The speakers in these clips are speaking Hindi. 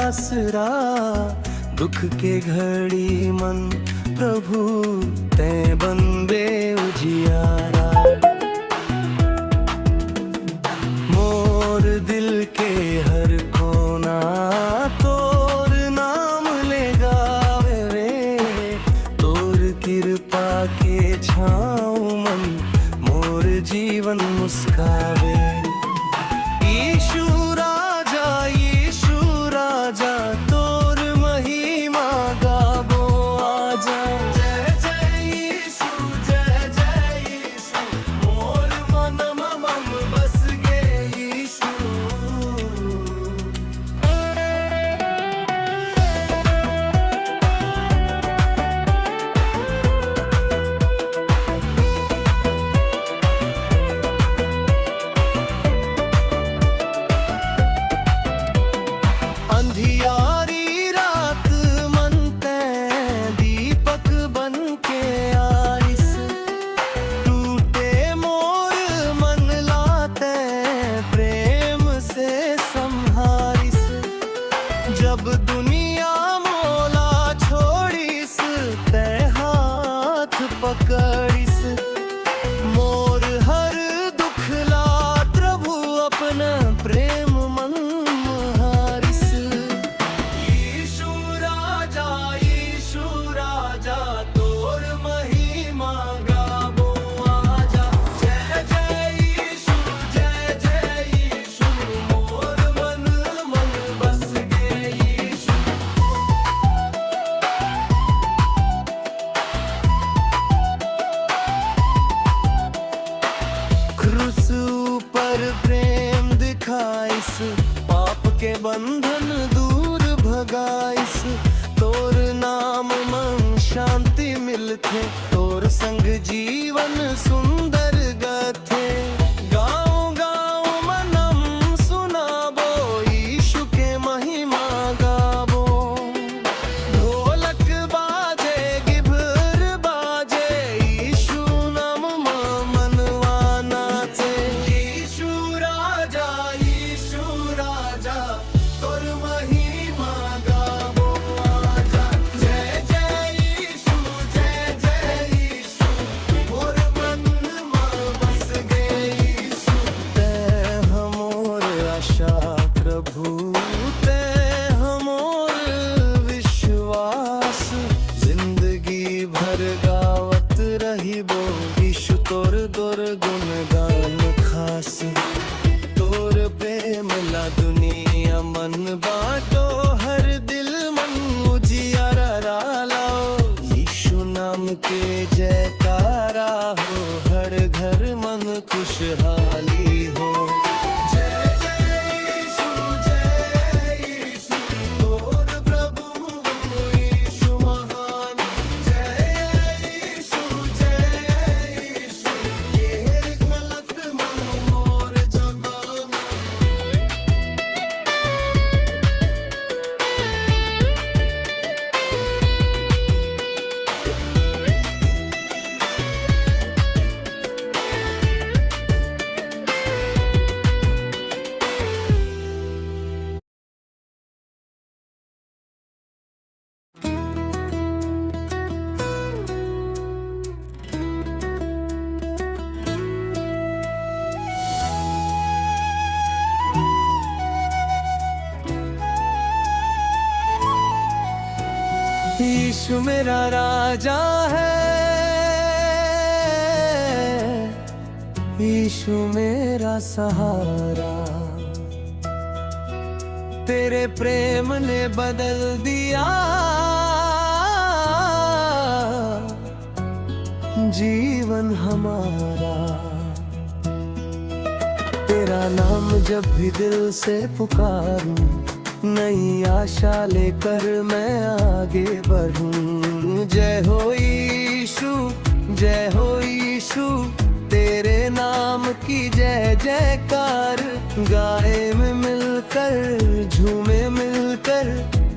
आसरा, दुख के घड़ी मन प्रभु ते बंदे उजियारा। मोर दिल के हर कोना तोर नाम ले गावे रे, तोर कृपा के छाँव मन मोर जीवन मुस्कावे। यीशु राजा तोर महिमा गाबो आजा। जय जय यीशु, जय जय यीशु, मोर मनम मम बस गे यीशु। अंधियारी रात मन ते दीपक बन के आरिस, टूटे मोर मन लाते प्रेम से संहारिस। जब दुनिया मोला छोड़िस ते हाथ पकड़िस, मोर हर दुख ला प्रभु अपना प्रेम मन हारिस। यीशु राजा तोर महिमा गाबो आजा। जय जय यीशु, जय जय यीशु, मोर मन बस गे यीशु। क्रूस ऊपर प्रेम दिखाइस, पाप के बंधन दूर भगाइस। तोर नाम मन शांति मिलथे, तोर संग जीवन सुंदर गथे। गाँव गाँव मनम सुनाबो, यीशु के महिमा गाबो। ढोलक बाजे गिभर बाजे, यीशु नाम मनवा नाचे। यीशु राजा तोर महिमा गाबो आजा। जय जय यीशु, जय जय यीशु, मोर मन बस गे यीशु। ते हमोर आशा प्रभु, ते हमोर विश्वास। जिंदगी भर गावत रहिबो, यीशु तोर गुणगान खास। तोर प्रेम ला दुनिया मन बाटो, हर दिल मन उजियारा लाओ। यीशु नाम के जयकारा हो, हर घर मन खुशहाली हो। जय जय यीशु, तोर प्रभु यीशु महान। जय यीशु, ये गलत मन मोर जबान। यीशु मेरा राजा है, यीशु मेरा सहारा। तेरे प्रेम ने बदल दिया जीवन हमारा। तेरा नाम जब भी दिल से पुकारूं, नई आशा लेकर मैं आगे बढ़ूं। जय हो यीशु, जय हो यीशु, तेरे नाम की जय जयकार। गाए में मिलकर, झूमे मिलकर,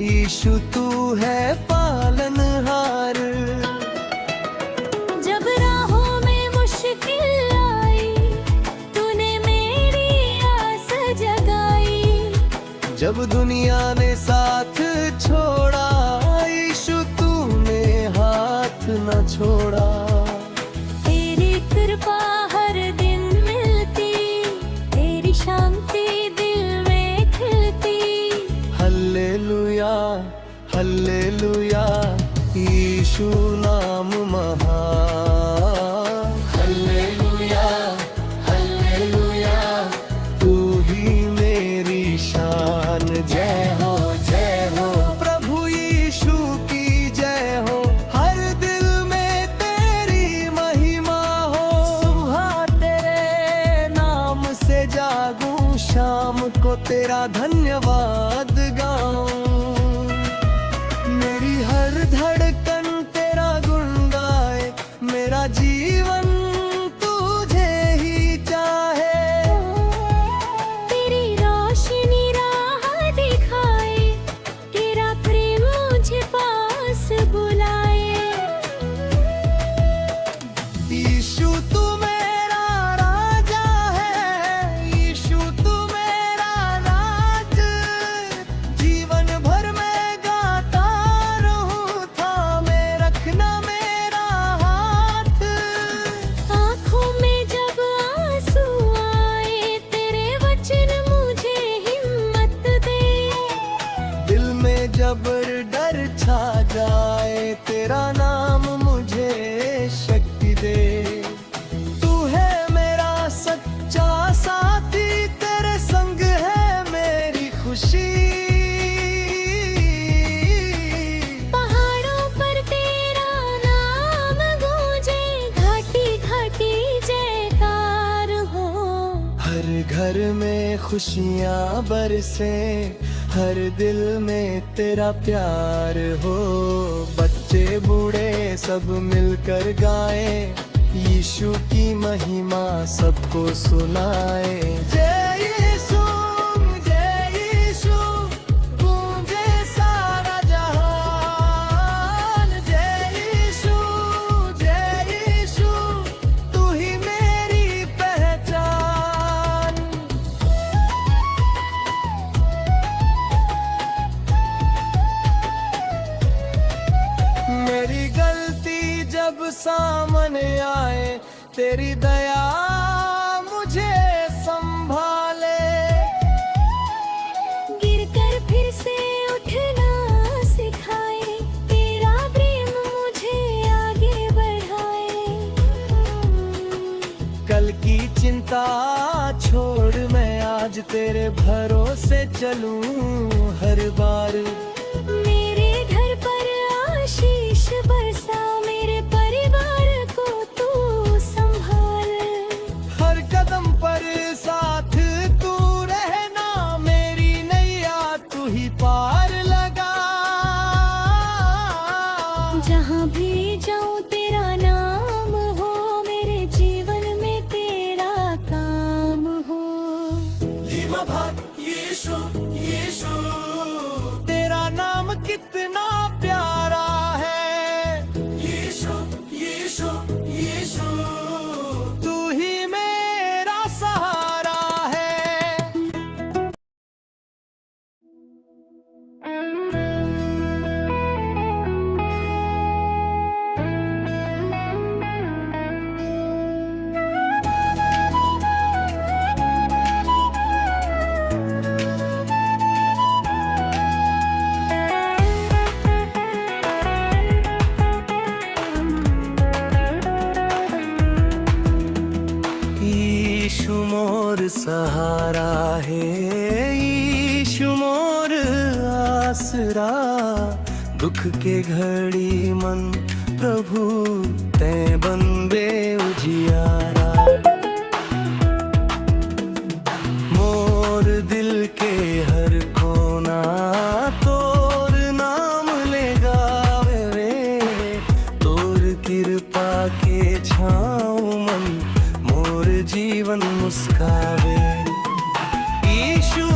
यीशु तू है पालनहार। जब राहों में मुश्किल आई, तूने मेरी आस जगाई। जब दुनिया ने साथ छोड़ा, यीशु तूने हाथ न छोड़ा। तेरी कृपा हर दिन मिलती, तेरी शांति दिल में खिलती। हल्लेलुया हल्लेलुया, यीशु नाम महान। हल्लेलुया हल्लेलुया, तू ही मेरी शान। जय हो प्रभु यीशु की जय हो, हर दिल में तेरी महिमा हो। सुबह तेरे नाम से जागूं, शाम को तेरा धन्यवाद गाऊं। मेरी हर धड़कन तेरा गुण गाए, मेरा जीवन तुझे ही चाहे। तेरी रोशनी राह दिखाए, तेरा प्रेम मुझे पास बुलाए। यीशु तू मेरा राजा है, यीशु तू मेरा राज। जीवन भर मैं गाता रहूं, थामे रखना मेरा हाथ। आँखों में जब आंसू आए, तेरे वचन मुझे हिम्मत दे। दिल में जब डर छा जाए, तेरा नाम मुझे शक्ति दे। तू है मेरा सच्चा साथी, तेरे संग है मेरी खुशी। पहाड़ों पर तेरा नाम गूंजे, घाटी घाटी जयकार हो। हर घर में खुशियाँ बरसे, हर दिल में तेरा प्यार हो। बच्चे बूढ़े सब मिलकर गाए, यीशु की महिमा सबको सुनाए। जय यीशु जय यीशु, गूंजे सारा जहान। जय यीशु, तू ही मेरी पहचान। मेरी गलती जब सामने आए, तेरी दया मुझे संभाले। गिरकर फिर से उठना सिखाए, तेरा प्रेम मुझे आगे बढ़ाए। कल की चिंता छोड़ मैं आज तेरे भरोसे चलूं हर बार। मेरे घर पर आशीष बरसा, मेरे परिवार को तू संभाल। हर कदम पर साथ तू रहना, मेरी नैया तू ही पार लगा। जहाँ भी जाऊँ तेरा नाम हो, मेरे जीवन में तेरा काम हो। तेरा नाम कितना प्यारा है, तू ही मेरा सहारा है। यीशु मोर सहारा है, यीशु मोर आसरा। दुख के घड़ी मन प्रभु ते बंदे उजियारा। मोर दिल के हर कोना तोर नाम ले गावे रे। तोर कृपा के छाँव मन मोर जीवन मुस्कावे। यीशु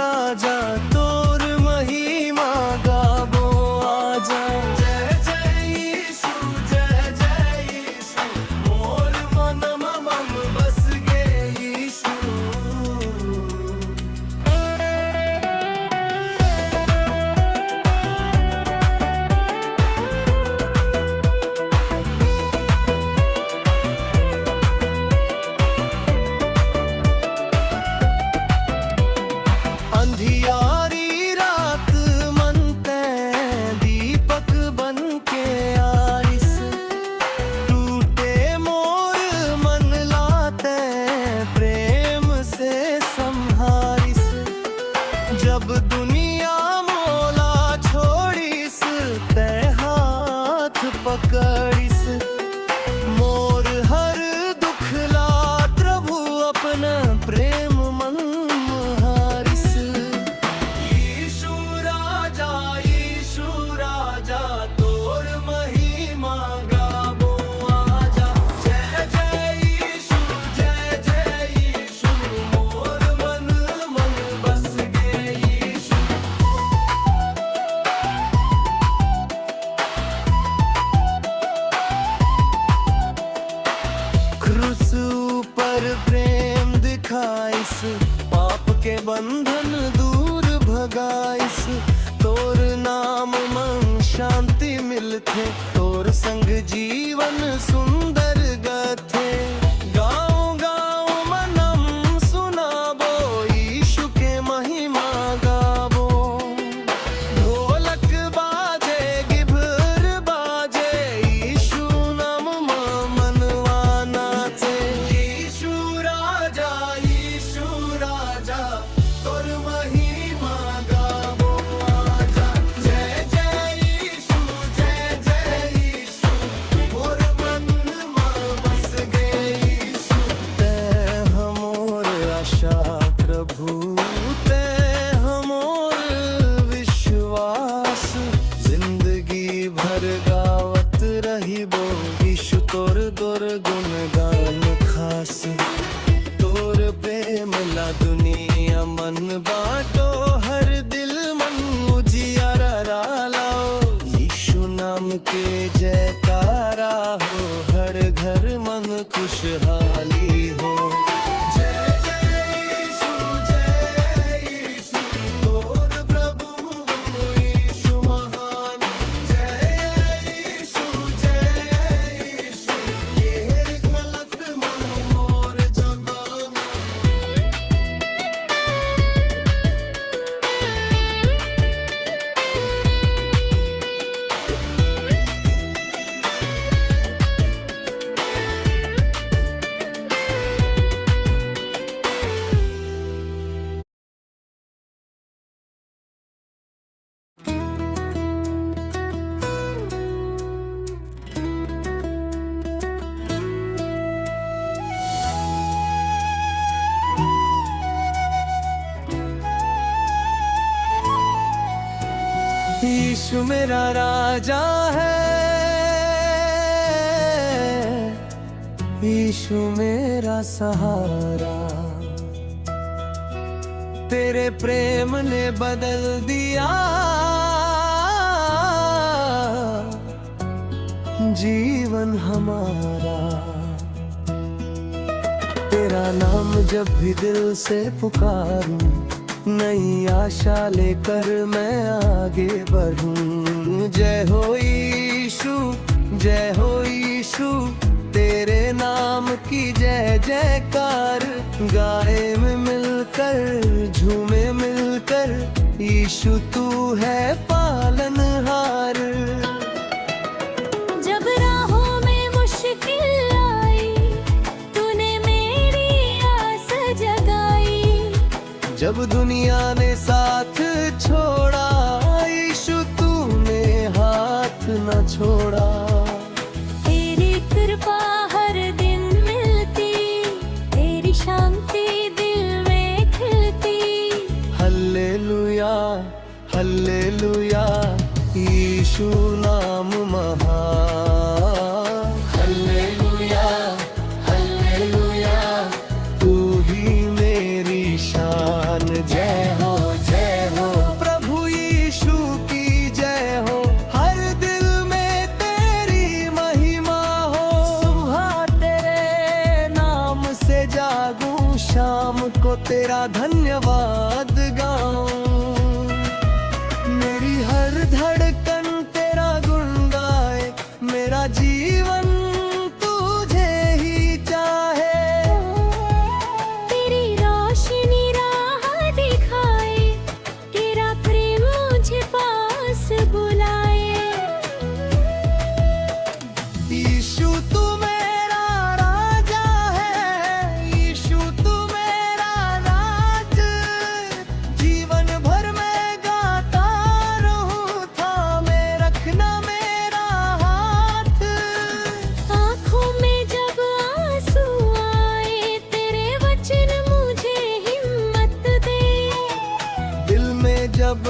राजा तोर महिमा गाबो आजा। जय जय यीशु जय जय यीशु। बंधन दूर भगाइस तोर नाम मन शांति मिलथे तोर संग जीवन सुंदर गथे गाँव गाँव मनम सुनाबो यीशु के महिमा गाबो ढोलक बाजे गिभर बाजे यीशु नाम मनवा नाचे यीशु राजा तोर महिमा गाबो आजा जय जय यीशु मोर मन में बस गए यीशु तै हमोर आशा प्रभु तै हमोर विश्वास जिंदगी भर गावत रहिबो यीशु तोर गुण गान खास तोर प्रेम ला दुनिया मन बाटो हर दिल मन उजियारा लाओ यीशु नाम के जयकारा हो हर घर मन खुशहाली हो जय जय यीशु तोर प्रभु यीशु महान जय यीशु ये गलत मन मोर जबान यीशु मेरा राजा है यीशु मेरा सहारा तेरे प्रेम ने बदल दिया जीवन हमारा तेरा नाम जब भी दिल से पुकारूं नई आशा लेकर मैं आगे बढ़ूं जय हो यीशु तेरे नाम की जय जयकार गाए में मिलकर झूमे मिलकर यीशु तू है पालनहार जब राहों में मुश्किल आई तूने मेरी आस जगाई जब दुनिया ने साथ छोड़ा यीशु तूने हाथ न छोड़ा तेरी कृपा हर दिन मिलती तेरी शांति दिल में खिलती हल्लेलुया हल्लेलुया यीशु नाम महान हल्लेलुया हल्लेलुया तू ही मेरी शान जय हो प्रभु यीशु की जय हो हर दिल में तेरी महिमा हो सुबह तेरे नाम से जागूं शाम को तेरा धन्यवाद गाऊं मेरी हर धड़कन तेरा गुण गाए मेरा जीवन तुझे ही चाहे तेरी रोशनी राह दिखाए तेरा प्रेम मुझे पास बुलाए यीशु तू मेरा राजा है यीशु तू मेरा राज जीवन भर मैं गाता रहूं थामे रखना मेरा हाथ आँखों में जब आंसू आए तेरे वचन मुझे हिम्मत दे दिल में जब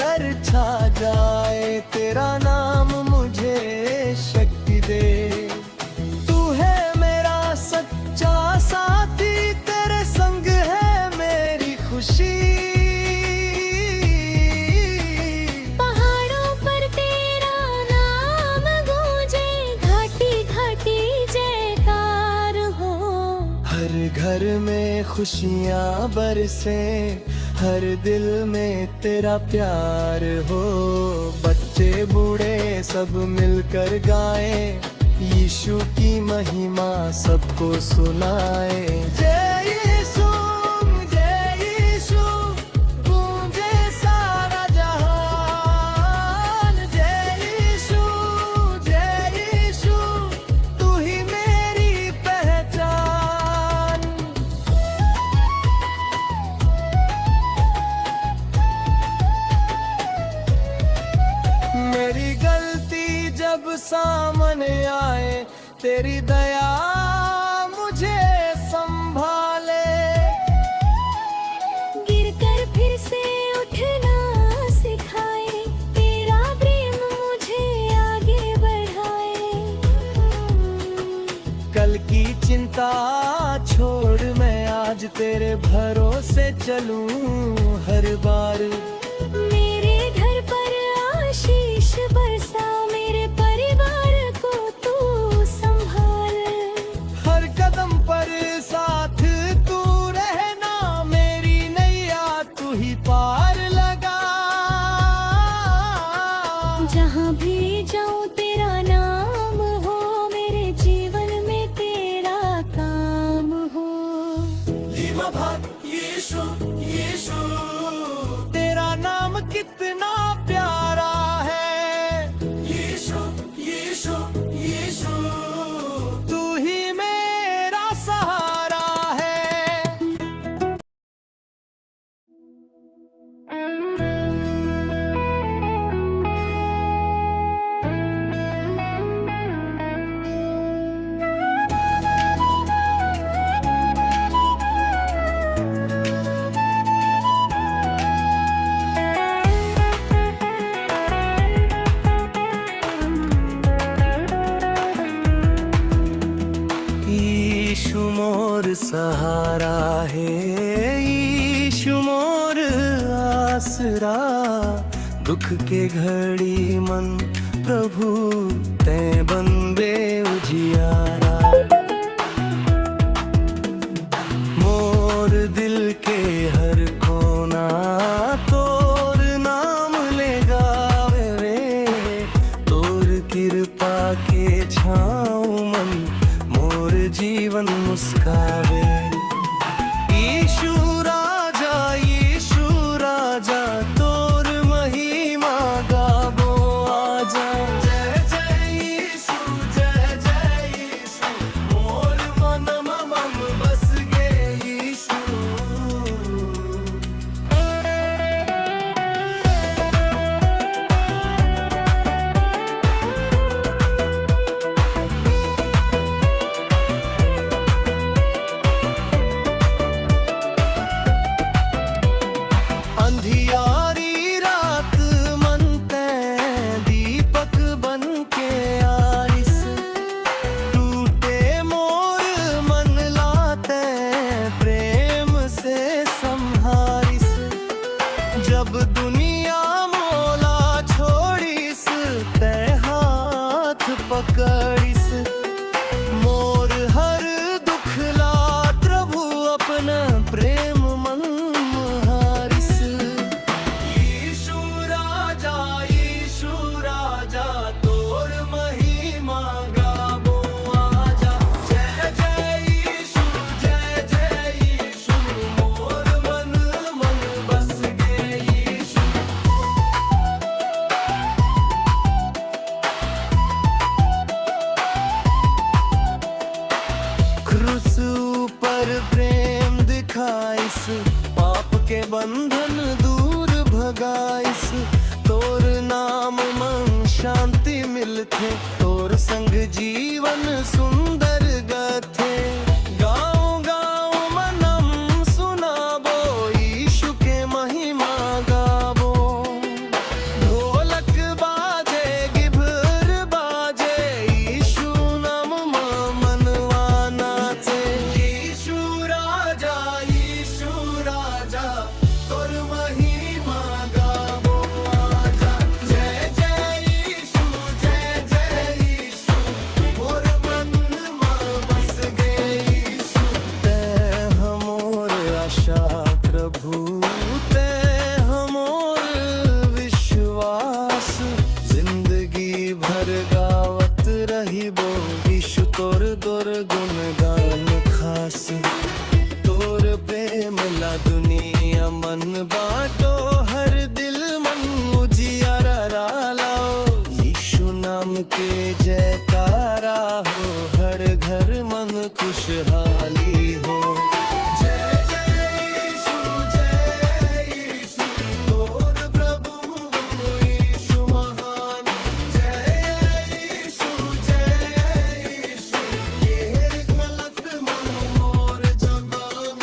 डर छा जाए तेरा नाम मुझे शक्ति दे तू है मेरा सच्चा साथी तेरे संग है मेरी खुशी पहाड़ों पर तेरा नाम गूंजे घाटी घाटी जयकार हो हर घर में खुशियाँ बरसे हर दिल में तेरा प्यार हो। बच्चे बूढ़े सब मिलकर गाएं, यीशु की महिमा सबको सुनाए। जय यीशु, जय यीशु, गूंजे सारा जहान। जय यीशु, जय यीशु, तू ही मेरी पहचान। मेरी गलती जब सामने आए, तेरी दया मुझे संभाले। गिरकर फिर से उठना सिखाए, तेरा प्रेम मुझे आगे बढ़ाए। कल की चिंता छोड़ मैं आज तेरे भरोसे चलूं हर बार। मेरे घर पर आशीष बरसा, मेरे परिवार को तू संभाल। हर कदम पर साथ तू रहना, मेरी नैया तू ही पार लगा। जहाँ भी जाऊँ तेरा नाम हो, मेरे जीवन में तेरा काम हो। यीशु, यीशु, तेरा नाम कितना प्यारा है। यीशु, यीशु, यीशु, तू ही मेरा सहारा है। यीशु मोर सहारा है, यीशु मोर आसरा। दुख के घड़ी मन प्रभु ते बनबे उजियारा। मोर दिल के हर कोना तोर नाम ले गावे रे। तोर कृपा के छाँव मन मोर जीवन मुस्कावे। यीशु राजा, यीशु राजा, तोर महिमा गाबो आजा। जय जय यीशु, जय जय यीशु, मोर मन मम बस गे यीशु। अंधियारी रात मन तैं दीपक बन के आइस। टूटे मोर मन लाते प्रेम से संहारिस। जब दुनिया मोला छोड़िस, तै हाथ पकड़िस। मोर हर दुख ला प्रभु अपना प्रेम मन हारिस। यीशु राजा, यीशु राजा, तोर महिमा गाबो आजा। जय जय यीशु, जय जय यीशु, मोर मन बस गे यीशु। क्रूस पर प्रेम दिखाइस, पाप के बंधन दूर भगाइस। तोर नाम मन शांति मिलथे, तोर संग जीवन सुंदर गथे। गाँव गाँव मनम सुनाबो, यीशु के महिमा गाबो। ढोलक बाजे, गिभर बाजे, यीशु नाम मनवा नाचे। यीशु राजा, यीशु राजा, तोर महिमा गाबो आजा। जय जय यीशु, जय जय यीशु, मोर मन बस बांटो हर दिल मन उजियारा लाओ, यीशु नाम के जयकारा हो, हर घर मन खुशहाली हो। जय जय यीशु तोर प्रभु यीशु महान। जय यीशु ये गलत मन मोर जबान।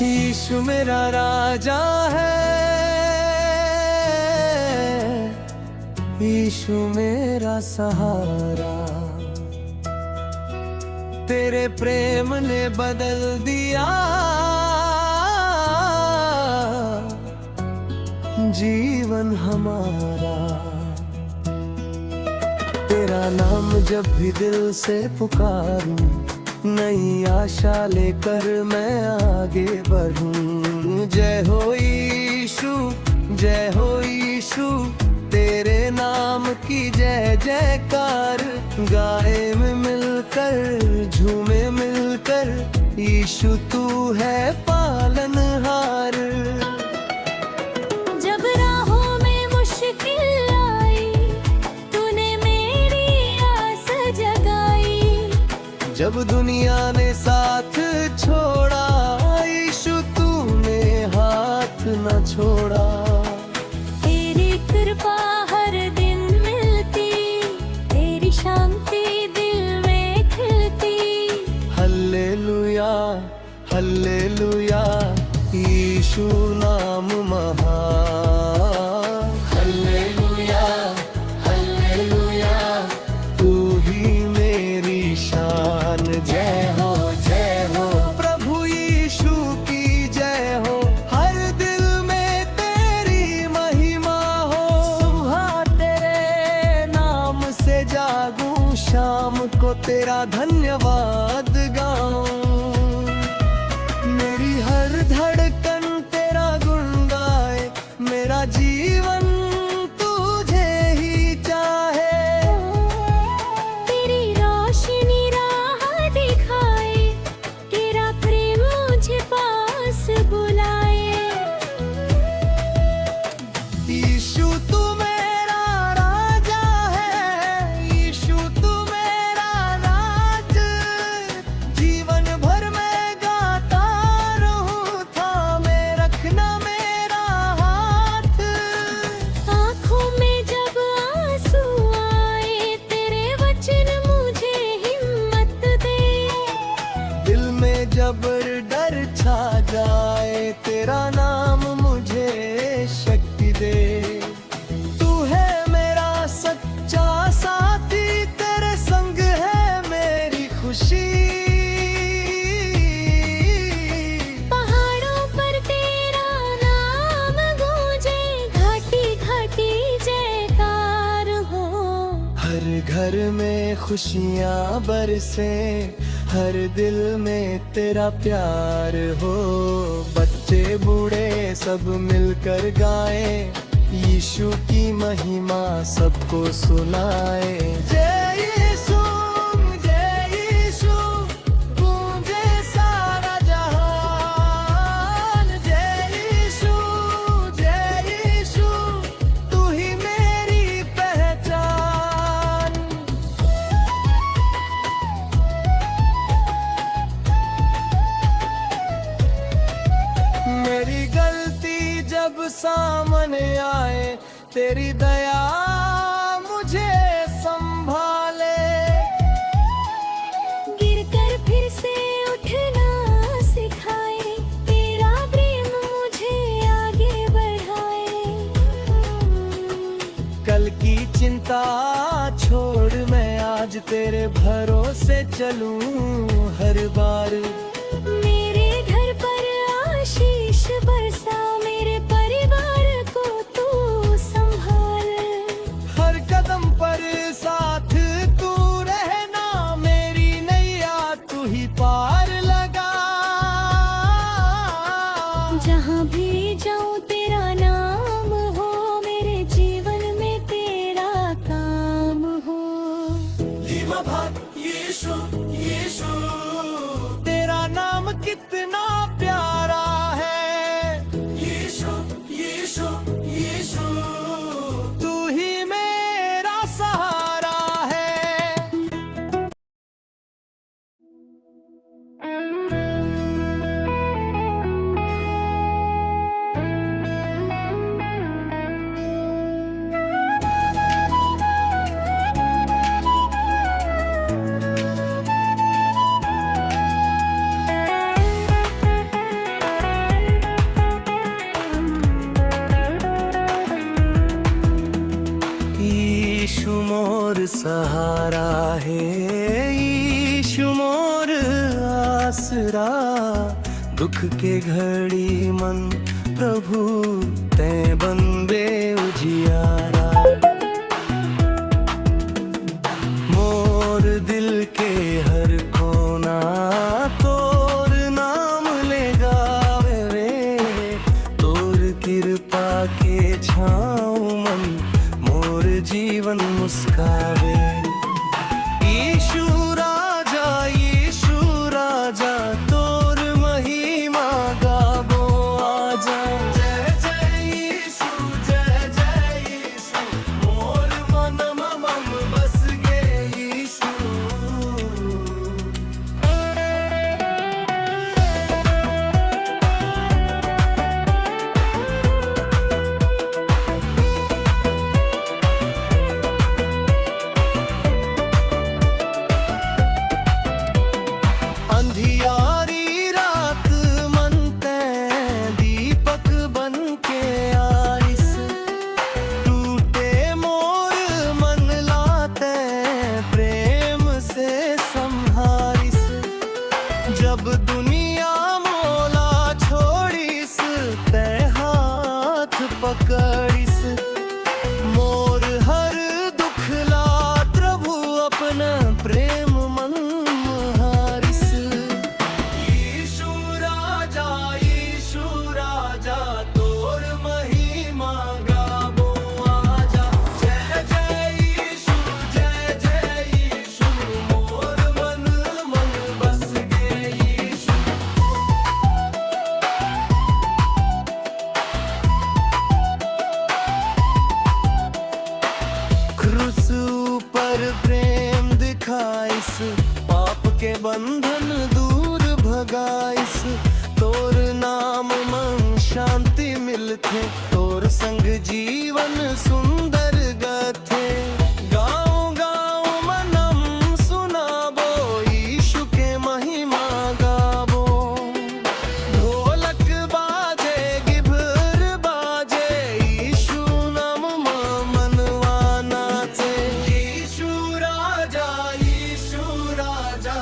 यीशु मेरा राजा है, यीशु मेरा सहारा, तेरे प्रेम ने बदल दिया जीवन हमारा। तेरा नाम जब भी दिल से पुकारूं, नई आशा लेकर मैं आगे बढ़ूं। जय हो यीशु, जय हो यीशु, तेरे नाम की जय जयकार। गाए में मिलकर झूमे मिलकर, यीशु तू है पालनहार। जब राहों में मुश्किल आई, तूने मेरी आस जगाई। जब दुनिया ने साथ छोड़ा, यीशु तूने हाथ न छोड़ा। तेरी कृपा हर दिन मिलती, तेरी शांति दिल में खिलती। हल्लेलुया हल्लेलुया, यीशु नाम महान। हल्लेलुया हल्लेलुया, तू ही मेरी शान। जय हो प्रभु यीशु की जय हो, हर दिल में तेरी महिमा हो। सुबह तेरे नाम से जागूं, शाम को तेरा धन्यवाद गाऊं। मेरी हर धड़कन तेरा गुण गाए, मेरा जीवन तुझे ही चाहे। तेरी रोशनी राह दिखाए, तेरा प्रेम मुझे पास बुलाए। यीशु तू मेरा राजा है, यीशु तू मेरा राज। जीवन भर मैं गाता रहूं, थामे रखना मेरा हाथ। आँखों में जब आंसू आए, तेरे वचन मुझे हिम्मत दे। दिल में जब डर छा जाए, तेरा नाम मुझे शक्ति दे। तू है मेरा सच्चा साथी, तेरे संग है मेरी खुशी। पहाड़ों पर तेरा नाम गूंजे, घाटी घाटी जयकार हो। हर घर में खुशियाँ बरसे, हर दिल में तेरा प्यार हो। बच्चे बूढ़े सब मिलकर गाए, यीशु की महिमा सबको सुनाए। जय यीशु गूंजे सारा जहान। जय यीशु तू ही मेरी पहचान। मेरी गलती जब सामने आए, तेरी दया मुझे संभाले। गिरकर फिर से उठना सिखाए, तेरा प्रेम मुझे आगे बढ़ाए। कल की चिंता छोड़ मैं आज तेरे भरोसे चलूं हर बार। मेरे घर पर आशीष बरसा, मेरे परिवार को तू संभाल। हर कदम पर साथ तू रहना, मेरी नैया तू ही पार लगा। जहाँ भी जाऊँ तेरा नाम हो, मेरे जीवन में तेरा काम हो। यीशु यीशु तेरा नाम कितना प्यारा है। यीशु यीशु यीशु तू ही मेरा सहारा है। यीशु मोर सहारा है, यीशु मोर आसरा। दुख के घड़ी मन प्रभु ते बनबे उजियारा। मोर दिल के हर कोना तोर नाम ले गावे रे। तोर कृपा के छाँव मन मोर जीवन मुस्कावे। यीशु राजा तोर महिमा गाबो आजा। जय जय यीशु मोर मन मम बस गे यीशु। अंधियारी रात मन ते दीपक बन के आइस। टूटे मोर मन लाते प्रेम से संहारिस। जब दुनिया मोला छोड़िस ते हाथ पकड़िस। मोर हर दुख ला प्रभु अपना प्रेम मन हारिस। यीशु राजा तोर महिमा गाबो आजा। जय जय यीशु मोर मन बस गे यीशु। क्रूस पर प्रेम दिखाइस, पाप के बंधन दूर भगाइस। तोर नाम मन शांति मिलथे, तोर संग जीवन सुंदर गथे। गाँव गाँव मनम सुनाबो, यीशु के महिमा गाबो। ढोलक बाजे गिभर बाजे, यीशु नाम मनवा नाचे। यीशु राजा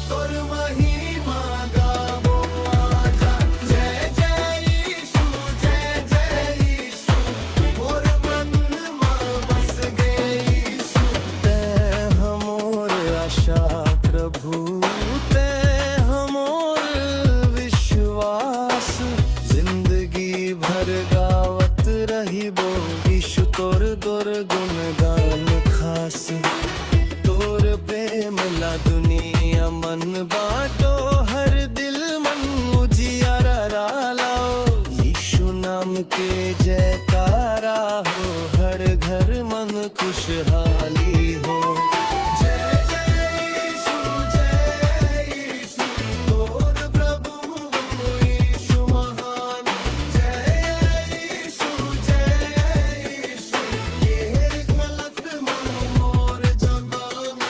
तोर महिमा गाबो आजा। जय जय यीशु मोर मन बस गे यीशु। तैं हमोर आशा प्रभु, तैं हमोर विश्वास। जिंदगी भर गावत रहिबो, यीशु तोर गुणगान खास। तोर प्रेम ला दुनिया मन बाटो, हर दिल मन उजियारा लाओ। यीशु नाम के जयकारा हो, हर घर मन खुशहाली हो। जय जय यीशु तोर प्रभु यीशु महान। जय यीशु ये गलत मन मोर जगाना।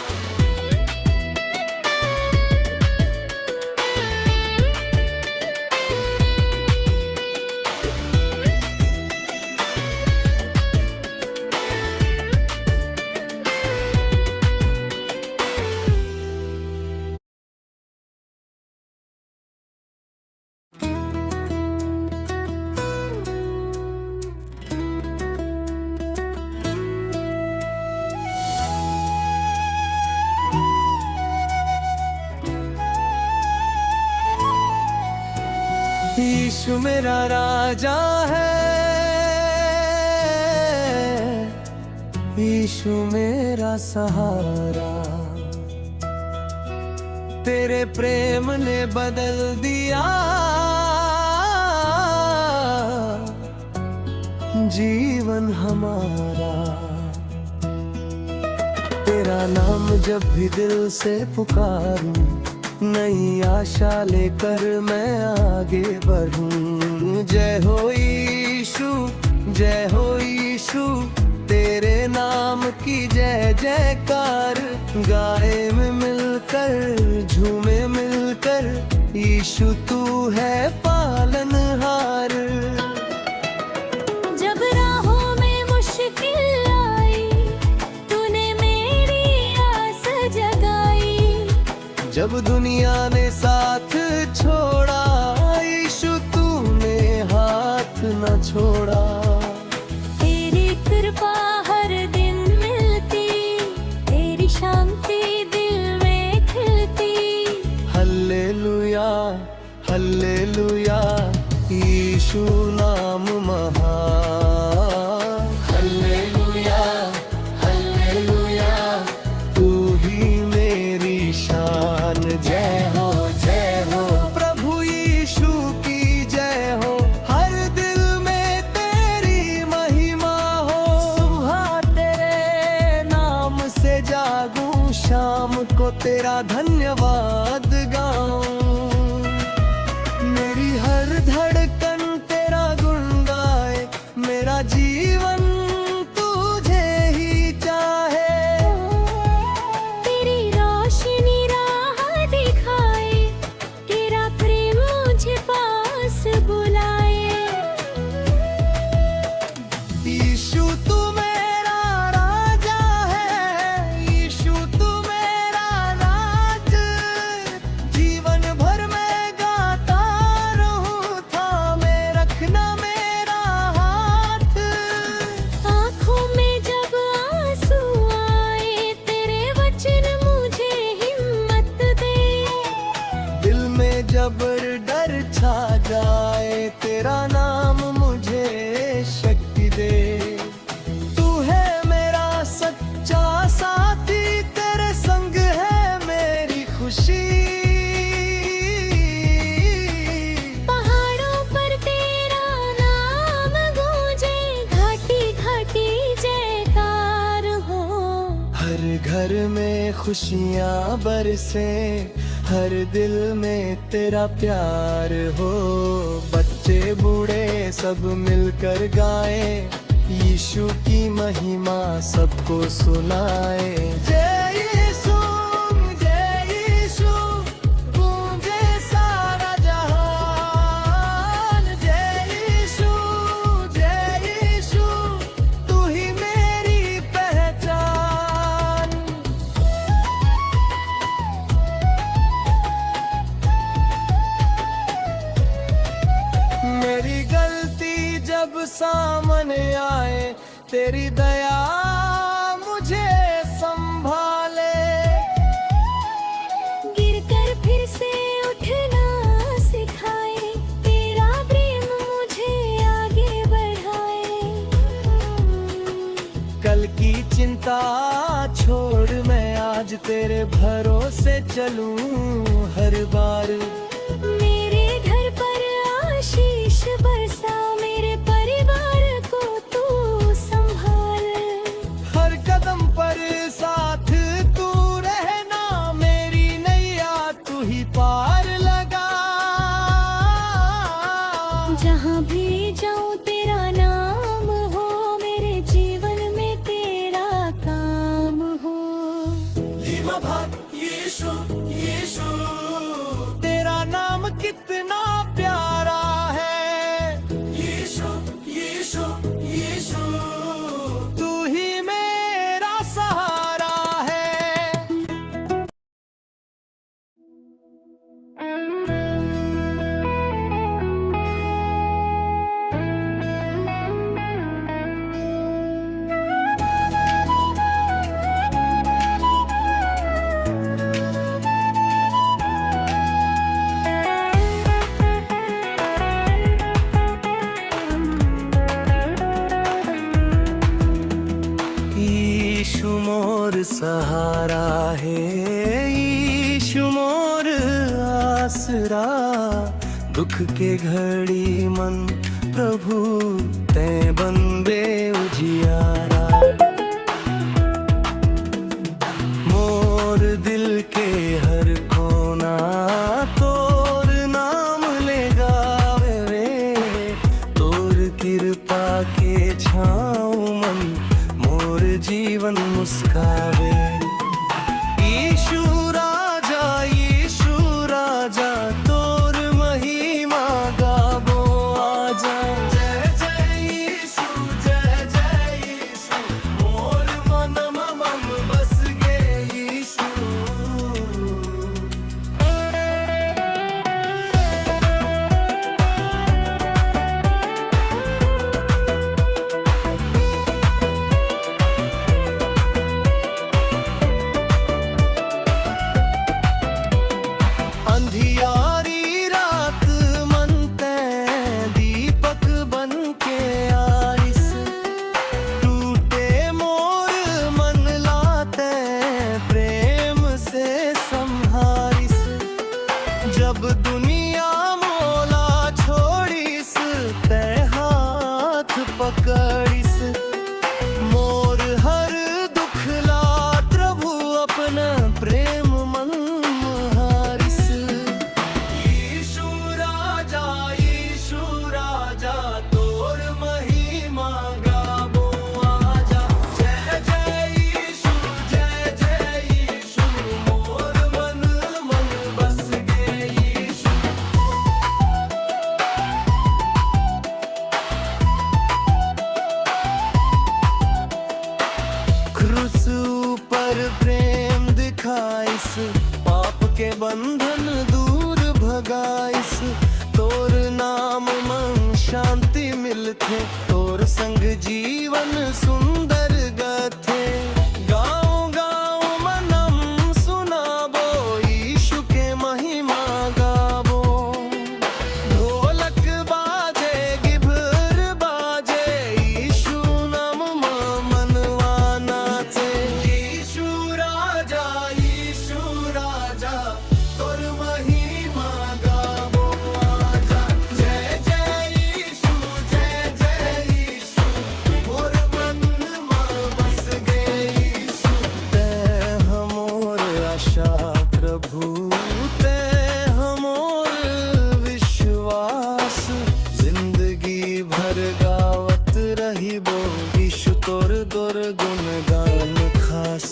यीशु मेरा राजा है, यीशु मेरा सहारा। तेरे प्रेम ने बदल दिया जीवन हमारा। तेरा नाम जब भी दिल से पुकारूं, नई आशा लेकर मैं आगे बढ़ूं। जय हो यीशु, जय हो यीशु, तेरे नाम की जय जयकार। गाए में मिलकर, झूमे मिलकर, यीशु तू है पालनहार। जब राहों में मुश्किल आई, तूने मेरी आस जगाई। जब दुनिया ने साथ छोड़ा, यीशु तूने हाथ न छोड़ा। तेरी कृपा हर दिन मिलती, तेरी शांति दिल में खिलती। हल्लेलुया, हल्लेलुया, यीशु नाम महान। हल्लेलुया, हल्लेलुया, तू ही मेरी शान। जय हो, जय हो, प्रभु यीशु की जय हो। हर दिल में तेरी महिमा हो। सुबह तेरे नाम से जागूं, शाम को तेरा धन्यवाद गाऊं। मेरी हर धड़कन तेरा गुण गाए, मेरा जीवन तुझे ही चाहे। तेरी रोशनी राह दिखाए, तेरा प्रेम मुझे पास बुलाए। यीशु तू मेरा राजा है, यीशु तू मेरा राज। जीवन भर मैं गाता रहूं, थामे रखना मेरा हाथ। आँखों में जब आंसू आए, तेरे वचन मुझे हिम्मत दे। दिल में जब डर छा जाए, तेरा नाम मुझे शक्ति दे। तू है मेरा सच्चा साथी, तेरे संग है मेरी खुशी। पहाड़ों पर तेरा नाम गूंजे, घाटी घाटी जयकार हो। हर घर में खुशियाँ बरसे, हर दिल में तेरा प्यार हो। बच्चे बूढ़े सब मिलकर गाए, यीशु की महिमा सबको सुनाए। जय यीशु, जय यीशु, गूंजे सारा जहान। जय यीशु, जय यीशु, तू ही मेरी पहचान। मेरी गलती जब सामने आए, तेरी दया मुझे संभाले। गिरकर फिर से उठना सिखाए, तेरा प्रेम मुझे आगे बढ़ाए। कल की चिंता छोड़ मैं आज तेरे भरोसे चलूं हर बार। मेरे घर पर आशीष बरसा, मेरे परिवार को तू संभाल। हर कदम पर साथ तू रहना, मेरी नैया तू ही पार लगा। जहाँ भी जाऊँ तेरा नाम हो, मेरे जीवन में तेरा काम हो। यीशु, यीशु, तेरा नाम कितना प्यारा है। यीशु, यीशु, यीशु, तू ही मेरा सहारा है। आसरा, दुख के घड़ी मन प्रभु तै बन बे उजियारा। मोर दिल के हर कोना तोर नाम ले गावे रे, तोर कृपा के छाँव मन मोर जीवन मुस्कावे। यीशु राजा तोर महिमा गाबो आजा। जय जय यीशु मोर मनम मन बस गे यीशु। अंधियारी रात मन तै दीपक बन के आइस, टूटे मोर मन लाते प्रेम से संहारिस। जब दुनिया मोला छोड़िस तै हाथ पकड़िस, मोर हर दुख ला प्रभु अपना प्रेम मन हारिस। यीशु राजा तोर महिमा गाबो आजा। जय जय यीशु मोर मन बस गे यीशु। क्रूस ऊपर प्रेम दिखाइस, पाप के बंधन दूर भगाइस। तोर नाम मन शांति मिलथे, तोर संग जीवन सुंदर गथे। गाँव गाँव मनम सुनाबो, यीशु के महिमा गाबो। ढोलक बाजे गिभर बाजे, यीशु नाम मनवा नाचे। यीशु राजा तोर महिमा गाबो आजा। जय जय यीशु मोर मन बस गे यीशु। तै हमोर आशा प्रभु, तै हमोर विश्वास। जिंदगी भर गावत रहिबो यीशु तोर गुण गान खास।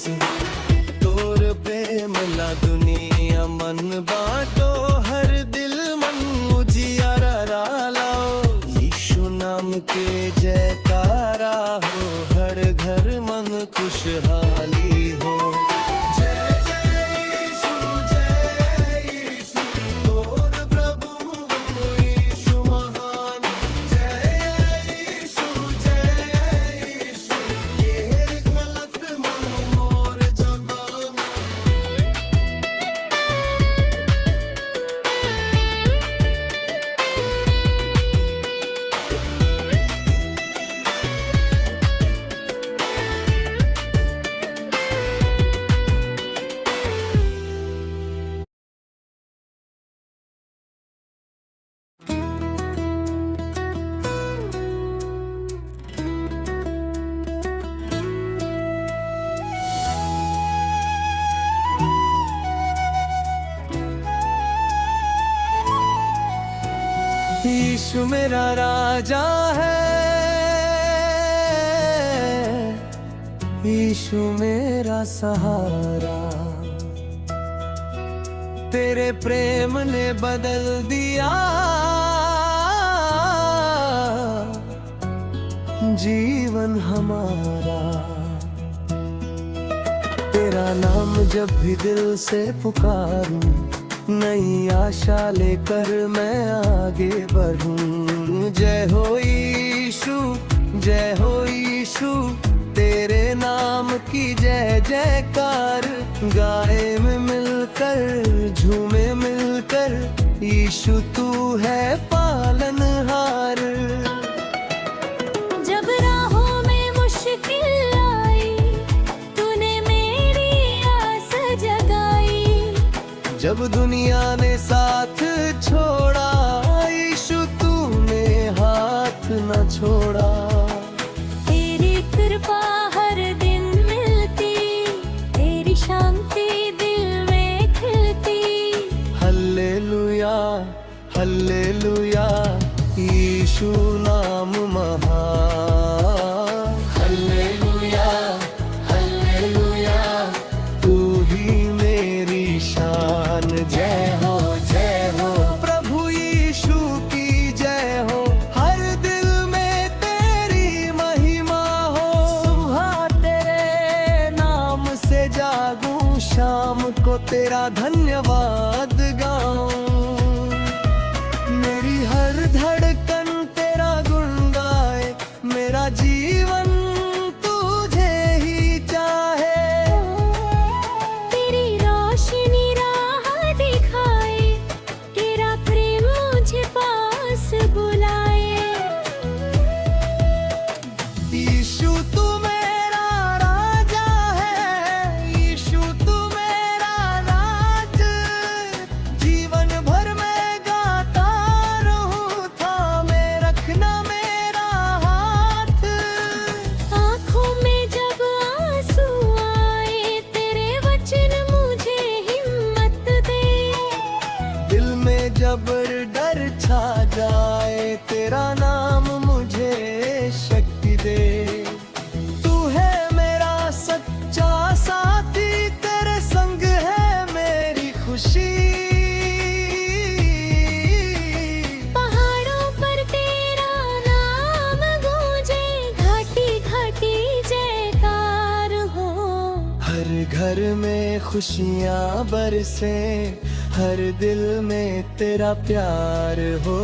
तोर प्रेम ला दुनिया मन बाटो, हर दिल मन उजियारा लाओ। यीशु नाम के जयकारा हो, हर घर मन खुशहाली हो। जय जय यीशु तोर प्रभु यीशु महान। जय यीशु ये गलत मन मोर जगाना। यीशु मेरा राजा है, यीशु मेरा सहारा। तेरे प्रेम ने बदल दिया जीवन हमारा। तेरा नाम जब भी दिल से पुकारूं, नई आशा लेकर मैं आगे बढ़ूं। जय हो यीशु, जय हो यीशु, तेरे नाम की जय जयकार। गाए में मिलकर झूमे मिलकर, यीशु तू है पालनहार। जब राहों में मुश्किल आई, तूने मेरी आस जगाई। जब दुनिया ने साथ हल्लेलुया यीशु नाम महान। हल्लेलुया हल्लेलुया तू ही मेरी शान। जय हो प्रभु यीशु की जय हो। हर दिल में तेरी महिमा हो। सुबह तेरे नाम से जागूं, शाम को तेरा धन्यवाद गाऊं। मेरी हर धड़कन तेरा गुण गाए, मेरा जीवन तुझे ही चाहे। तेरी रोशनी राह दिखाए, तेरा प्रेम मुझे पास बुलाए। यीशु तू मेरा राजा है, यीशु तू मेरा राज। जीवन भर मैं गाता रहूं, थामे रखना मेरा हाथ। आँखों में जब आंसू आए, तेरे वचन मुझे हिम्मत दे। दिल में जब डर छा जाए, तेरा नाम मुझे शक्ति दे। तू है मेरा सच्चा साथी, तेरे संग है मेरी खुशी। पहाड़ों पर तेरा नाम गूंजे, घाटी घाटी जयकार हो। हर घर में खुशियाँ बरसे, हर दिल में तेरा प्यार हो।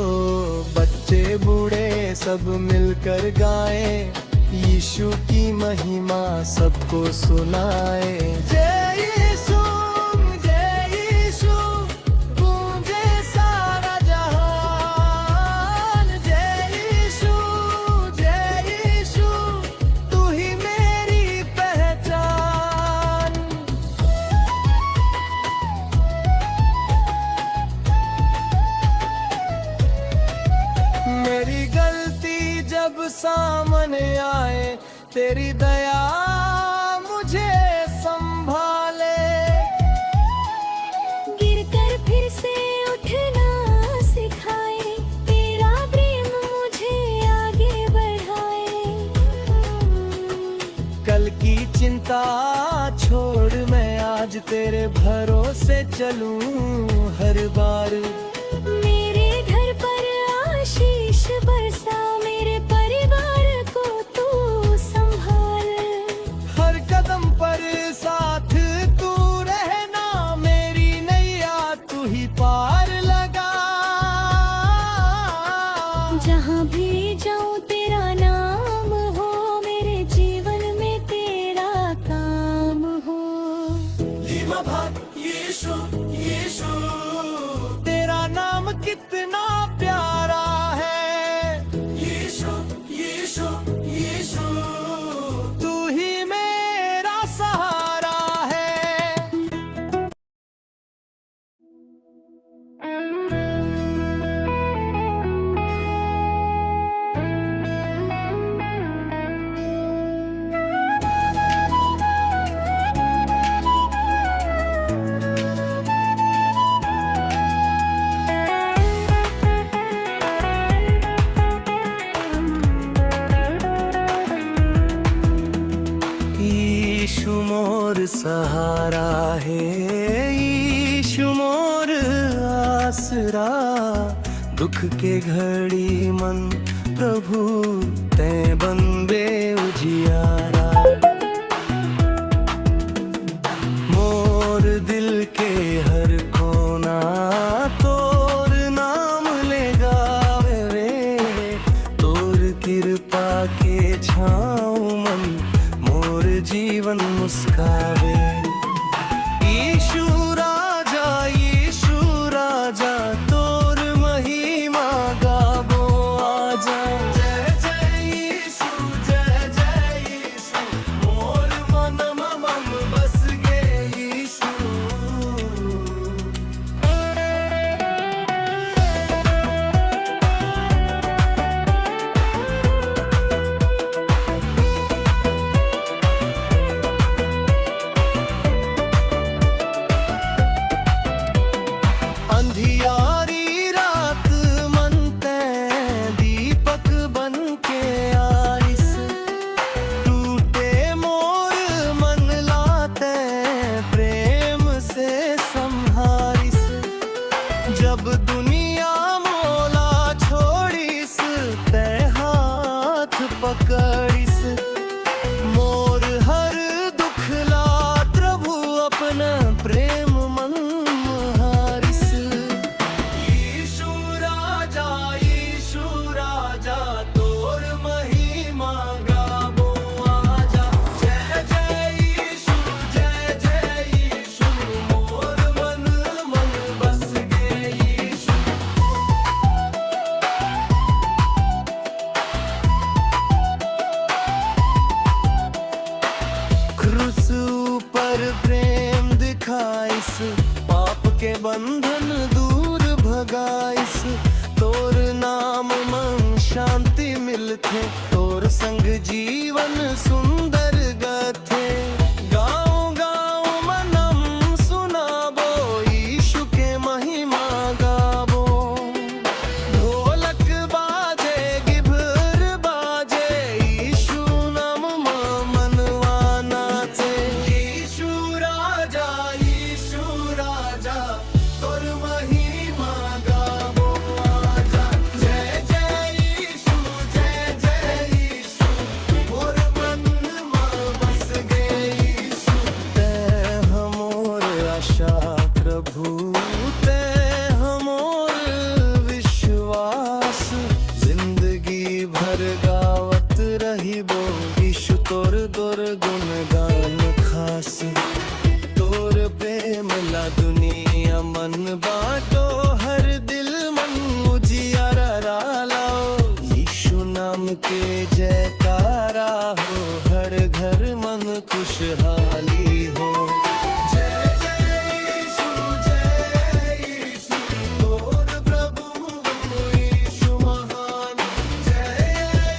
बच्चे बूढ़े सब मिलकर गाएं, यीशु की महिमा सबको सुनाए। जय यीशु गूंजे सारा जहान। जय यीशु तू ही मेरी पहचान। मेरी गलती जब सामने आए, तेरी दया मुझे संभाले। गिरकर फिर से उठना सिखाए, तेरा प्रेम मुझे आगे बढ़ाए। कल की चिंता छोड़ मैं आज तेरे भरोसे चलूं हर बार। मेरे घर पर आशीष बरसा, मेरे परिवार को तू संभाल। हर कदम पर साथ तू रहना, मेरी नैया तू ही पार लगा। जहाँ भी जाऊँ तेरा नाम हो, मेरे जीवन में तेरा काम हो। यीशु तेरा नाम कितना प्यारा है। यीशु तू ही मेरा सहारा है। यीशु मोर सहारा है, यीशु मोर आसरा। दुख के घड़ी मन प्रभु तै बंदे उजियारा। मोर दिल के हर कोना तोर नाम ले गावे रे। तोर कृपा के छाँव मन मोर जीवन मुस्कावे। यीशु राजा तोर महिमा गाबो आजा। जय जय यीशु थे, तोर संग जीवन सुंदर गथे। गाँव गाँव मनम सुनाबो, यीशु के महिमा गाबो। ढोलक बाजे गिभर बाजे, यीशु नाम मनवा नाचे। यीशु राजा तोर महिमा गाबो आजा। जय जय यीशु, जय जय यीशु, मोर मन में बस गए यीशु। तै हमोर आशा प्रभु, तै हमोर विश्वास। जिंदगी भर गावत रहिबो, यीशु तोर दुर्गुण गान खास। तोर प्रेम ला दुनिया मन बाटो, हर दिल मन उजियारा लाओ। यीशु नाम के जयकारा हो, हर घर मन खुशहाली हो। जय जय यीशु, जय यीशु, तोर प्रभु यीशु महान। जय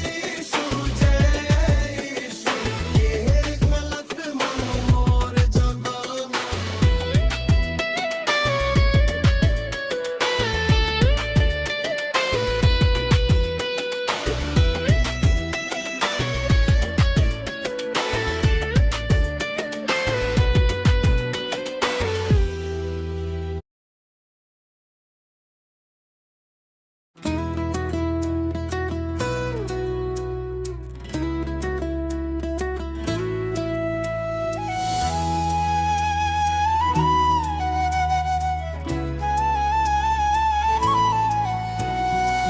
यीशु, जय यीशु, ये गलत मन मोर जगाना।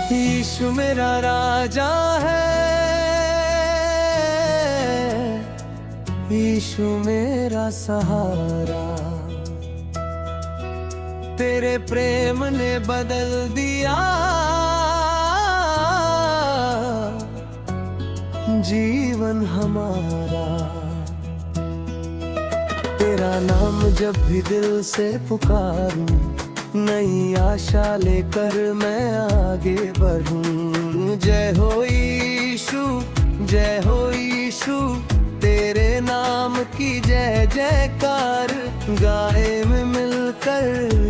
यीशु मेरा राजा है, यीशु मेरा सहारा। तेरे प्रेम ने बदल दिया जीवन हमारा। तेरा नाम जब भी दिल से पुकारूं, नई आशा लेकर मैं आगे बढ़ूं। जय हो यीशु, जय हो यीशु, तेरे नाम की जय जयकार। गाए में मिलकर,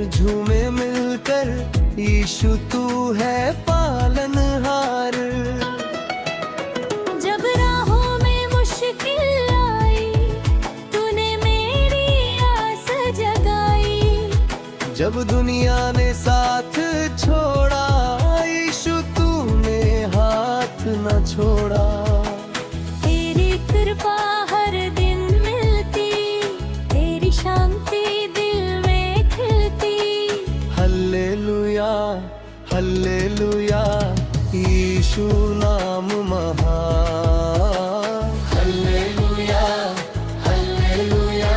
झूमे मिलकर, यीशु तू है पालनहार। जब राहों में मुश्किल आई, तूने मेरी आस जगाई। जब दुनिया ने साथ छोड़ा, यीशु तूने हाथ न छोड़ा। तेरी कृपा हर दिन मिलती, तेरी शांति दिल में खिलती। हल्लेलुया हल्लेलुया, यीशु नाम महान। हल्लेलुया हल्लेलुया,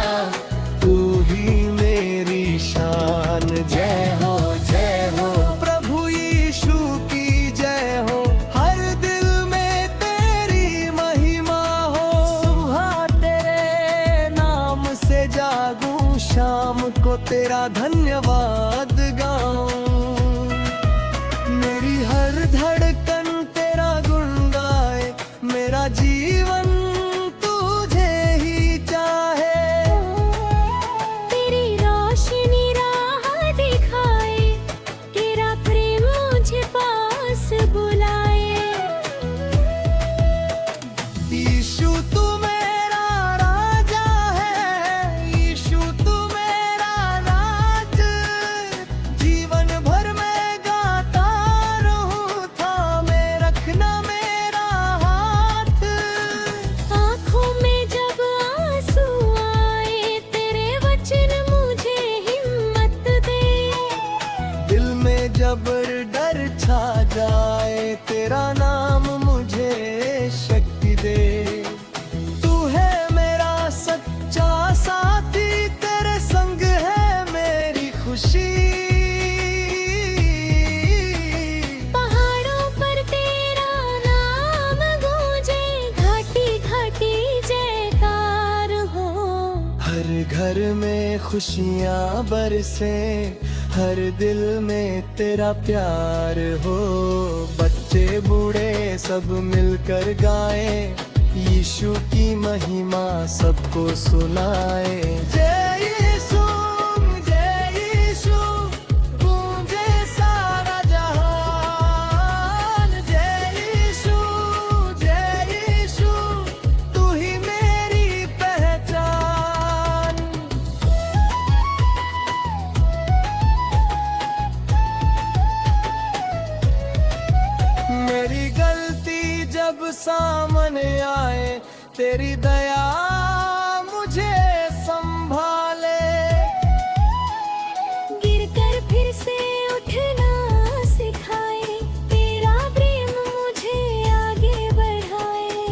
तू ही मेरी शान। जय हो प्रभु यीशु की जय हो, हर दिल में तेरी महिमा हो। सुबह तेरे नाम से जागूं, शाम को तेरा धन्यवाद गाऊं। मेरी हर धड़कन तेरा गुण गाए, मेरा जीवन तुझे ही चाहे। तेरी रोशनी राह दिखाए, तेरा प्रेम मुझे पास बुलाए। यीशु तू मेरा राजा है, यीशु तू मेरा राज। जीवन भर मैं गाता रहूं, थामे रखना मेरा हाथ। आँखों में जब आंसू आए, तेरे वचन मुझे हिम्मत दे। दिल में जब डर छा जाए, तेरा नाम मुझे शक्ति दे। तू है मेरा सच्चा साथी, तेरे संग है मेरी खुशी। पहाड़ों पर तेरा नाम गूंजे, घाटी घाटी जयकार हो। हर घर में खुशियाँ बरसे, हर दिल में तेरा प्यार हो। बच्चे बूढ़े सब मिलकर गाए, यीशु की महिमा सबको सुनाए। जय यीशु, जय यीशु, गूंजे सारा जहान। जय यीशु, जय यीशु, तू ही मेरी पहचान। मेरी गलती जब सामने आए, तेरी दया मुझे संभाले। गिरकर फिर से उठना सिखाए, तेरा प्रेम मुझे आगे बढ़ाए।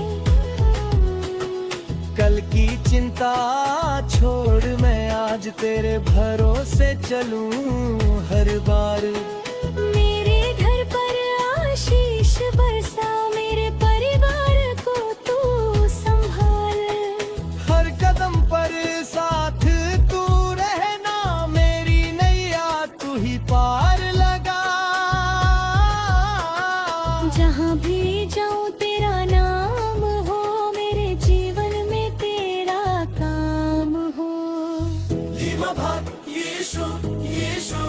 कल की चिंता छोड़ मैं आज तेरे भरोसे चलूं हर बार। मेरे घर पर आशीष बरसा, मेरे परिवार को तू संभाल। हर कदम पर साथ तू रहना, मेरी नैया तू ही पार लगा। जहाँ भी जाऊँ तेरा नाम हो, मेरे जीवन में तेरा काम हो। धीमा भाग यीशु, यीशु,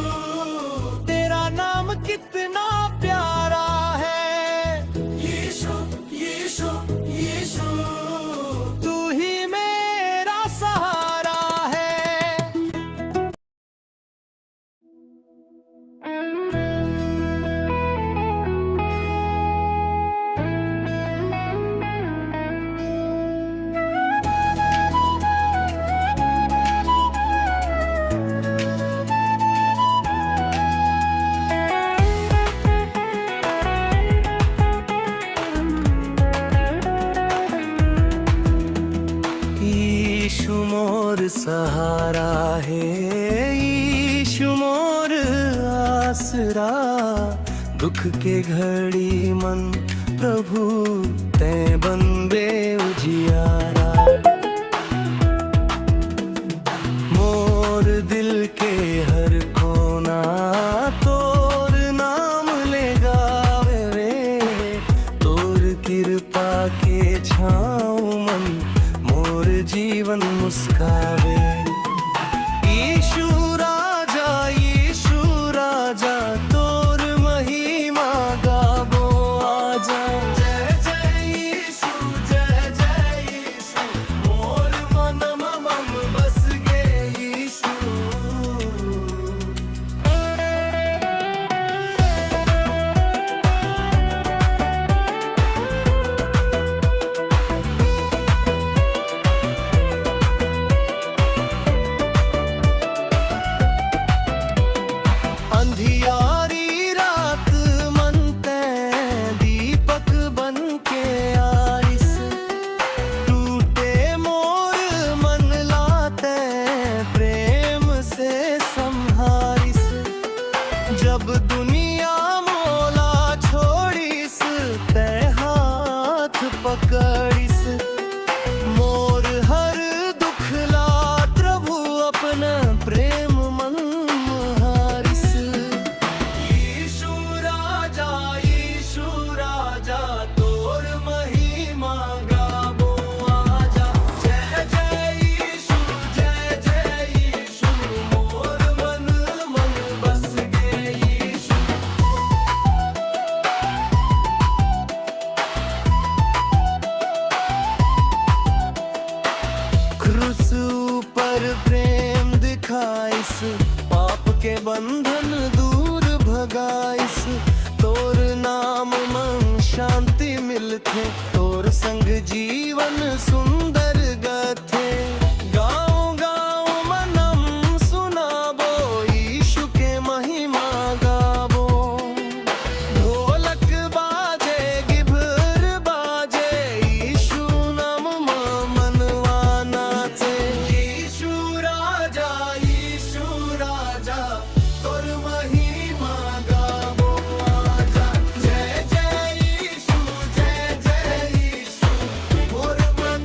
तेरा नाम कितना प्यारा है। यीशु, यीशु, यीशु, तू ही मेरा सहारा है। यीशु मोर सहारा है, यीशु मोर आसरा। दुख के घड़ी मन प्रभु ते बनबे उजियारा। मोर दिल के हर कोना तोर नाम ले गावे रे। तोर कृपा के छाँव मन मोर जीवन मुस्कावे। यीशु राजा तोर महिमा गाबो आजा। जय जय यीशु, जय जय यीशु, मोर मन मम बस गे यीशु। अंधियारी रात मन ते दीपक बन के आइस। टूटे मोर मन लाते प्रेम से संहारिस। जब दुनिया मोला छोड़िस, ते हाथ पकड़िस। मोर हर दुख ला प्रभु अपना प्रेम मन हारिस। यीशु राजा तोर महिमा गाबो आजा। जय जय यीशु, जय जय यीशु, मोर मन बस गे यीशु। क्रूस ऊपर प्रेम दिखाइस, पाप के बंधन दूर भगाइस। तोर नाम मन शांति मिलथे, तोर संग जीवन सुंदर गथे। गाँव गाँव मनम सुनाबो, यीशु के महिमा गाबो। ढोलक बाजे गिभर बाजे, यीशु नाम मनवा नाचे। यीशु राजा तोर महिमा गाबो आजा। जय जय यीशु, जय जय यीशु, मोर मन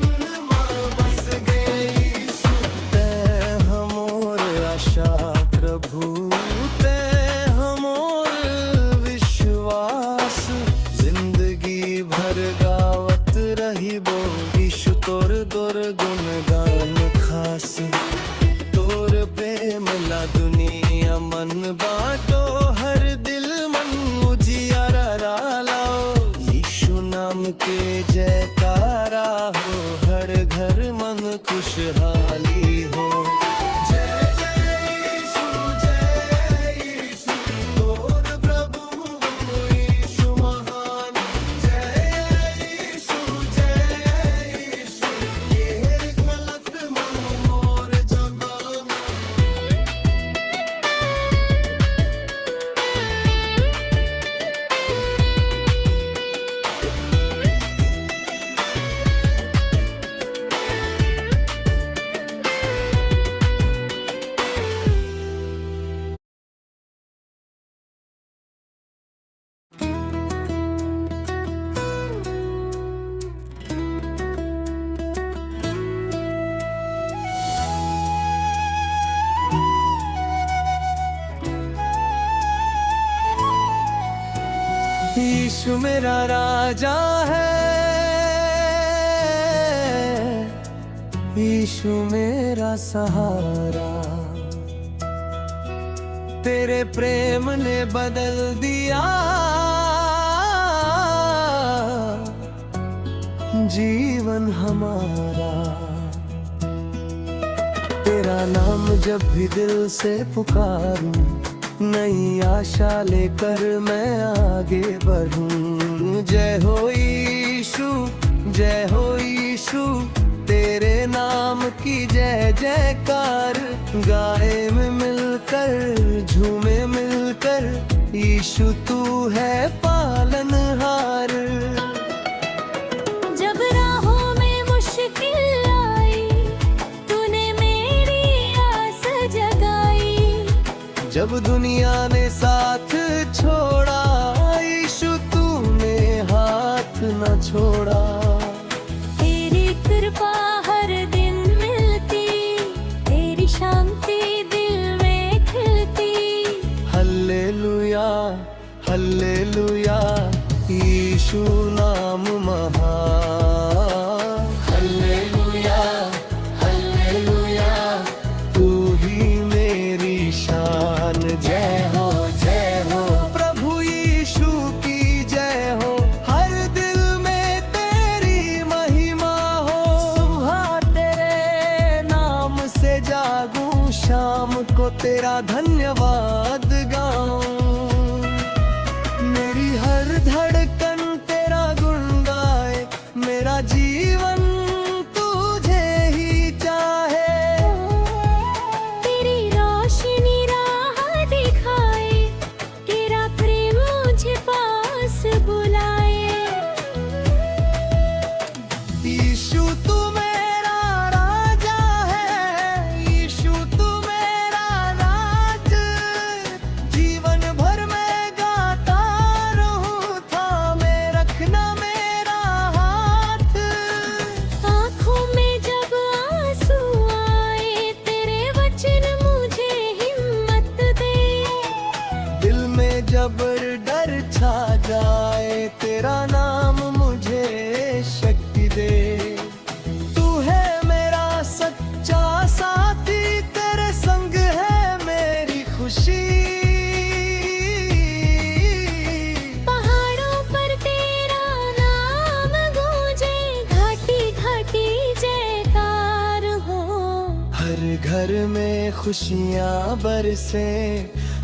यीशु मेरा राजा है, यीशु मेरा सहारा, तेरे प्रेम ने बदल दिया जीवन हमारा। तेरा नाम जब भी दिल से पुकारूं, नई आशा लेकर मैं आगे बढ़ूं। जय हो यीशु, जय हो यीशु, तेरे नाम की जय जयकार। गाए में मिलकर, झूमे मिलकर, यीशु तू है पालनहार। जब राहों में मुश्किल आई, तूने मेरी आस जगाई। जब दुनिया ने साथ छोड़ा, यीशु तूने हाथ न छोड़ा। तेरी कृपा हर दिन मिलती, तेरी शांति दिल में खिलती। हल्लेलुया, हल्लेलुया, यीशु नाम महान। हल्लेलुया, हल्लेलुया, तू ही मेरी शान। जय हो, जय हो, प्रभु यीशु की जय हो। हर दिल में तेरी महिमा हो। सुबह तेरे नाम से जागूं, शाम को तेरा धन्यवाद गाऊं। मेरी हर धड़कन तेरा गुण गाए, मेरा जीवन तुझे ही चाहे। तेरी रोशनी राह दिखाए, तेरा प्रेम मुझे पास बुलाए। यीशु तू मेरा राजा है, यीशु तू मेरा राज। जीवन भर मैं गाता रहूं, थामे रखना मेरा हाथ। आँखों में जब आंसू आए, तेरे वचन मुझे हिम्मत दे। दिल में जब डर छा जाए, तेरा नाम मुझे शक्ति दे। तू है मेरा सच्चा साथी, तेरे संग है मेरी खुशी। पहाड़ों पर तेरा नाम गूंजे, घाटी घाटी जयकार हो। हर घर में खुशियाँ बरसे,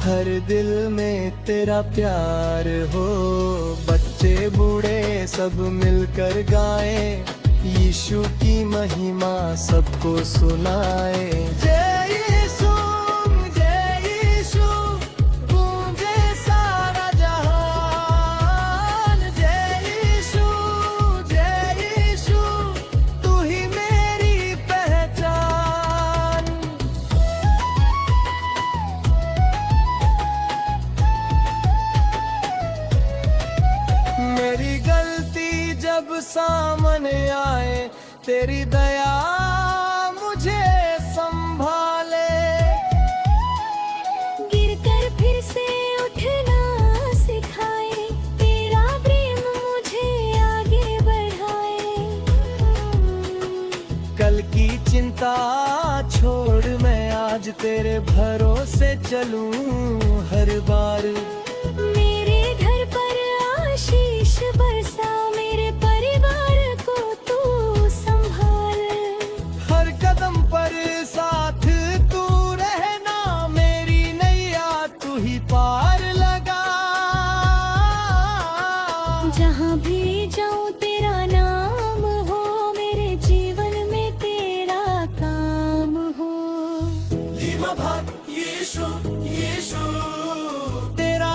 हर दिल में तेरा प्यार हो। बच्चे बूढ़े सब मिलकर गाए, यीशु की महिमा सबको सुनाए। जय यीशु, जय यीशु, गूंजे सारा जहान। जय यीशु, जय यीशु, तू ही मेरी पहचान। मेरी गलती जब सामने आए, तेरी दया मुझे संभाले। गिरकर फिर से उठना सिखाए, तेरा प्रेम मुझे आगे बढ़ाए। कल की चिंता छोड़ मैं आज तेरे भरोसे चलूं हर बार। मेरे घर पर आशीष बरसा, मेरे परिवार को तू संभाल। हर कदम पर साथ तू रहना, मेरी नैया तू ही पार लगा। जहाँ भी जाऊँ तेरा नाम हो, मेरे जीवन में तेरा काम हो। यीशु, यीशु, तेरा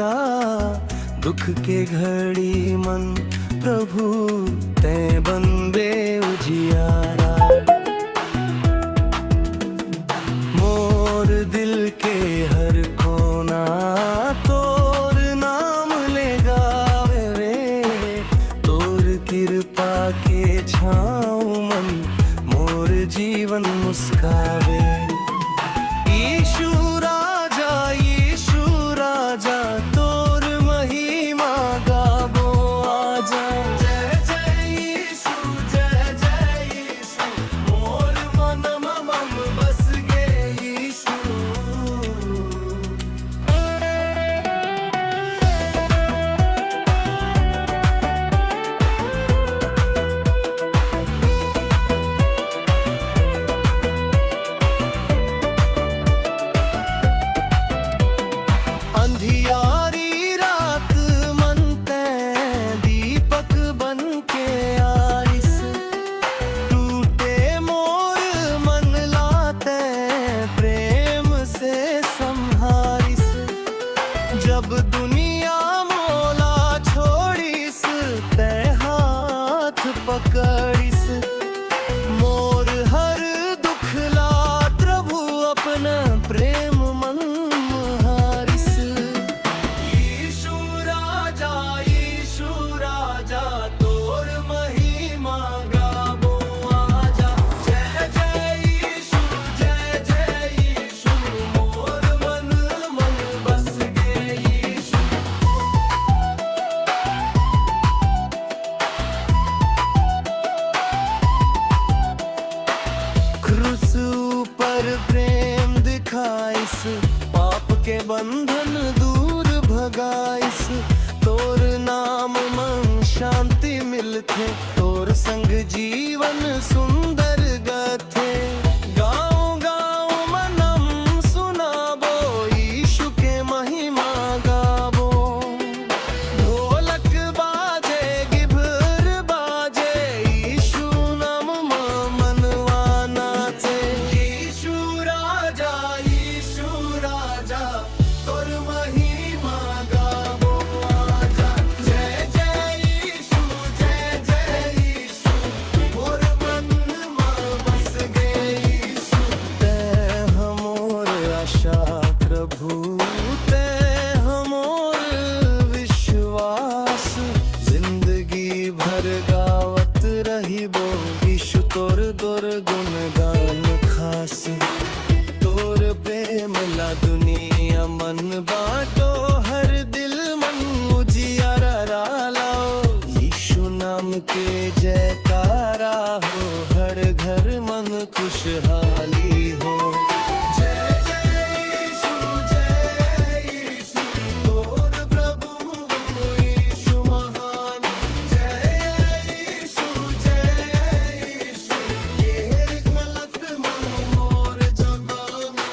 मेरा, दुख के घड़ी मन प्रभु ते बन बे उजियारा। मोर दिल के हर कोना तोर नाम ले गावे रे, तोर कृपा के छाँव मन मोर जीवन मुस्कावे। यीशु राजा तोर महिमा गाबो आजा। जय जय यीशु मोर मन मम बस गे यीशु। अंधियारी रात मन ते दीपक बन के आइस, टूटे मोर मन लाते प्रेम से संहारिस। जब दुनिया मोला छोड़िस ते हाथ पकड़िस, मोर हर दुख ला प्रभु अपना प्रेम मन हारिस। यीशु राजा तोर महिमा गाबो आजा। जय जय यीशु मोर मन बस गे यीशु। क्रूस पर प्रेम दिखाइस, पाप के बंधन दूर भगाइस। तोर नाम मन शांति मिलथे, तोर संग जीवन सुंदर गथे। गाँव गाँव मनम सुनाबो, यीशु के महिमा गाबो। ढोलक बाजे गिभर बाजे, यीशु नाम मनवा नाचे। यीशु राजा तोर महिमा गाबो आजा। जय जय यीशु मोर मन बस गे यीशु। तै हमोर आशा प्रभु, तै हमोर विश्वास। जिंदगी भर गावत रहिबो, यीशु तोर गुण गान खास। तोर प्रेम ला दुनिया मन बाटो, हर दिल मन उजियारा लाओ। यीशु नाम के जयकारा हो, हर घर मन खुशहाली हो। जय जय यीशु तोर प्रभु यीशु महान। जय यीशु ये गलत मन मोर जगाना।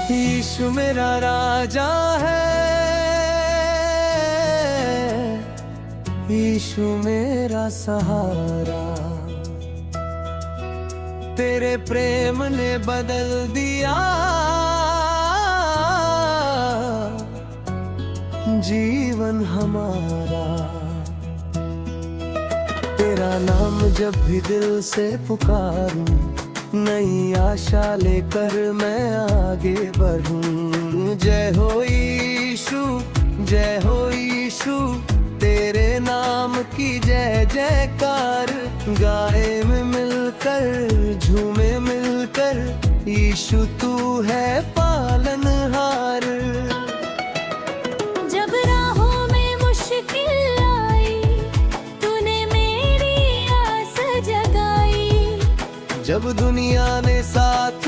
यीशु मेरा राजा है, यीशु मेरा सहारा। तेरे प्रेम ने बदल दिया जीवन हमारा। तेरा नाम जब भी दिल से पुकारूं, नई आशा लेकर मैं आगे बढ़ूं। जय हो यीशु, जय हो यीशु, तेरे नाम की जय जयकार। गाए में मिलकर झूमे मिलकर, यीशु तू है पालनहार। जब राहों में मुश्किल आई, तूने मेरी आस जगाई। जब दुनिया ने साथ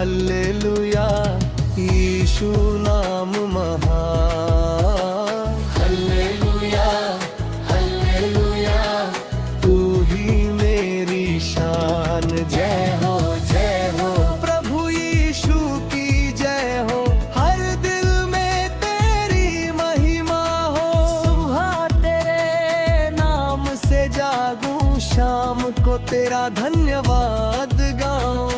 हल्लेलुया यीशु नाम महान। हल्लेलुया हल्लेलुया तू ही मेरी शान। जय हो प्रभु यीशु की जय हो। हर दिल में तेरी महिमा हो। सुबह तेरे नाम से जागूं, शाम को तेरा धन्यवाद गाऊं।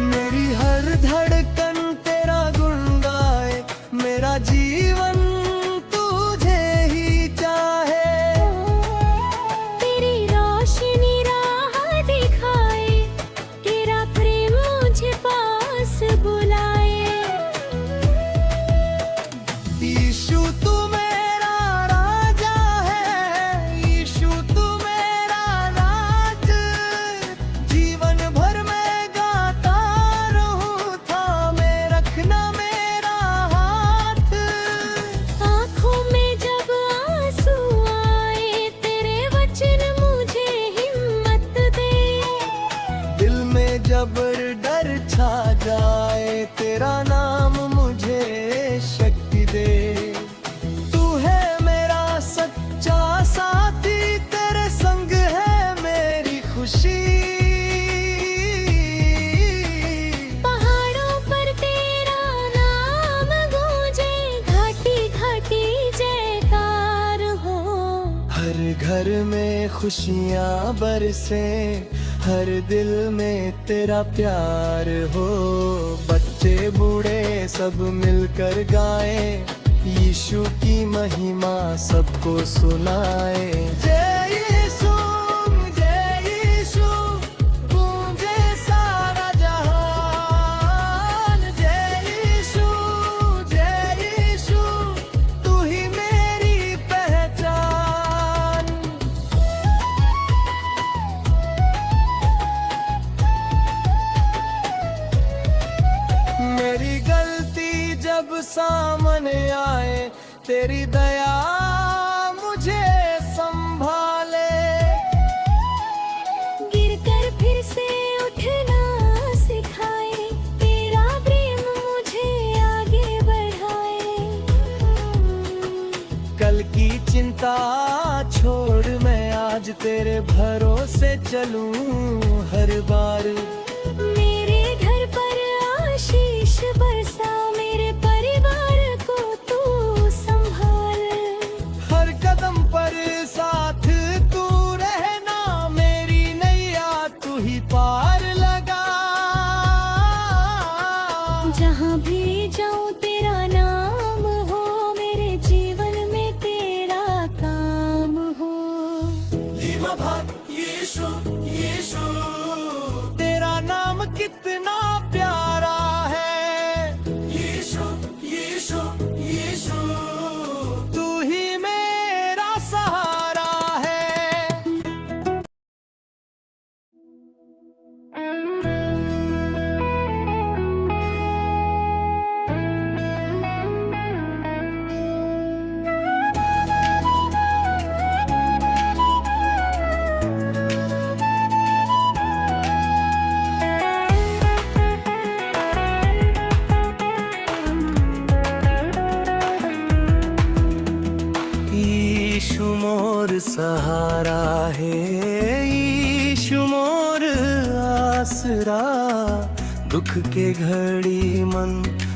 मेरी हर धड़कन तेरा गुण गाए, मेरा जीवन तुझे ही चाहे। तेरी रोशनी राह दिखाए, तेरा प्रेम मुझे पास बुलाए। यीशु तू मेरा राजा है, यीशु तू मेरा राज। जीवन भर मैं गाता रहूं, थामे रखना मेरा हाथ। आँखों में जब आंसू आए, तेरे वचन मुझे हिम्मत दे। दिल में जब डर छा जाए, तेरा नाम मुझे शक्ति दे। तू है मेरा सच्चा साथी, तेरे संग है मेरी खुशी। पहाड़ों पर तेरा नाम गूंजे, घाटी घाटी जयकार हो। हर घर में खुशियाँ बरसे, हर दिल में तेरा प्यार हो। बच्चे बूढ़े सब मिलकर गाए, यीशु की महिमा सबको सुनाए। जय यीशु गूंजे सारा जहान। जय यीशु तू ही मेरी पहचान। मेरी गलती जब सामने आए, तेरी दया मुझे संभाले। गिरकर फिर से उठना सिखाए, तेरा प्रेम मुझे आगे बढ़ाए। कल की चिंता छोड़ मैं आज तेरे भरोसे चलूं हर बार। मेरे घर पर आशीष बरसा, मेरे परिवार को तू संभाल। हर कदम पर साथ तू रहना, मेरी नैया तू ही पार लगा। जहाँ भी जाऊँ तेरा नाम हो, मेरे जीवन में तेरा काम हो। तेरा नाम कितना प्यारा है। यीशु तू ही मेरा सहारा है। यीशु मोर सहारा है, यीशु मोर आसरा। दुख के घड़ी मन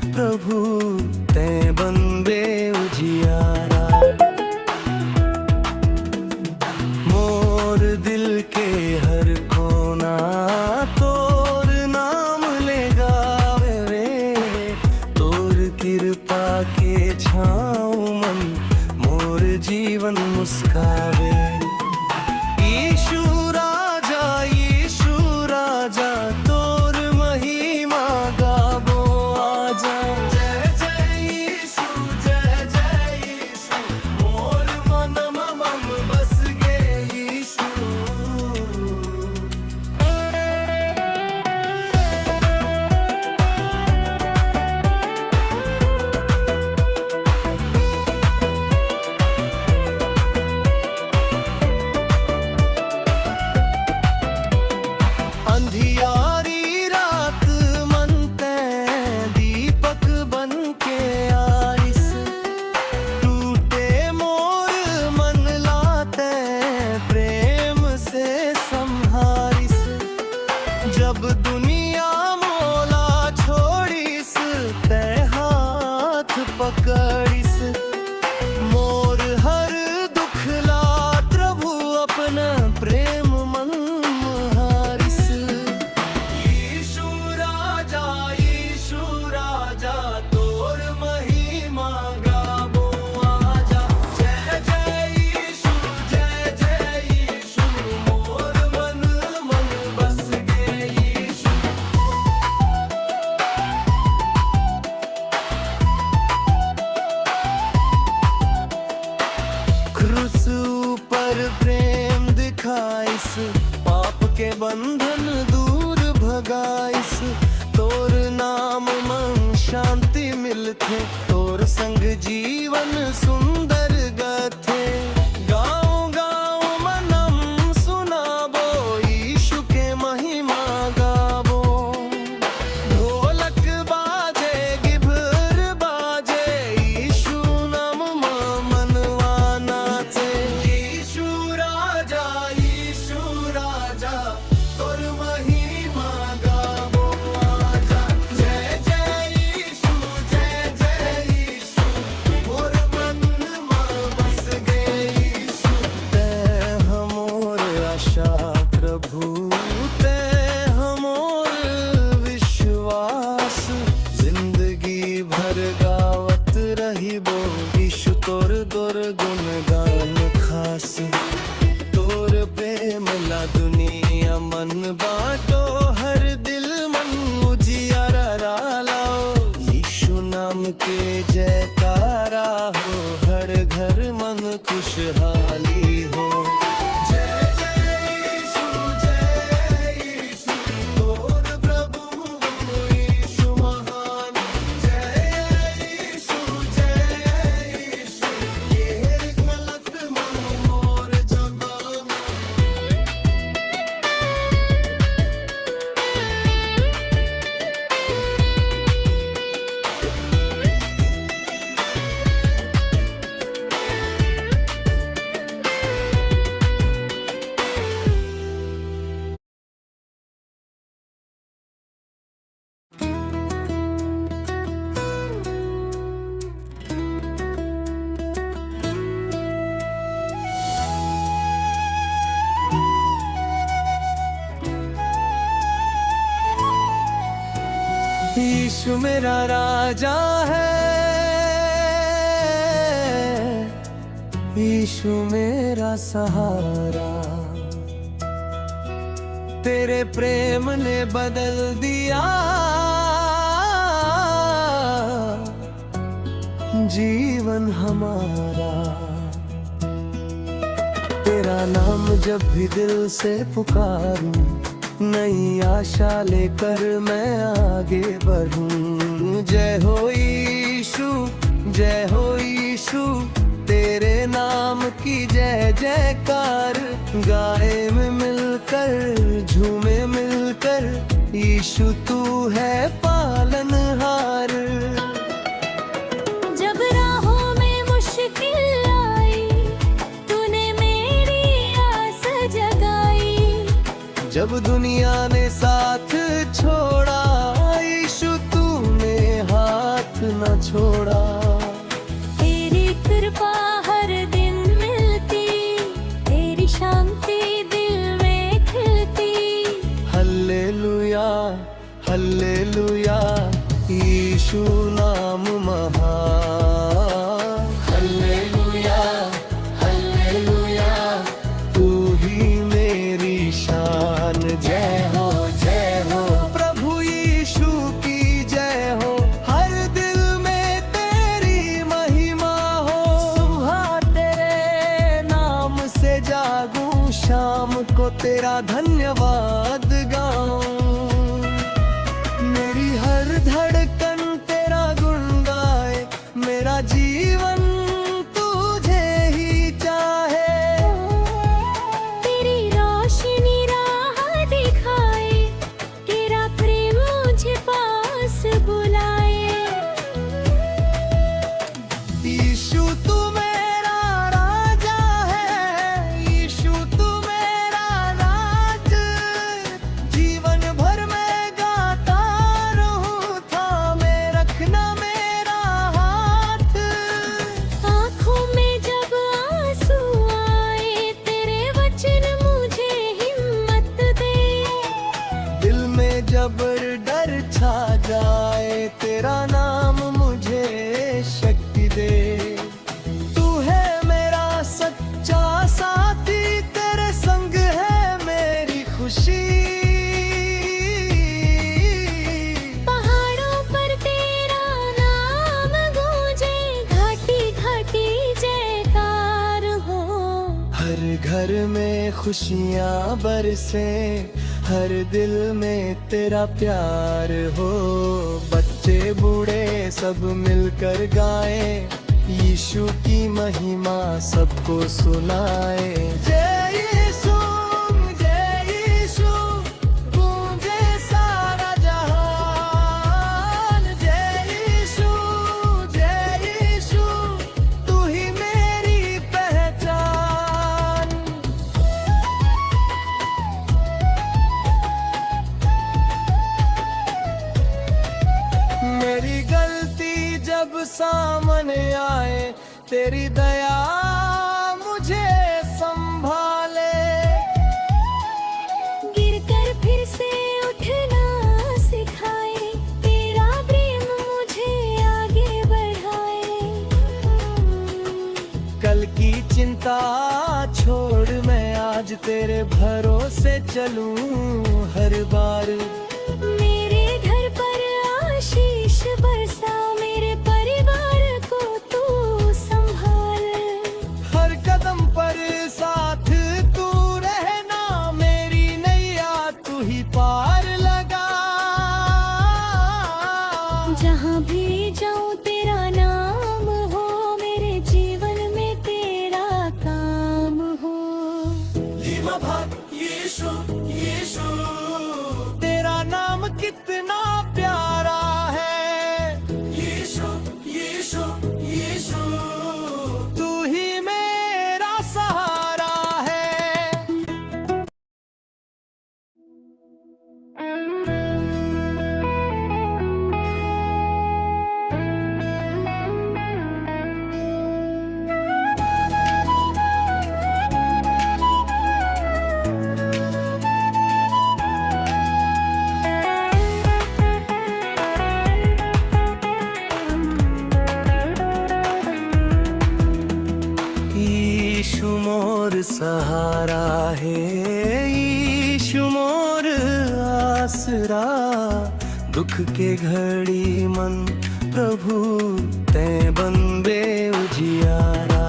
प्रभु ते बंदे उजियारा। मोर दिल के हर कोना तोर नाम ले गावे रे। तोर कृपा के छाँव मन मोर जीवन मुस्कावे। यीशु राजा तोर महिमा गाबो आजा। जय जय यीशु जय जय थे तोर संग जीवन सुंदर गथे गाँव गाँव मनम सुनाबो यीशु के महिमा गाबो ढोलक बाजे गिभर बाजे यीशु नाम मनवा नाचे यीशु राजा तोर महिमा गाबो आजा जय जय यीशु मोर मन में बस गए यीशु तै हमोर आशा प्रभु तै हमोर विश्वास जिंदगी भर गावत रहिबो यीशु तोर गुण गान खास तोर प्रेम ला दुनिया मन बाटो हर दिल मन उजियारा लाओ यीशु नाम के जयकारा हो हर घर मन खुशहाली हो जय जय यीशु तोर प्रभु यीशु महान जय यीशु ये गलत मन मोर जबान यीशु मेरा राजा है यीशु मेरा सहारा तेरे प्रेम ने बदल दिया जीवन हमारा तेरा नाम जब भी दिल से पुकारूं नई आशा लेकर मैं आगे बढ़ूं जय हो यीशु तेरे नाम की जय जयकार गाए में मिलकर झूमे मिलकर यीशु तू है पालनहार जब राहों में मुश्किल आई तूने मेरी आस जगाई जब दुनिया ने साथ छोड़ा यीशु तूने हाथ न छोड़ा तेरी कृपा हर दिन मिलती तेरी शांति दिल में खिलती हल्लेलुया हल्लेलुया यीशु नाम महान हल्लेलुया हल्लेलुया तू ही मेरी शान जय हो प्रभु यीशु की जय हो हर दिल में तेरी महिमा हो सुबह तेरे नाम से जागूं शाम को तेरा धन्यवाद गाऊं मेरी हर धड़कन तेरा गुण गाए मेरा जीवन तुझे ही चाहे तेरी रोशनी राह दिखाए तेरा प्रेम मुझे पास बुलाए यीशु तू मेरा राजा है यीशु तू मेरा राज जीवन भर मैं गाता रहूं थामे रखना मेरा हाथ आँखों में जब आंसू आए तेरे वचन मुझे हिम्मत दे दिल में जब डर छा जाए तेरा नाम मुझे शक्ति दे तू है मेरा सच्चा साथी तेरे संग है मेरी खुशी पहाड़ों पर तेरा नाम गूंजे घाटी घाटी जयकार हो हर घर में खुशियाँ बरसे हर दिल में तेरा प्यार हो बच्चे बच्चे बूढ़े सब मिलकर गाएं, यीशु की महिमा सबको सुनाए। जय यीशु, जय यीशु, गूंजे सारा जहान। जय यीशु, जय यीशु, तू ही मेरी पहचान। मेरी गलती जब सामने आए, तेरी दया मुझे संभाले। गिरकर फिर से उठना सिखाए, तेरा प्रेम मुझे आगे बढ़ाए। कल की चिंता छोड़ मैं आज तेरे भरोसे चलूं हर बार। मेरे घर पर आशीष बरसा, मेरे परिवार को तू संभाल। हर कदम पर साथ तू रहना, मेरी नैया तू ही पार लगा। जहाँ भी जाऊँ तेरा नाम हो, मेरे जीवन में तेरा काम हो। यीशु, यीशु, तेरा नाम कितना प्यारा है। यीशु, यीशु, यीशु, तू ही मेरा सहारा है। यीशु मोर सहारा है, यीशु मोर आसरा। दुख के घड़ी मन प्रभु ते बंदे उजियारा।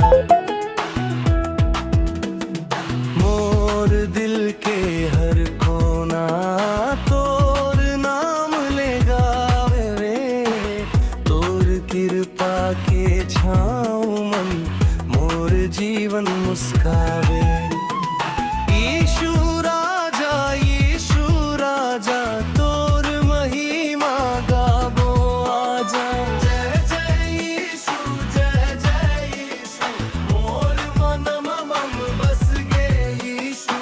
मोर दिल के हर कोना तोर नाम ले गावे रे। तोर कृपा के छाँव मन मोर जीवन मुस्कावे। यीशु राजा तोर महिमा गाबो आजा। जय जय यीशु, जय जय यीशु, मोर मन मम बस गे यीशु।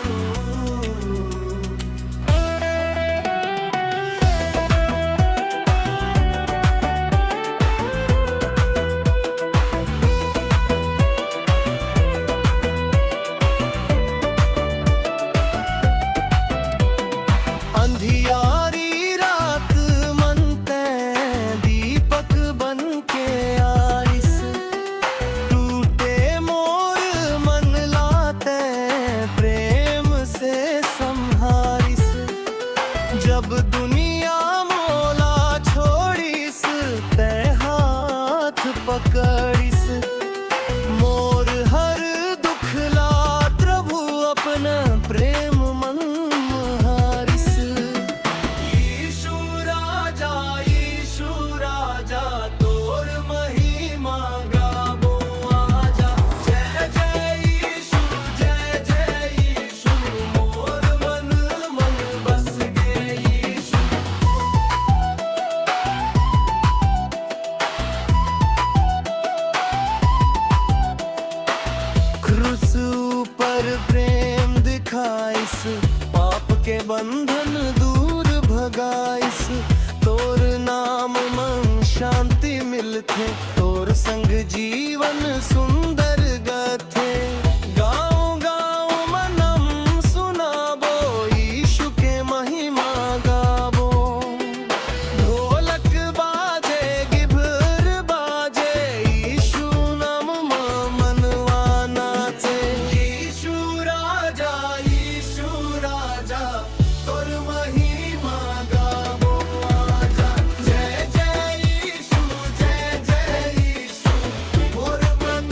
अंधियारी रात मन ते दीपक बन के आइस। टूटे मोर मन लाते प्रेम से संहारिस। जब दुनिया मोला छोड़िस, ते हाथ पकड़िस। मोर हर दुख ला प्रभु अपना प्रेम मन हारिस। यीशु राजा तोर महिमा गाबो आजा। जय जय यीशु, जय जय यीशु, मोर मन बस गे यीशु। क्रूस पर प्रेम दिखाइस, पाप के बंधन दूर भगाइस। तोर नाम मन शांति मिलथे, तोर संग जीवन सुंदर गथे। गाँव गाँव मनम सुनाबो, यीशु के महिमा गाबो। ढोलक बाजे गिभर बाजे, यीशु नाम मनवा नाचे। यीशु राजा तोर महिमा गाबो आजा। जय जय यीशु, जय जय यीशु, मोर मन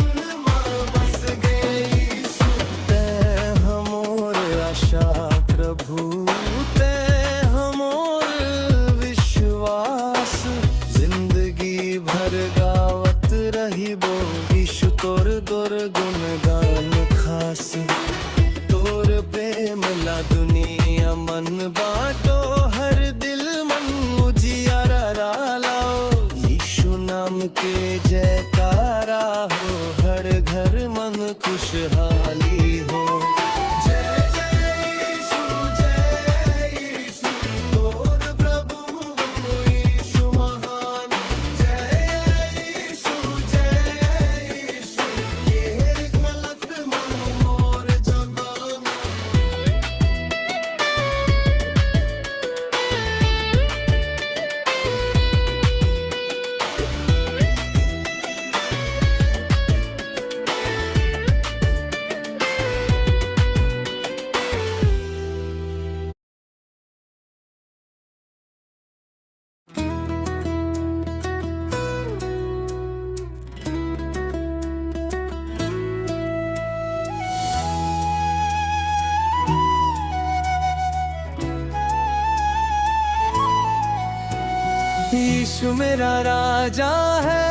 यीशु मेरा राजा है,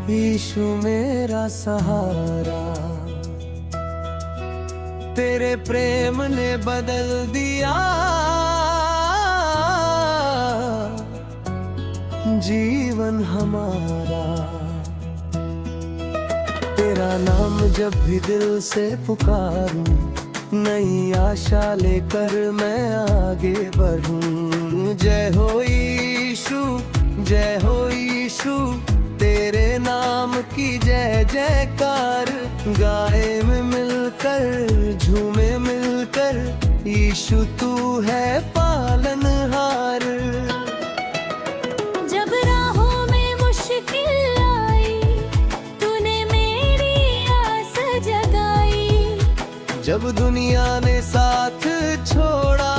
यीशु मेरा सहारा, तेरे प्रेम ने बदल दिया जीवन हमारा। तेरा नाम जब भी दिल से पुकारूं, नई आशा लेकर मैं आगे बढ़ूं। जय हो यीशु, जय हो यीशु, तेरे नाम की जय जयकार। गाए में मिलकर, झूमे मिलकर, यीशु तू है पालनहार। जब राहों में मुश्किल आई, तूने मेरी आस जगाई। जब दुनिया ने साथ छोड़ा,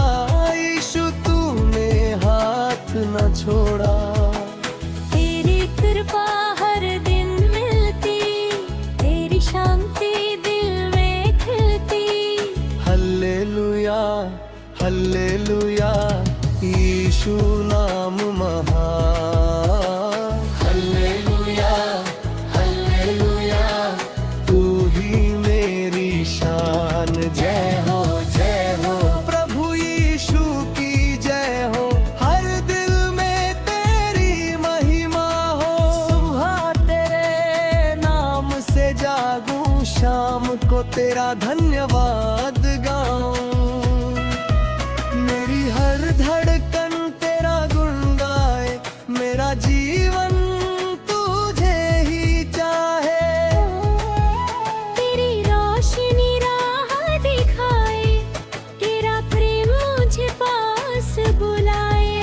यीशु तूने हाथ न छोड़ा। तेरी कृपा हर दिन मिलती, तेरी शांति दिल में खिलती। हल्लेलुया, हल्लेलुया, यीशु नाम महान। हल्लेलुया, हल्लेलुया, तू ही मेरी शान। जय हो, जय हो, प्रभु यीशु की जय हो। हर दिल में तेरी महिमा हो। सुबह तेरे नाम से जागूं, शाम को तेरा धन्यवाद गाऊं। मेरी हर धड़कन तेरा गुण गाए, मेरा जीवन तुझे ही चाहे। तेरी रोशनी राह दिखाए, तेरा प्रेम मुझे पास बुलाए।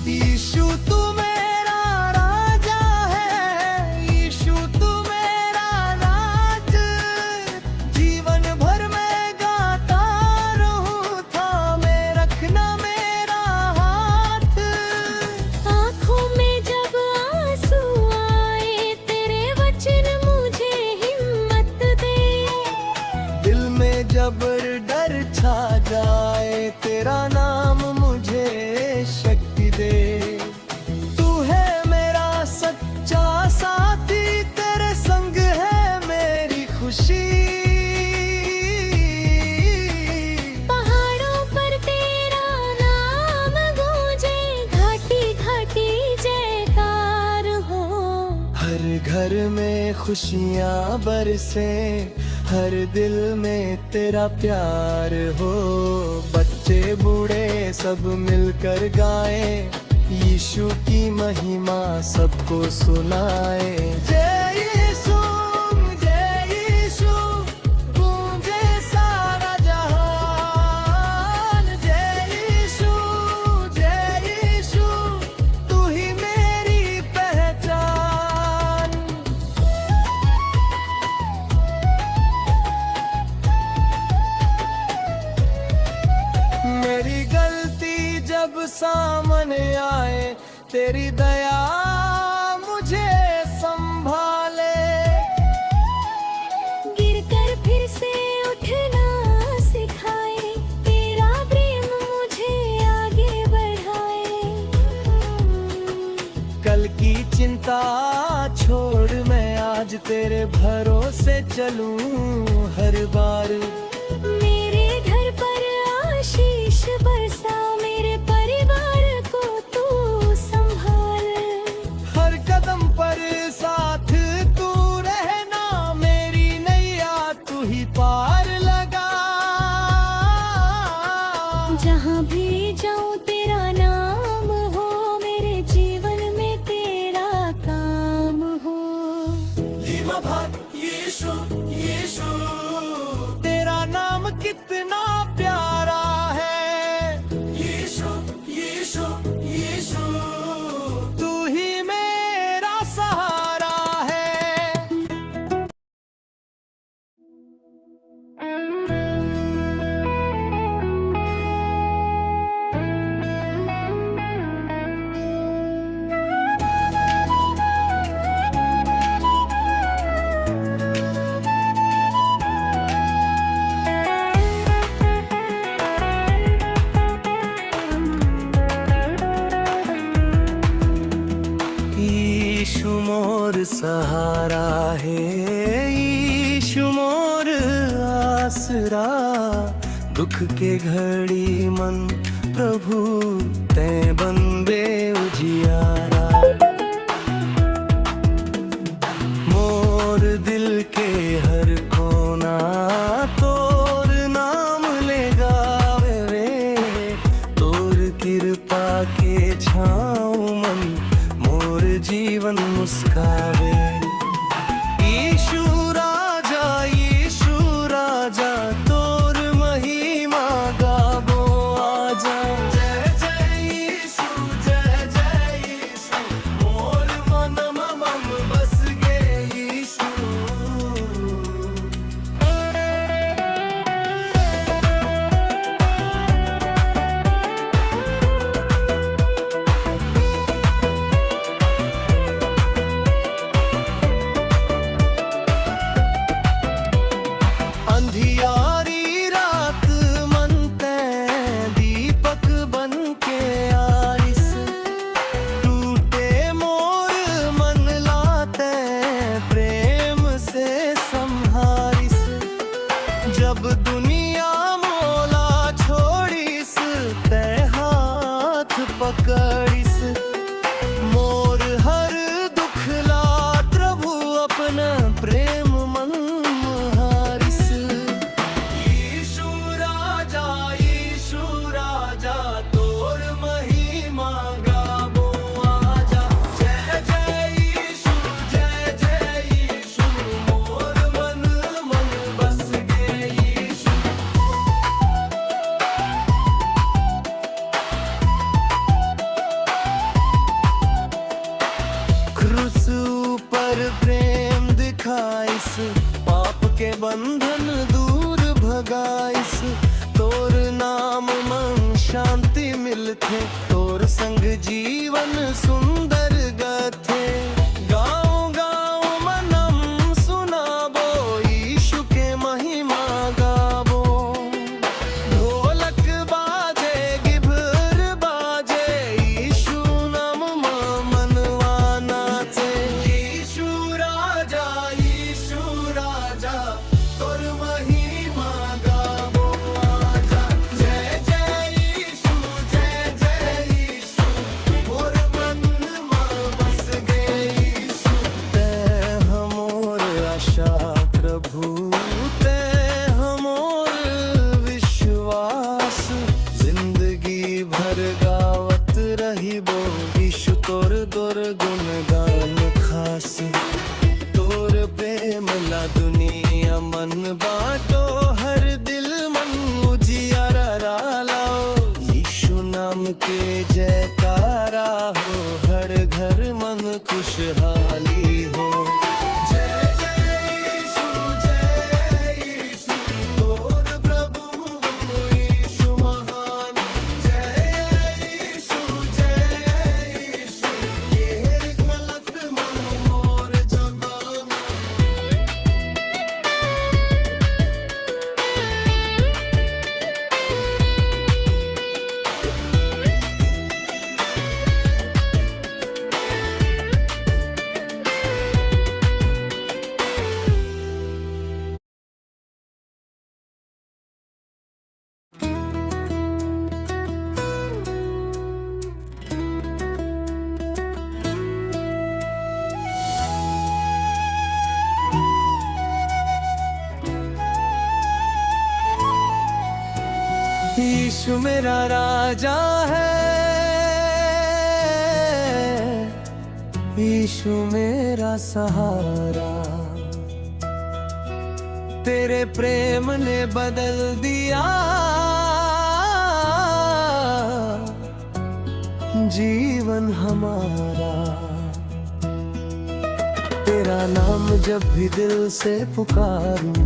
यीशु तू मेरा राजा है, यीशु तू मेरा राज। जीवन भर मैं गाता रहूं, थामे रखना मेरा हाथ। आँखों में जब आंसू आए, तेरे वचन मुझे हिम्मत दे। दिल में जब डर छा जाए, तेरा नाम मुझे शक्ति दे। तू है मेरा सच्चा साथी, तेरे संग है मेरी खुशी। पहाड़ों पर तेरा नाम गूंजे, घाटी घाटी जयकार हो। हर घर में खुशियाँ बरसे, हर दिल में तेरा प्यार हो। बच्चे बूढ़े सब मिलकर गाए, यीशु की महिमा सबको सुनाए। जय यीशु, जय यीशु, गूंजे सारा जहान। जय यीशु, जय यीशु, तू ही मेरी पहचान। मेरी गलती जब सामने आए, तेरी दया मुझे संभाले। गिरकर फिर से उठना सिखाए, तेरा प्रेम मुझे आगे बढ़ाए। कल की चिंता छोड़ मैं आज तेरे भरोसे चलूं हर बार। मेरे घर पर आशीष बरसा, मेरे परिवार को तू संभाल। हर कदम पर साथ तू रहना, मेरी नैया तू ही पार लगा। जहाँ भी जाऊँ तेरा नाम हो, मेरे जीवन में तेरा काम हो। यीशु, यीशु, तेरा नाम कितना प्यारा है। यीशु, यीशु, यीशु, तू ही मेरा सहारा है। सहारा है यीशु मोर आसरा, दुख के घड़ी मन प्रभु ते बंदे उजियारा। मोर दिल के हर कोना तोर नाम ले गावे रे, तोर कृपा के छाँव मन मोर जीवन मुस्कावे। यीशु राजा तोर महिमा गाबो आजा। जय जय यीशु मोर मनम मम बस गे यीशु। अंधियारी रात मन ते दीपक बन के आरिस, टूटे मोर मन लाते प्रेम से संहारिस। जब दुनिया मोला छोड़िस ते हाथ पकड़िस, मोर हर दुख ला प्रभु अपना प्रेम मन हारिस। यीशु राजा तोर महिमा गाबो आजा। जय जय यीशु मोर मन बस गे यीशु। क्रूस पर प्रेम दिखाइस, पाप के बंधन दूर भगाइस। तोर नाम मन शांति मिलथे, तोर संग जीवन सुंदर गथे। गाँव गाँव मनम सुनाबो यीशु के महिमा गाबो। ढोलक बाजे गिभर बाजे यीशु नाम मनवा नाचे। यीशु राजा तोर महिमा गाबो आजा। जय जय यीशु मोर मन बस गे यीशु। ते हमोर आशा प्रभु, ते हमोर विश्वास। जिंदगी भर गावत रहिबो यीशु तोर गुणगान खास। तोर प्रेम ला दुनिया मन बाटो, हर दिल मन उजियारा लाओ। यीशु नाम के जयकारा हो, हर घर मन खुशहाली हो। जय जय यीशु तोर प्रभु यीशु महान। जय यीशु ये गलत मन मोर जबान। यीशु मेरा राजा है, यीशु मेरा सहारा। तेरे प्रेम ने बदल दिया जीवन हमारा। तेरा नाम जब भी दिल से पुकारूं,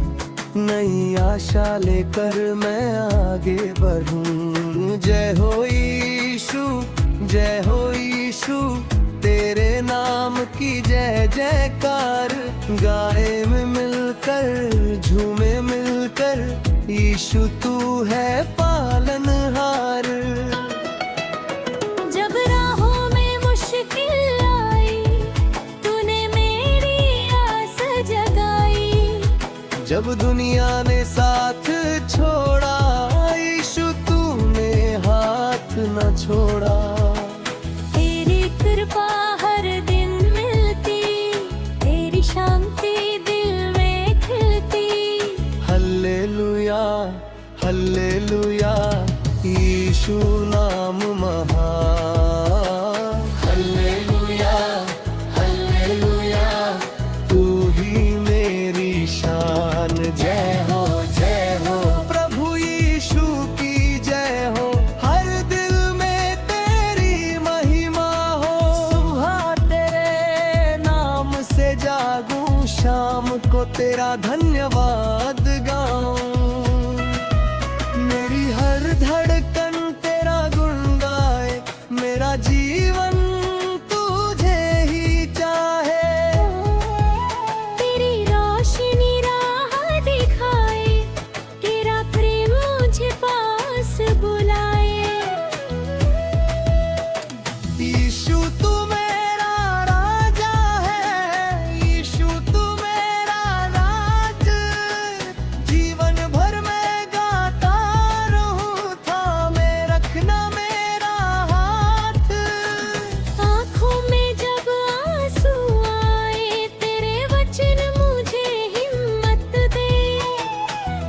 नई आशा लेकर मैं आगे बढ़ूं। जय हो यीशु तेरे नाम की जय जयकार। गाए में मिलकर झूमे मिलकर, यीशु तू है पालनहार। जब राहों में मुश्किल आई, तूने मेरी जब दुनिया ने साथ छोड़ा, यीशु तूने हाथ न छोड़ा। तेरी कृपा हर दिन मिलती, तेरी शांति दिल में खिलती। हल्लेलुया हल्लेलुया, यीशु नाम महान। हल्लेलुया हल्लेलुया, तू ही मेरी शान। जय हो प्रभु यीशु की जय हो, हर दिल में तेरी महिमा हो। सुबह तेरे नाम से जागूं, शाम को तेरा धन्यवाद गाऊं। मेरी हर धड़कन तेरा गुण गाए, मेरा जीवन तुझे ही चाहे। तेरी रोशनी राह दिखाए, तेरा प्रेम मुझे पास बुलाए। यीशु तू मेरा राजा है, यीशु तू मेरा राज। जीवन भर मैं गाता रहूं, थामे रखना मेरा हाथ। आँखों में जब आंसू आए, तेरे वचन मुझे हिम्मत दे।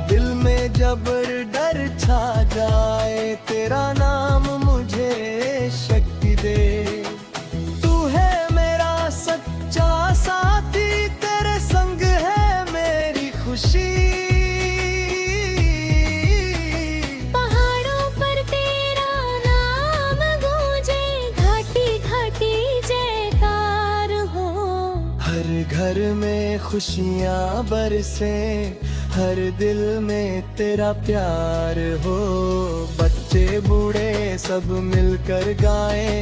दिल में जब डर छा जाए, तेरा नाम मुझे शक्ति दे। तू है मेरा सच्चा साथी, तेरे संग है मेरी खुशी। पहाड़ों पर तेरा नाम गूंजे, घाटी घाटी जयकार हो। हर घर में खुशियाँ बरसे, हर दिल में तेरा प्यार हो। बच्चे बूढ़े सब मिलकर गाए,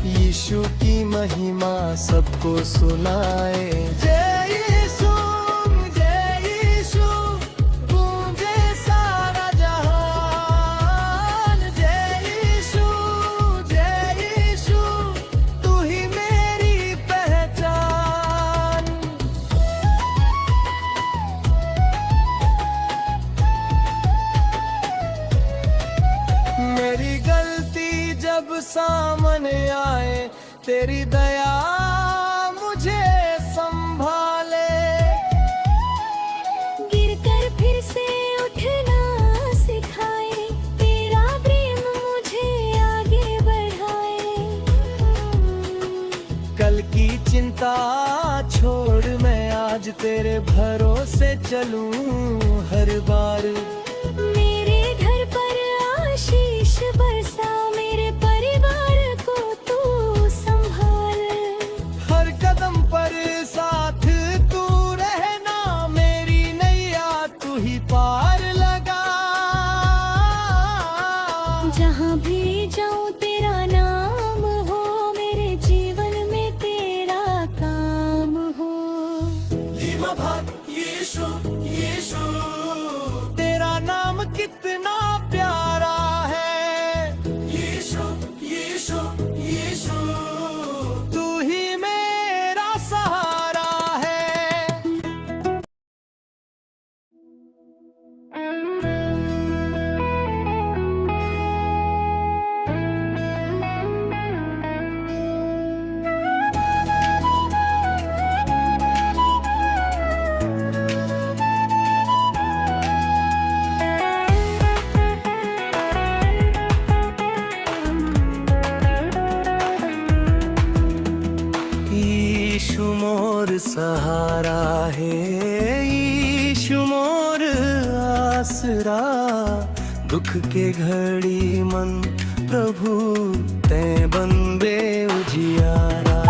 यीशु की महिमा सबको सुनाए। जय यीशु गूंजे सारा जहान। जय यीशु तू ही मेरी पहचान। मेरी गलती जब सामने आए, तेरी दया मुझे संभाले। गिरकर फिर से उठना सिखाए, तेरा प्रेम मुझे आगे बढ़ाए। कल की चिंता छोड़ मैं आज तेरे भरोसे चलूं हर बार। मेरे घर पर आशीष बरसा, मेरे परिवार को तू संभाल। हर कदम पर साथ तू रहना, मेरी नैया तू ही पार लगा। जहाँ भी जाऊँ तेरा नाम हो, मेरे जीवन में तेरा काम हो। तेरा नाम कितना प्यारा है, तू ही मेरा सहारा है। यीशु मोर सहारा है, यीशु मोर आसरा। दुख के घड़ी मन प्रभु ते बंदे उजियारा।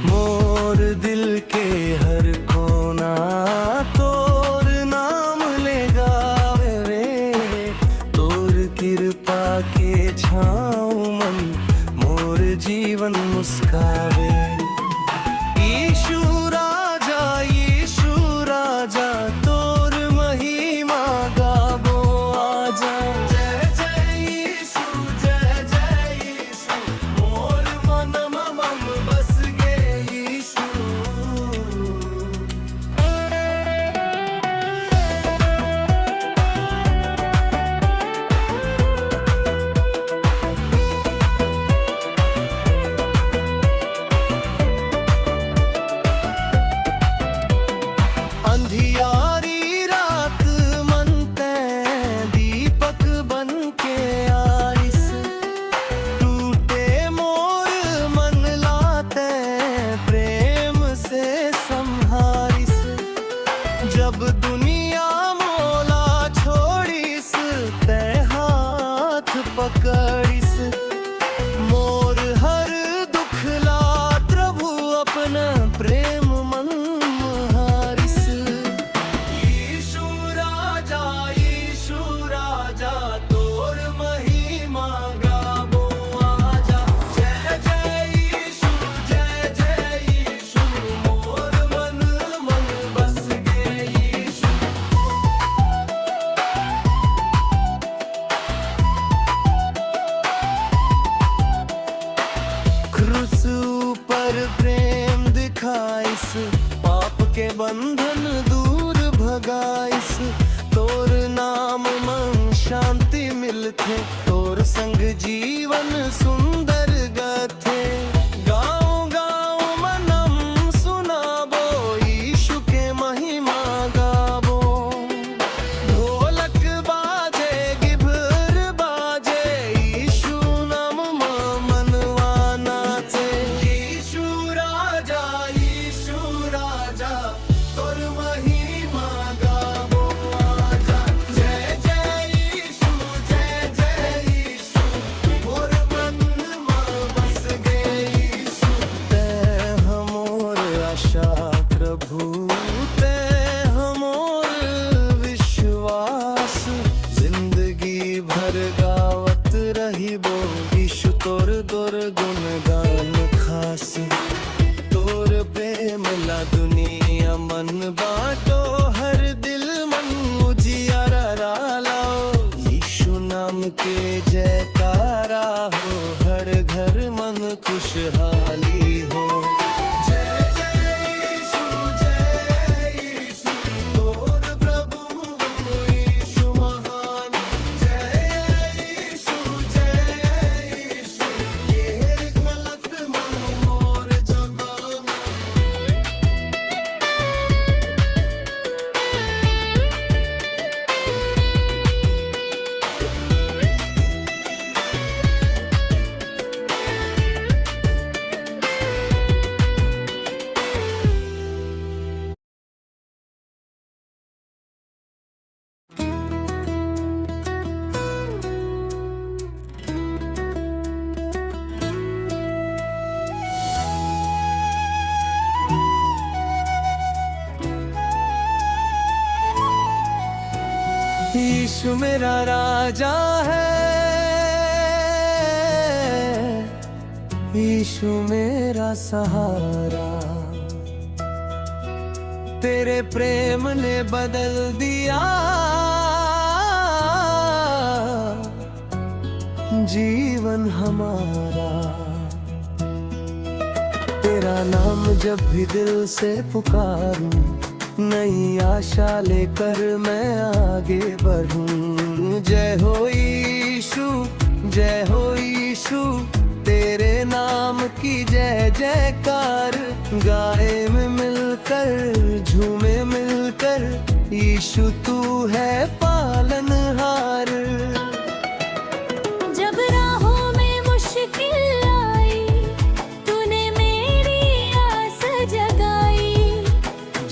मोर दिल के हर कोना तोर नाम ले गावे रे। तोर कृपा के छाँव मन मोर जीवन मुस्कावे। यीशु राजा तोर महिमा गाबो आजा। जय जय यीशु जय जय यीशु। थे तोर संग जीवन सुंदर गथे गाँव गाँव मनम सुनाबो यीशु के महिमा गाबो ढोलक बाजे गिभर बाजे यीशु नाम मनवा नाचे यीशु राजा तोर महिमा गाबो आजा जय जय यीशु मोर मन में बस गए यीशु तै हमोर आशा प्रभु तै हमोर विश्वास जिंदगी भर गावत रहिबो यीशु तोर गुणगान खास तोर प्रेम ला दुनिया मन बाटो हर दिल मन उजियारा लाओ यीशु नाम के जयकारा हो हर घर मन खुशहाली हो जय जय यीशु तोर प्रभु यीशु महान जय यीशु ये गलत मन मोर जबान यीशु मेरा राजा है यीशु मेरा सहारा तेरे प्रेम ने बदल दिया जीवन हमारा तेरा नाम जब भी दिल से पुकारूं नई आशा लेकर मैं आगे बढ़ूं जय हो यीशु तेरे नाम की जय जयकार गाए में मिलकर झूमे मिलकर यीशु तू है पालनहार जब राहों में मुश्किल आई तूने मेरी आस जगाई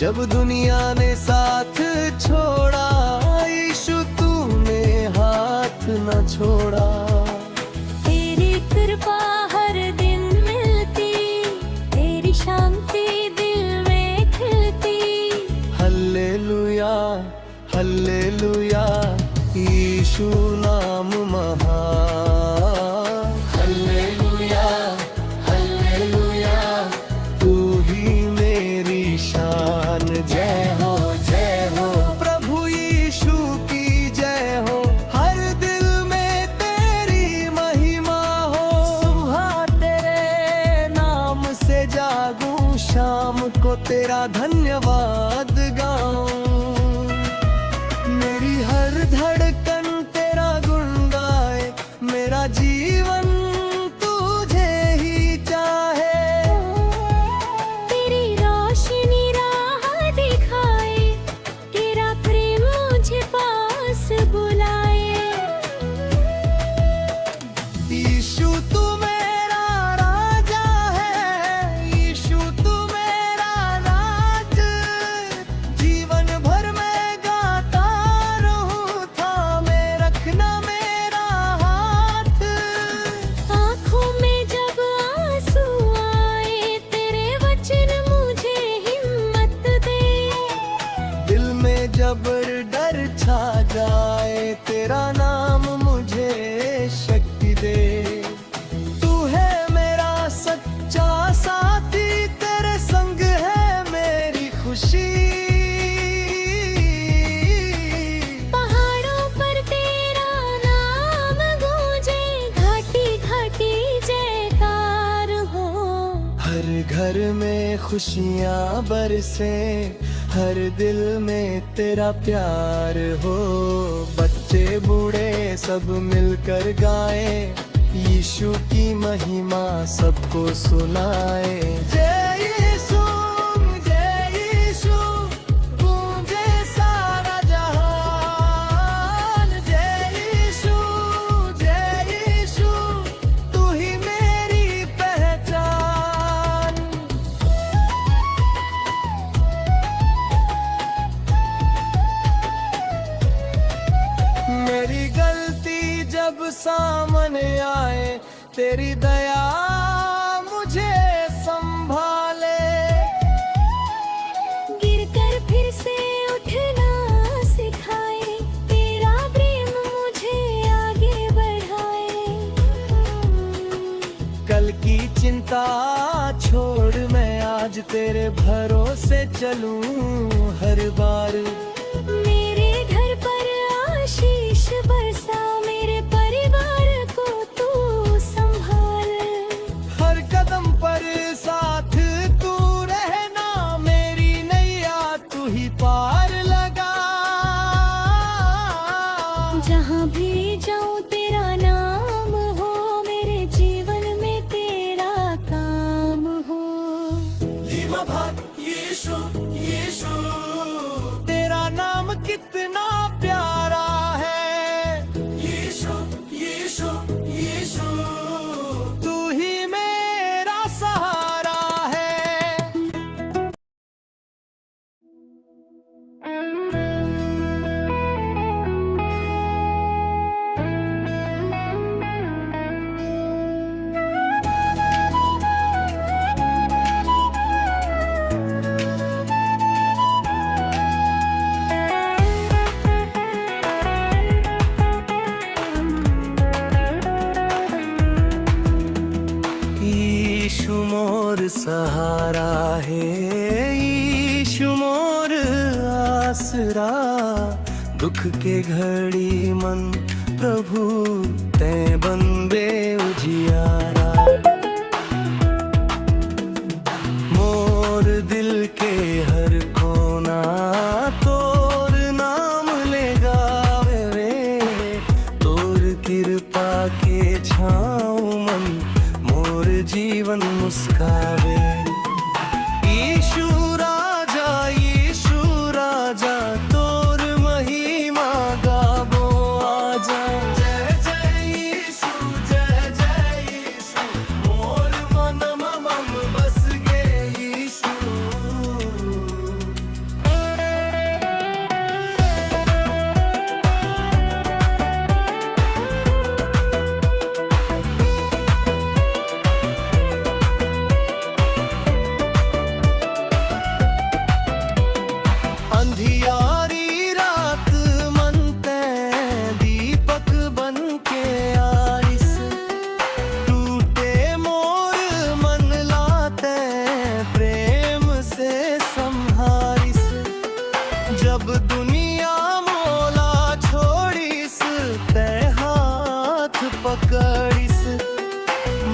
जब दुनिया ने साथ छोड़ा यीशु तूने हाथ न छोड़ा तेरी कृपा हर दिन मिलती तेरी शांति दिल में खिलती हल्लेलुया हल्लेलुया यीशु नाम महान हल्लेलुया हल्लेलुया तू ही मेरी शान जय हो प्रभु यीशु की जय हो हर दिल में तेरी महिमा हो सुबह तेरे नाम से जागूं शाम को तेरा धन्यवाद गाऊं मेरी हर धड़कन तेरा गुण गाए मेरा जीवन तुझे ही चाहे तेरी रोशनी राह दिखाए तेरा प्रेम मुझे पास बुलाए यीशु तू मेरा राजा है यीशु तू मेरा राज जीवन भर मैं गाता रहूं थामे रखना मेरा हाथ आँखों में जब आंसू आए तेरे वचन मुझे हिम्मत दे दिल में जब डर छा जाए तेरा नाम मुझे शक्ति दे तू है मेरा सच्चा साथी तेरे संग है मेरी खुशी पहाड़ों पर तेरा नाम गूंजे घाटी घाटी जयकार हो हर घर में खुशियाँ बरसे हर दिल में तेरा प्यार हो बच्चे बूढ़े सब मिलकर गाएं, यीशु की महिमा सबको सुनाए। जय यीशु, जय यीशु, गूंजे सारा जहान। जय यीशु, जय यीशु, तू ही मेरी पहचान। मेरी गलती जब सामने आए, तेरी दया मुझे संभाले। गिरकर फिर से उठना सिखाए, तेरा प्रेम मुझे आगे बढ़ाए। कल की चिंता छोड़ मैं आज तेरे भरोसे चलूं हर बार। मेरे घर पर आशीष बरसा, मेरे परिवार को तू संभाल। हर कदम पर साथ तू रहना, मेरी नैया तू ही पार लगा। जहाँ भी जाऊँ तेरा नाम हो, मेरे जीवन में तेरा काम हो। यीशु, यीशु, तेरा नाम कितना प्यारा है। यीशु, यीशु, यीशु, तू ही मेरा सहारा है। यीशु मोर सहारा है, यीशु मोर आसरा। दुख के घड़ी मन प्रभु ते बनबे उजियारा। मोर दिल के हर कोना तोर नाम ले गावे रे। तोर कृपा के छाँव मन मोर जीवन मुस्कावे। यीशु राजा तोर महिमा गाबो आजा। जय जय यीशु, जय जय यीशु, मोर मन मम बस गे यीशु। अंधियारी रात मन ते दीपक बन के आइस। टूटे मोर मन लाते प्रेम से संहारिस। जब दुनिया मोला छोड़िस, ते हाथ पकड़िस।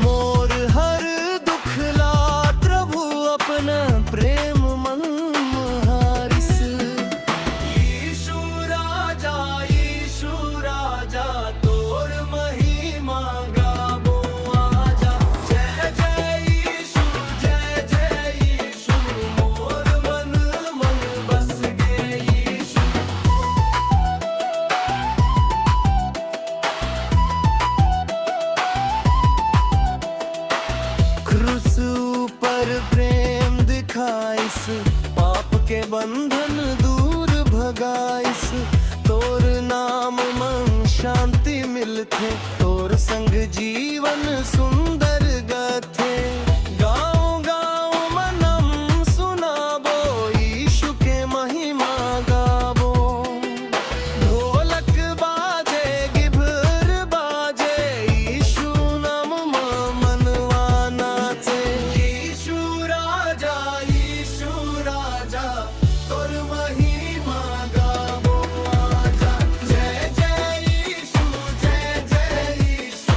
मोर हर दुख ला प्रभु अपना प्रेम मन हारिस। यीशु राजा तोर महिमा गाबो आजा। जय जय यीशु, जय जय यीशु, मोर मन बस गे यीशु। क्रूस पर प्रेम दिखाइस, पाप के बंधन दूर भगाइस। तोर नाम मन शांति मिलथे, तोर संग जीवन सुंदर गथे। गाँव गाँव मनम सुनाबो, यीशु के महिमा गाबो। ढोलक बाजे गिभर बाजे, यीशु नाम मनवा नाचे। यीशु राजा तोर महिमा गाबो आजा। जय जय यीशु, जय जय यीशु,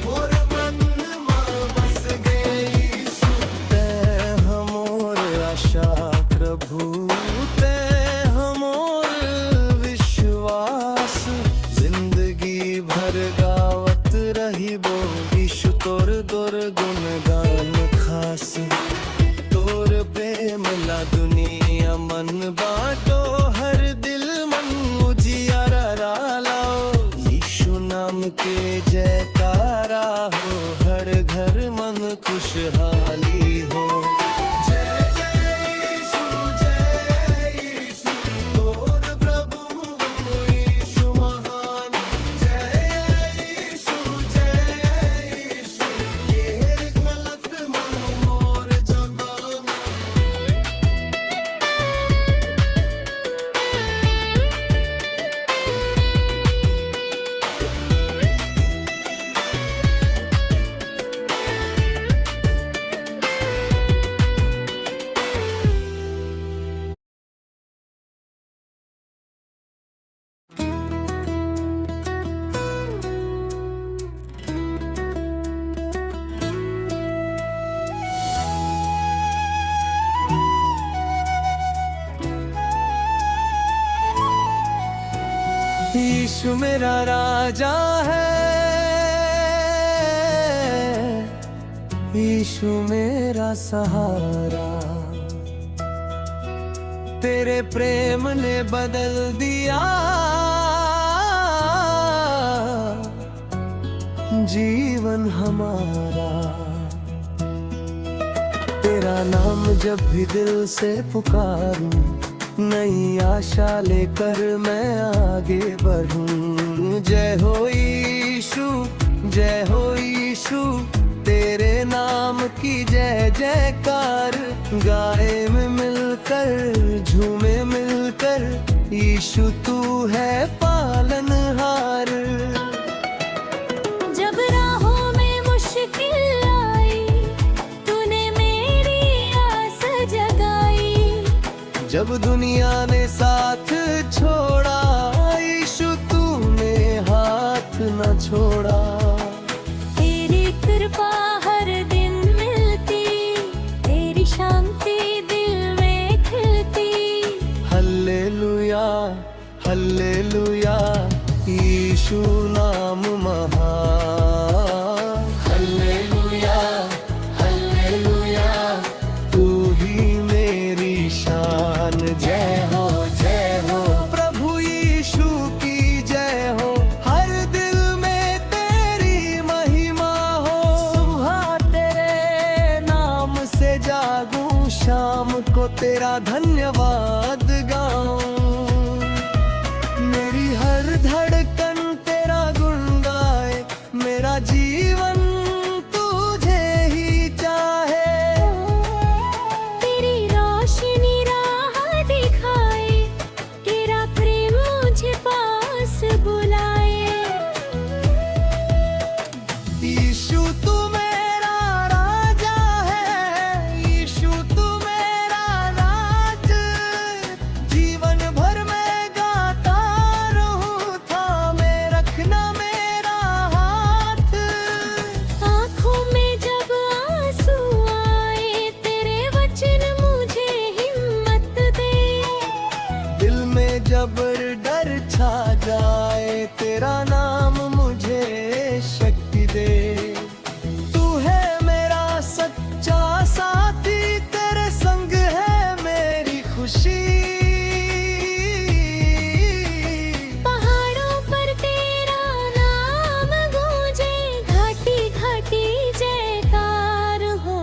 मोर मन और गावत रहिबो ईशु तोर दोर गुणगान खास तोर प्रेम ला दुनिया मन बाटो हर दिल मन उजियारा लाओ यीशु नाम के जयकारा हो हर घर मन खुशहाली हो यीशु मेरा राजा है, यीशु मेरा सहारा, तेरे प्रेम ने बदल दिया जीवन हमारा। तेरा नाम जब भी दिल से पुकारूं, नई आशा लेकर मैं आगे बढ़ूं। जय हो यीशु, जय हो यीशु, तेरे नाम की जय जयकार। गाए में मिलकर, झूमे मिलकर, यीशु तू है पालनहार। जब राहों में मुश्किल आई, तूने मेरी आस जगाई। जब दुनिया ने साथ छोड़ा, यीशु तूने हाथ न छोड़ा। तेरी कृपा हर दिन मिलती, तेरी शांति दिल में खिलती। हल्लेलुया, हल्लेलुया, यीशु नाम महान। हल्लेलुया, हल्लेलुया, तू ही मेरी शान। जय हो, जय हो, प्रभु यीशु की जय हो। हर दिल में तेरी महिमा हो। सुबह तेरे नाम से जागूं, शाम को तेरा धन्यवाद गाऊं। मेरी हर धड़कन तेरा गुण गाए, मेरा जीवन तुझे ही चाहे। तेरी रोशनी राह दिखाए, तेरा प्रेम मुझे पास बुलाए। यीशु तू मेरा राजा है, यीशु तू मेरा राज। जीवन भर मैं गाता रहूं, थामे रखना मेरा हाथ। आँखों में जब आंसू आए, तेरे वचन मुझे हिम्मत दे। दिल में जब डर छा जाए, तेरा नाम मुझे शक्ति दे। तू है मेरा सच्चा साथी, तेरे संग है मेरी खुशी। पहाड़ों पर तेरा नाम गूंजे, घाटी घाटी जयकार हो।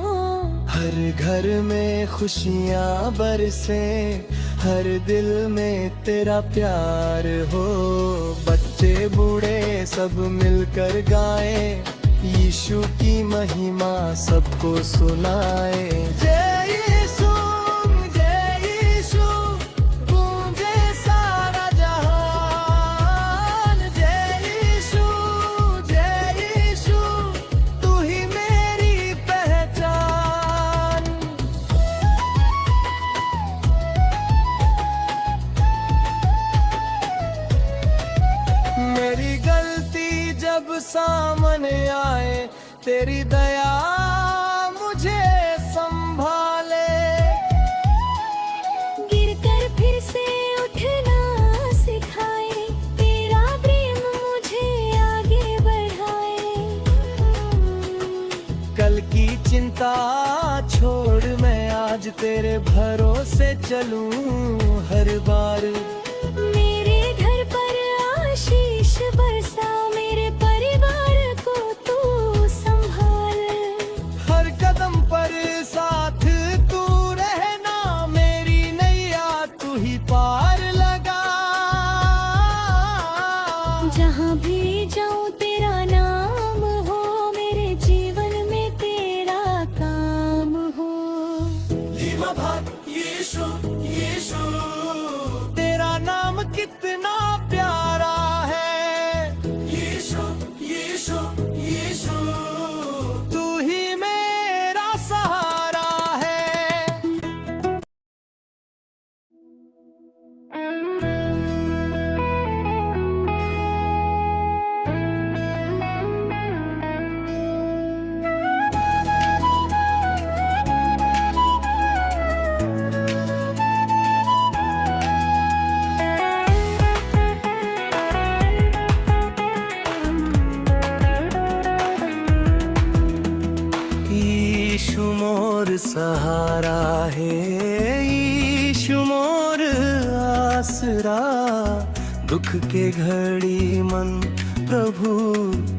हर घर में खुशियाँ बरसे, हर दिल में तेरा प्यार हो। बच्चे बूढ़े सब मिलकर गाए, यीशु की महिमा सबको सुनाए। जय यीशु, जय यीशु, गूंजे सारा जहान। जय यीशु, जय यीशु, तू ही मेरी पहचान। मेरी गलती जब सामने आए, तेरी दया मुझे संभाले। गिरकर फिर से उठना सिखाए, तेरा प्रेम मुझे आगे रास्ता छोड़ मैं आज तेरे भरोसे चलूं हर बार। मेरे घर पर आशीष बरसा, मेरे परिवार को तू संभाल। हर कदम पर साथ तू रहना, मेरी नैया तू ही पार लगा। जहाँ भी जाऊँ तेरा नाम हो, मेरे जीवन में तेरा काम हो। यीशु यीशु तेरा नाम कितना प्यारा है। यीशु यीशु यीशु तू ही मेरा सहारा है। यीशु मोर सहारा है, यीशु मोर आसरा। दुख के घड़ी मन प्रभु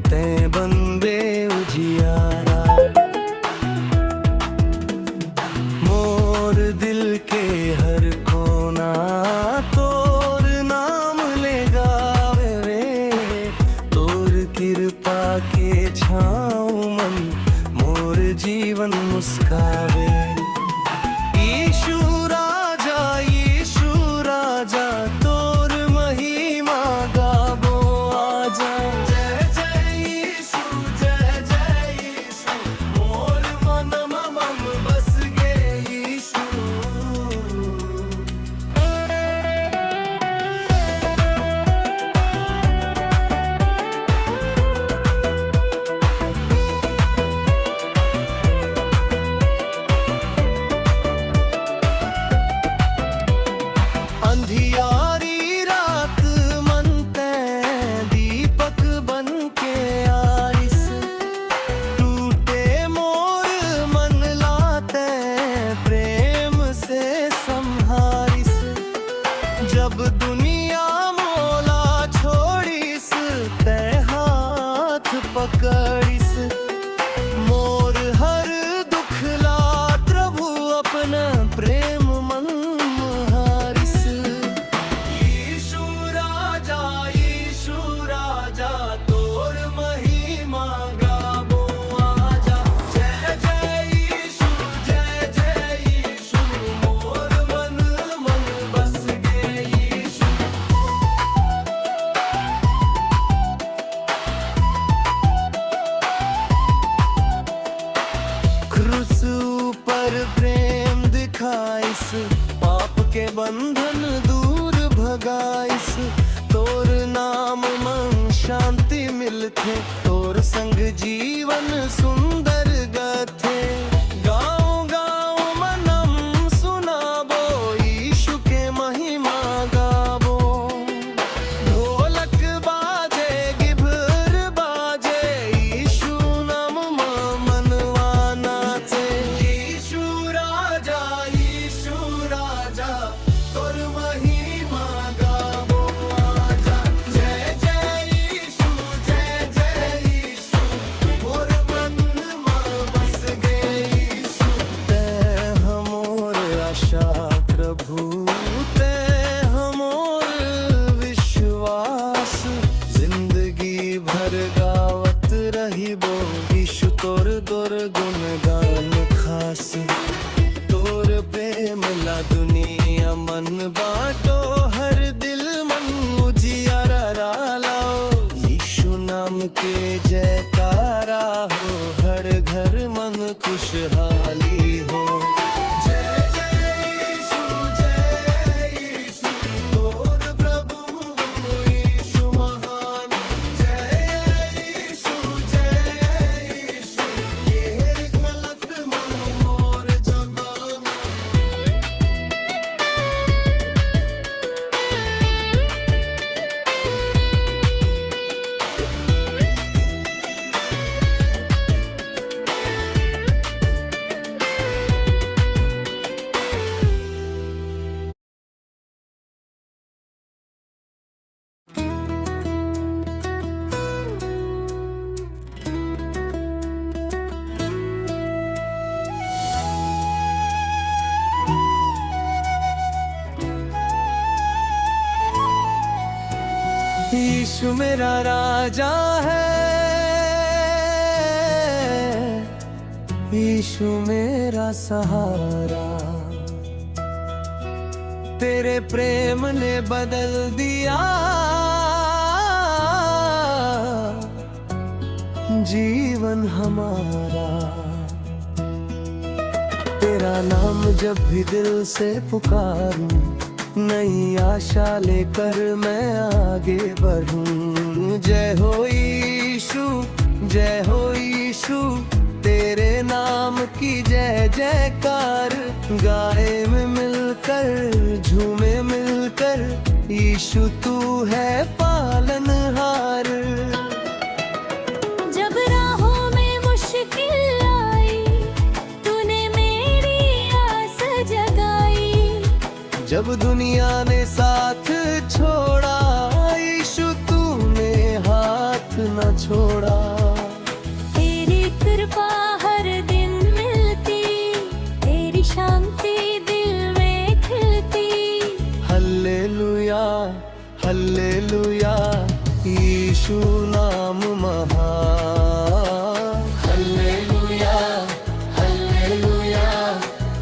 ते बनबे उजियारा। मोर दिल के हर कोना तोर नाम ले गावे रे। तोर कृपा के छाँव मन मोर जीवन मुस्कावे। यीशु राजा तोर महिमा गाबो आजा। जय जय यीशु मोर मन मम बस गे यीशु। अंधियारी रात मन ते दीपक बन के आइस। टूटे मोर मन लाते प्रेम से संहारिस। जब दुनिया मोला छोड़िस ते हाथ पकड़िस। मोर हर दुख ला प्रभु अपना प्रेम मन हारिस। यीशु राजा तोर महिमा गाबो आजा। जय जय यीशु मोर मन बस गे यीशु। क्रूस ऊपर प्रेम दिखाइस, पाप के बंधन दूर भगाइस। तोर नाम मन शांति मिलथे, तोर संग जीवन सुंदर गथे। गाँव गाँव मनम सुनाबो, यीशु के महिमा गाबो। ढोलक बाजे गिभर बाजे, यीशु नाम मनवा नाचे। यीशु राजा तोर महिमा गाबो आजा। जय जय यीशु मोर मन बस गे यीशु। तै हमोर आशा प्रभु, तै हमोर विश्वास। जिंदगी भर गावत रहिबो, यीशु तोर गुणगान खास। तोर प्रेम ला दुनिया मन बाटो, हर दिल मन उजियारा लाओ। यीशु नाम के जयकारा हो, हर घर मन खुशहाली हो। जय जय यीशु तोर प्रभु यीशु महान। जय यीशु ये गलत मन मोर जगाना। मेरा राजा है, यीशु मेरा सहारा। तेरे प्रेम ने बदल दिया जीवन हमारा। तेरा नाम जब भी दिल से पुकारूं, नई आशा लेकर मैं आगे बढ़ूं। जय हो यीशु, जय हो यीशु, तेरे नाम की जय जयकार। गाए में मिलकर, झूमे मिलकर, यीशु तू है पालनहार। जब राहों में मुश्किल आई, तूने मेरी आस जगाई। जब दुनिया ने साथ छोड़ा, यीशु तूने हाथ न छोड़ा। तेरी कृपा हर दिन मिलती, तेरी शांति दिल में खिलती। हल्लेलुया, हल्लेलुया, यीशु नाम महान। हल्लेलुया, हल्लेलुया,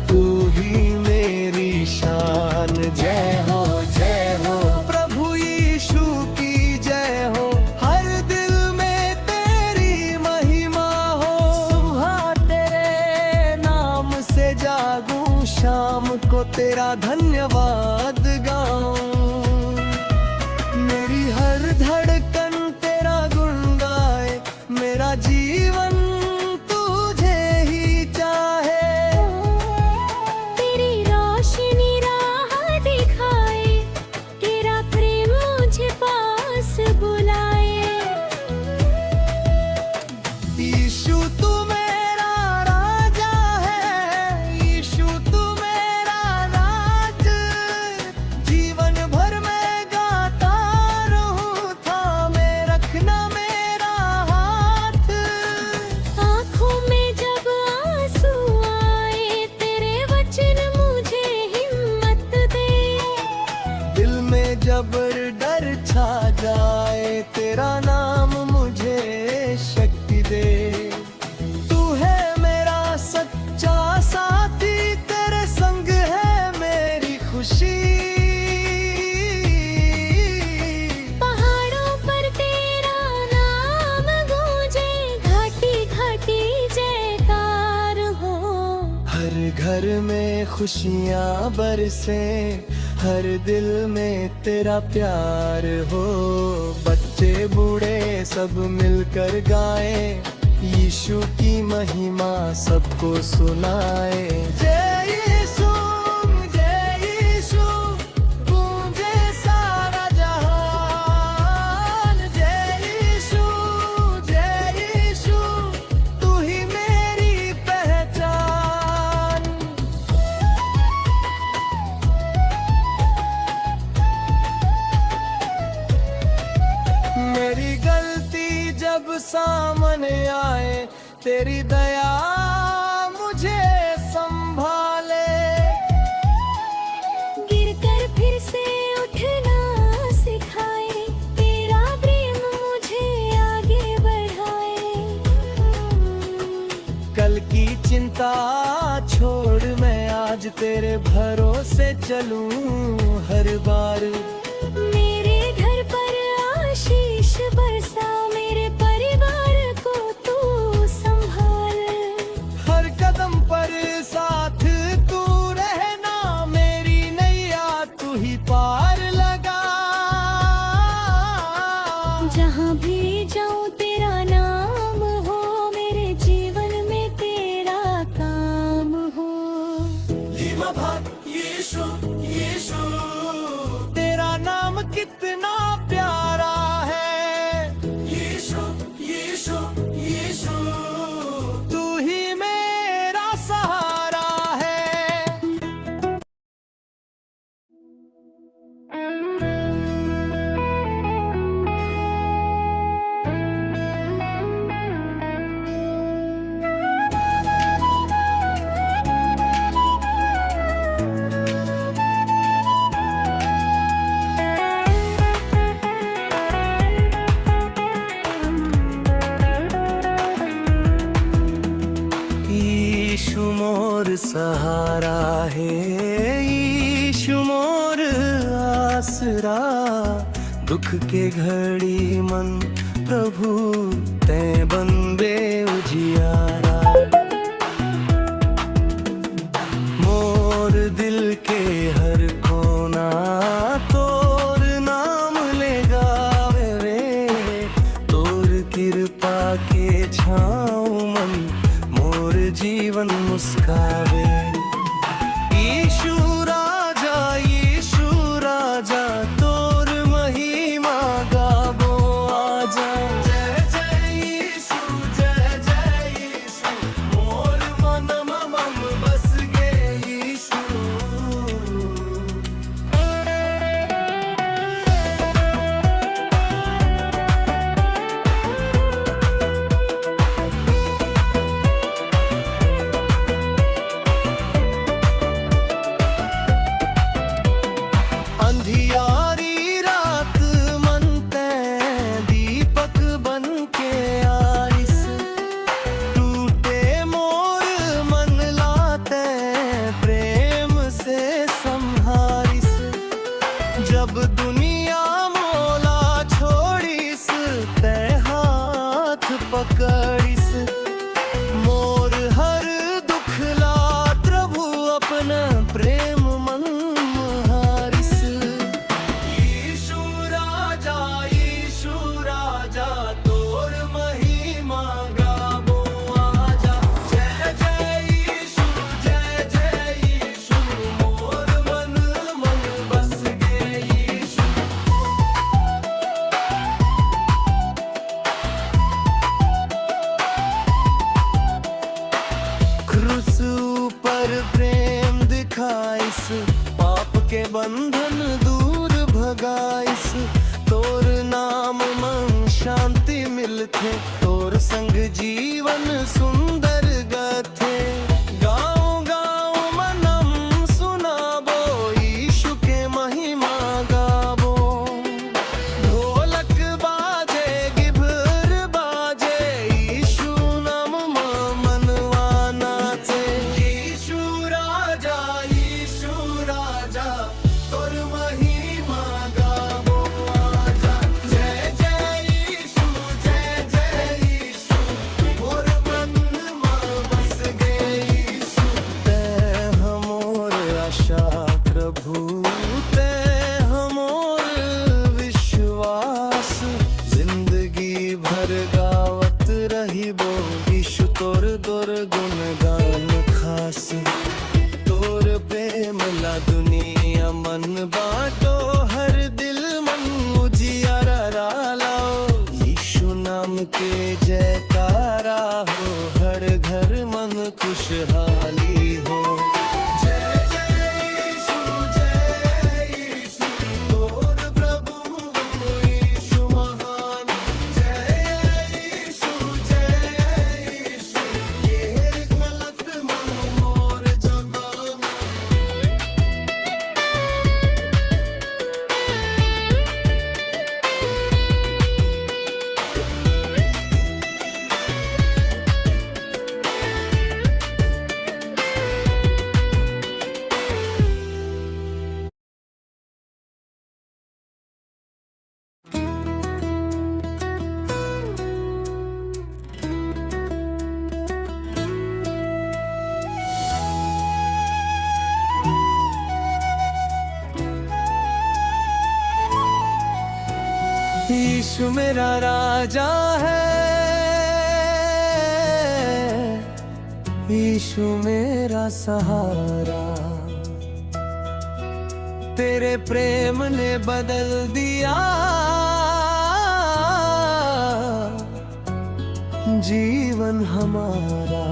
तू ही मेरी शान। जय हो, जय हो, प्रभु यीशु की जय हो। हर दिल में तेरी महिमा हो। सुबह तेरे नाम से जागूं, शाम को तेरा धन्यवाद गाऊं। मेरी हर धड़कन तेरा गुण गाए, मेरा जीवन तुझे ही चाहे। तेरी रोशनी राह दिखाए, तेरा प्रेम मुझे पास बुलाए। यीशु तू मेरा राजा है, यीशु तू मेरा राज। जीवन भर मैं गाता रहूं, थामे रखना मेरा हाथ। आँखों में जब आंसू आए, तेरे वचन मुझे हिम्मत दे। दिल में जब डर छा जाए, तेरा नाम मुझे शक्ति दे। तू है मेरा सच्चा साथी, तेरे संग है मेरी खुशी। पहाड़ों पर तेरा नाम गूंजे, घाटी घाटी जयकार हो। हर घर में खुशियाँ बरसे, हर दिल में तेरा प्यार हो। बच्चे बूढ़े सब मिलकर गाए, यीशु की महिमा सबको सुनाए। जय यीशु, जय यीशु, गूंजे सारा जहान। जय यीशु, जय यीशु, तू ही मेरी पहचान। मेरी गलती जब सामने आए, तेरी दया मुझे संभाले। गिरकर फिर से उठना सिखाए, तेरा प्रेम मुझे आगे बढ़ाए। कल की चिंता छोड़ मैं आज तेरे भरोसे चलूं हर बार। मेरे घर पर आशीष बरसा, मेरे परिवार को तू संभाल। हर कदम पर साथ तू रहना, मेरी नैया तू ही पार लगा। जहाँ भी जाऊँ तेरा नाम हो, मेरे जीवन में तेरा काम हो। यीशु, यीशु, तेरा नाम कितना प्यारा है। यीशु, यीशु, यीशु, तू ही मेरा सहारा है। सहारा है यीशु मोर आसरा। दुख के घड़ी मन प्रभु ते बनबे उजियारा। मोर दिल के हर कोना तोर नाम ले गावे रे। तोर कृपा के छाँव मन मोर जीवन मुस्कावे। यीशु राजा तोर महिमा गाबो आजा। जय जय यीशु मोर मनम मम बस गे यीशु। अंधियारी रात मन ते दीपक बन के आइस। टूटे मोर मन लाते प्रेम से संहारिस। जब दुनिया मोला छोड़िस ते हाथ पकड़िस। मोर हर दुख ला प्रभु अपना प्रेम मन हारिस। यीशु राजा तोर महिमा गाबो आजा। जय जय यीशु मोर मन बस गे यीशु। क्रूस ऊपर प्रेम दिखाइस। पाप के बंधन दूर भगाइस। तोर नाम मन शांति मिलथे। तोर संग जीवन सुंदर गथे। गाँव गाँव मनम सुनाबो यीशु के महिमा गाबो। ढोलक बाजे गिभर बाजे यीशु नाम मनवा नाचे। यीशु राजा तोर महिमा गाबो आजा। जय जय यीशु मोर मन बस गे यीशु। तै हमोर आशा प्रभु तै हमोर विश्वास। जिंदगी भर गावत रहिबो यीशु तोर गुणगान खास। तोर प्रेम ला दुनिया मन बाटो हर दिल मन उजियारा लाओ। यीशु नाम के जयकारा हो हर घर मन खुशहाली हो। जय जय यीशु तोर प्रभु यीशु महान। जय यीशु ये गलत मन मोर जगाना। यीशु मेरा राजा है। यीशु मेरा सहारा। तेरे प्रेम ने बदल दिया जीवन हमारा।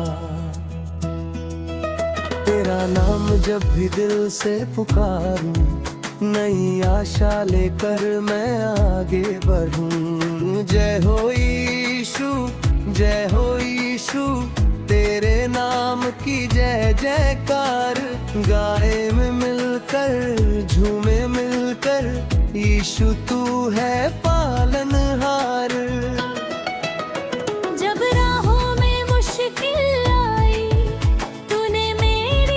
तेरा नाम जब भी दिल से पुकारूं, नई आशा लेकर मैं आगे बढ़ूं। जय हो यीशु, जय हो यीशु, तेरे नाम की जय जयकार। गाए में मिलकर, झूमे मिलकर, यीशु तू है पालनहार। जब राहों में मुश्किल आई, तूने मेरा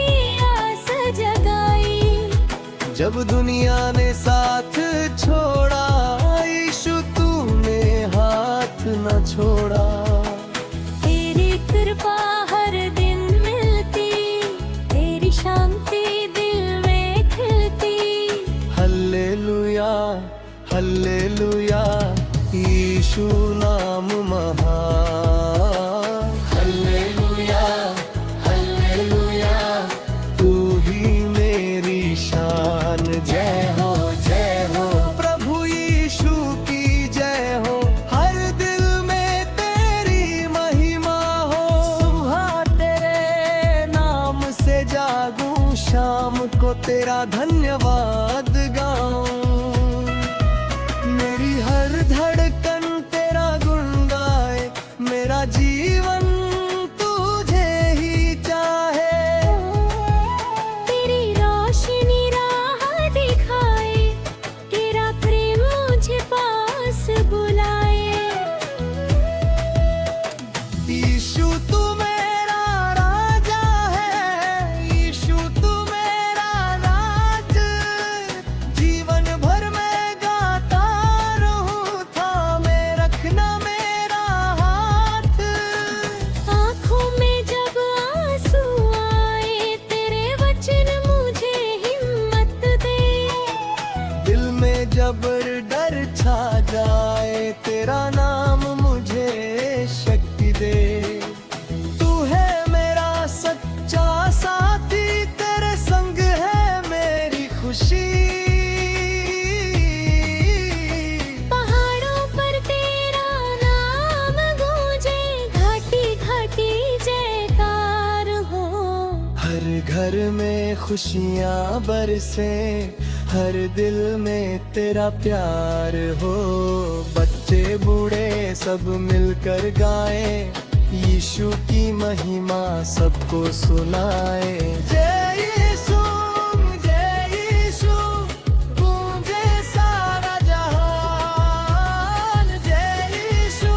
छोड़ा। तेरी कृपा हर दिन मिलती, तेरी शांति दिल में खिलती। हल्लेलुया हल्लेलुया, यीशु नाम महान। हल्लेलुया हल्लेलुया, तू ही मेरी शान। जय हो प्रभु यीशु की जय हो, हर दिल में तेरी महिमा हो। सुबह तेरे नाम से जागूं, शाम को तेरा धन्यवाद गाऊं। मेरी हर धड़कन तेरा गुण गाए, मेरा जीवन तुझे ही चाहे। तेरी रोशनी राह दिखाए, तेरा प्रेम मुझे पास बुलाए। यीशु तू मेरा राजा है, यीशु तू मेरा राज। जीवन भर मैं गाता रहूं, थामे रखना मेरा हाथ। आँखों में जब आंसू आए, तेरे वचन मुझे हिम्मत दे। दिल में जब डर छा जाए, तेरा नाम मुझे शक्ति दे। तू है मेरा सच्चा साथी, तेरे संग है मेरी खुशी। पहाड़ों पर तेरा नाम गूंजे, घाटी घाटी जयकार हो। हर घर में खुशियाँ बरसे, हर दिल में तेरा प्यार हो। बच्चे बूढ़े सब मिलकर गाएं, यीशु की महिमा सबको सुनाए। जय यीशु गूंजे सारा जहान। जय यीशु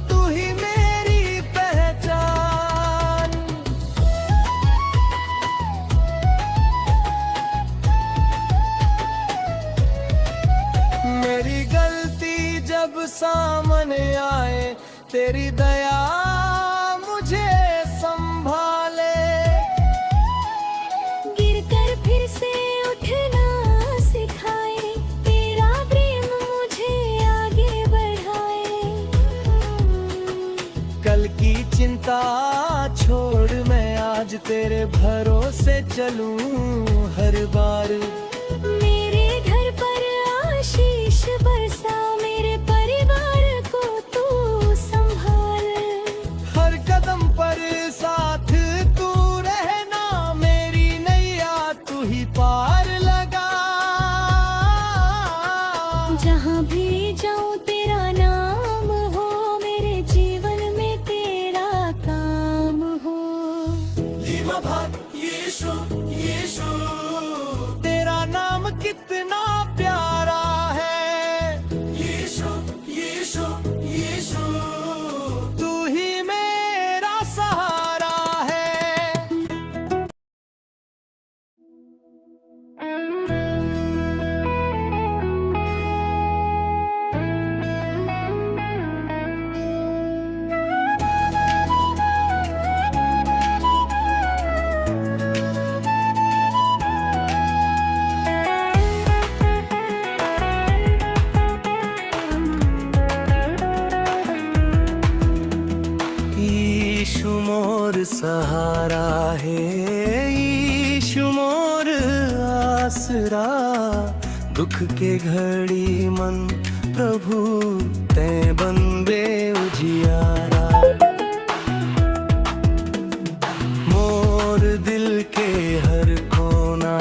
तू ही मेरी पहचान। मेरी गलती जब सामने आए, तेरी दया मुझे संभाले। गिरकर फिर से उठना सिखाए, तेरा प्रेम मुझे आगे बढ़ाए। कल की चिंता छोड़ मैं आज तेरे भरोसे चलूं हर बार। मेरे घर पर आशीष बरसा, मेरे परिवार को तू संभाल। हर कदम पर साथ तू रहना, मेरी नैया तू ही पार लगा। जहाँ भी जाऊँ तेरा नाम हो, मेरे जीवन में तेरा काम हो। यीशु तेरा नाम कितना प्यारा है। यीशु तू ही मेरा सहारा है। यीशु मोर सहारा है, यीशु मोर आसरा। दुख के घड़ी मन प्रभु तैं बंदे उजियारा। मोर दिल के हर कोना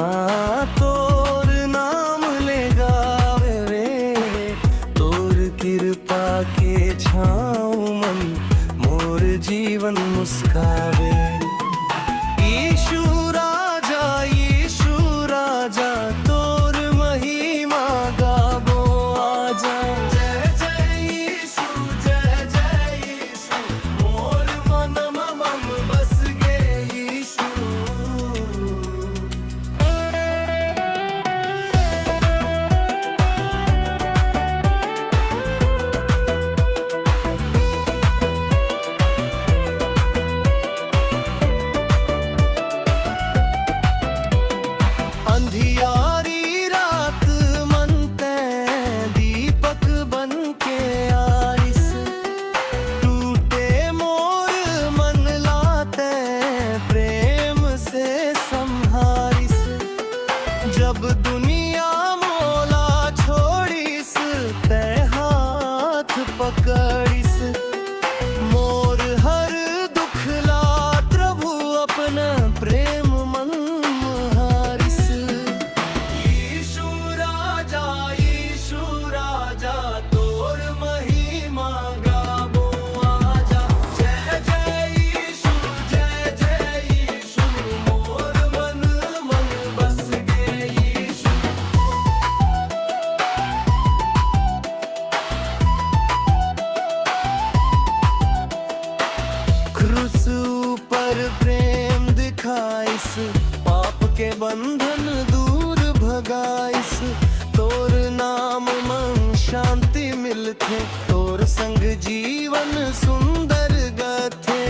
तोर नाम ले गावे रे। तोर कृपा के छाँव मन मोर जीवन मुस्कावे। यीशु राजा तोर महिमा गाबो आजा। जय जय यीशु मोर मन मम बस गे यीशु। पकड़िस मोर हर दुख लात प्रभु अपना प्रेम मन हारिस। यीशु राजा तोर महिमा गाबो आजा। जय जय यीशु मोर मन बस गे यीशु। क्रूस पर प्रेम दिखाइस पाप के बंधन दूर भगाइस। तोर नाम मन शांति मिलथे तोर संग जीवन सुंदर गथे।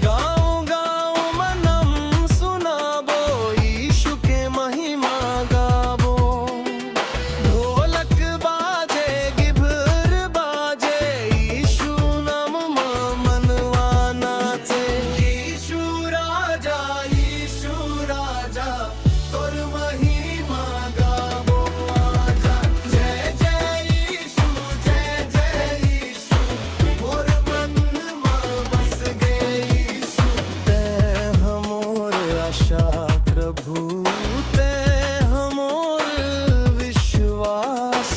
गाँव गाँव मनम सुनाबो यीशु के महिमा गाबो। ढोलक बाजे गिभर बाजे यीशु नाम मनवा नाचे। यीशु राजा तोर महिमा गाबो आजा। जय जय यीशु मोर मन बस गे यीशु। तै हमोर आशा प्रभु तै हमोर विश्वास।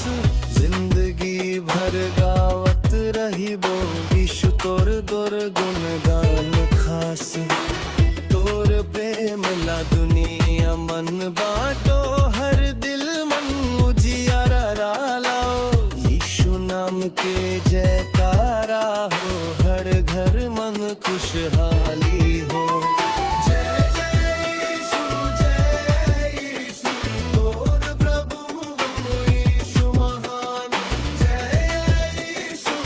जिंदगी भर गावत रहिबो यीशु तोर दुर्गुण गान खास। तोर प्रेम ला दुनिया मन बाटो हर दिल मन उजियारा लाओ। यीशु नाम के जयकारा हो हर घर मन खुशहाली हो। जय जय यीशु तोर प्रभु यीशु महान। जय यीशु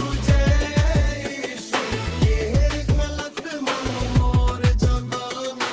ये गलत मन मोर जगाना।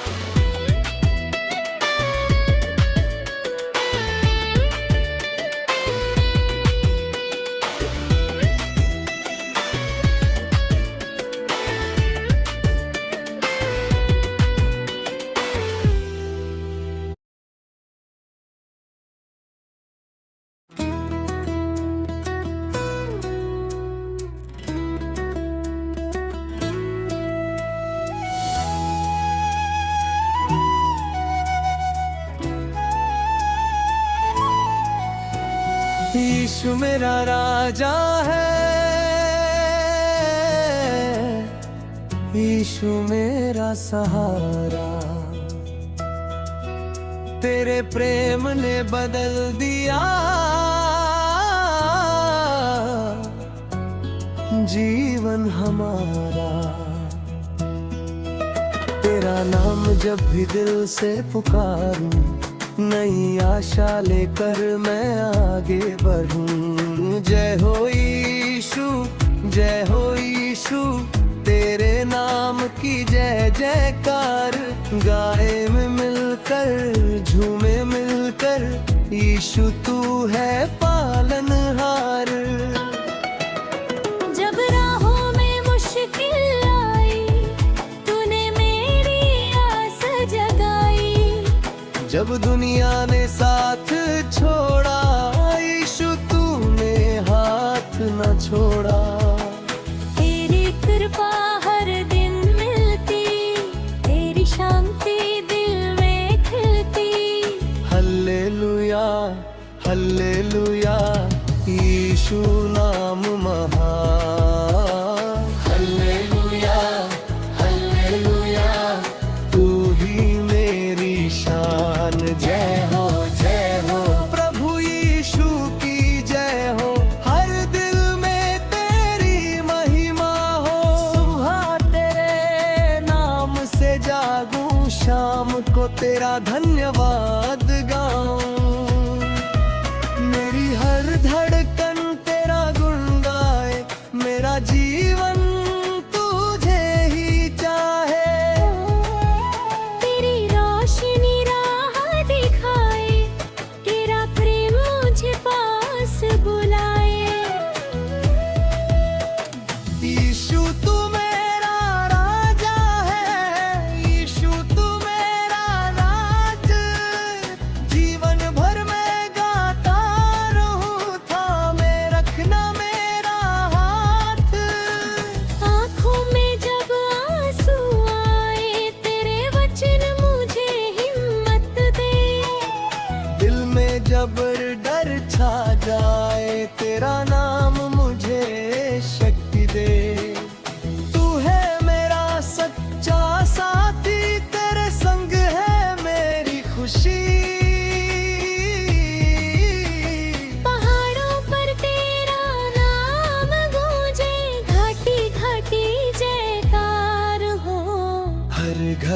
यीशु मेरा राजा है, यीशु मेरा सहारा। तेरे प्रेम ने बदल दिया जीवन हमारा। तेरा नाम जब भी दिल से पुकारूं, नई आशा लेकर मैं आगे बढ़ूं। जय हो यीशु, जय हो यीशु, तेरे नाम की जय जयकार। गाए में मिलकर झूमे मिलकर, यीशु तू है पालनहार। जब राहों में मुश्किल आई, तूने मेरी आस जगाई। जब दुनिया ने साथ छोड़ा, यीशु तूने हाथ न छोड़ा। तेरी कृपा हर दिन मिलती, तेरी शांति दिल में खिलती। हल्लेलुया हल्लेलुया, यीशु नाम महान। हल्लेलुया हल्लेलुया, तू ही मेरी शान। जय हो प्रभु यीशु की जय हो। हर दिल में तेरी महिमा हो। सुबह तेरे नाम से जागूं, शाम को तेरा धन्यवाद गाऊं। मेरी हर धड़कन तेरा गुण गाए, मेरा जीवन तुझे ही चाहे। तेरी रोशनी राह दिखाए, तेरा प्रेम मुझे पास बुलाए। यीशु तू मेरा राजा है, यीशु तू मेरा राज। जीवन भर मैं गाता रहूं, थामे रखना मेरा हाथ।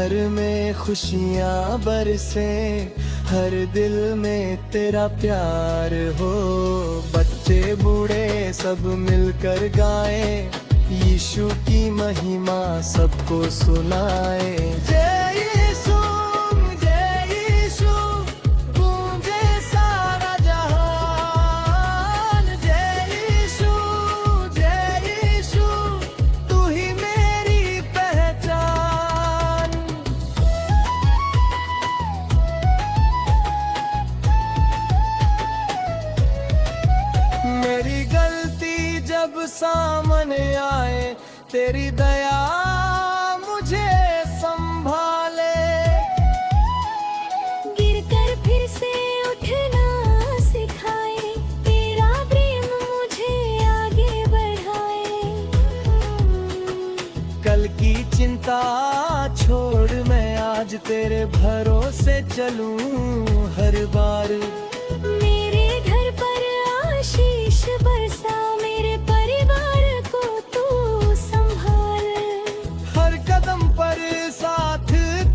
घर में खुशियाँ बरसे, हर दिल में तेरा प्यार हो। बच्चे बूढ़े सब मिलकर गाए, यीशु की महिमा सबको सुनाए। जय यीशु, जय यीशु, गूंजे सारा जहान। जय यीशु, जय यीशु, तू ही मेरी पहचान। मेरी गलती जब सामने आए, तेरी दया मुझे संभाले। गिरकर फिर से उठना सिखाए, तेरा प्रेम मुझे आगे बढ़ाए। कल की चिंता छोड़ मैं आज तेरे भरोसे चलूं। हर बार मेरे घर पर आशीष बरसा, मेरे परिवार को तू संभाल। हर कदम पर साथ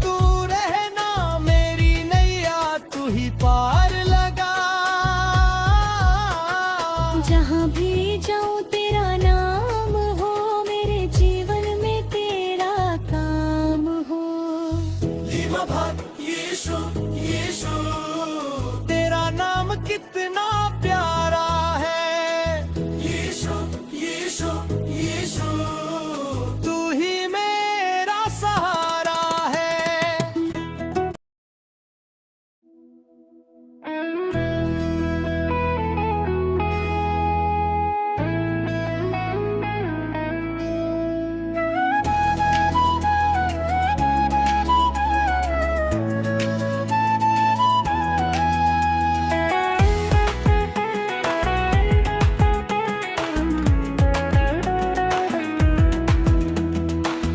तू रहना, मेरी नैया तू ही पार लगा। जहाँ भी जाऊँ तेरा नाम हो, मेरे जीवन में तेरा काम हो। यीशु, यीशु, तेरा नाम कितना प्यारा है। यीशु, यीशु, यीशु, तू ही मेरा सहारा है।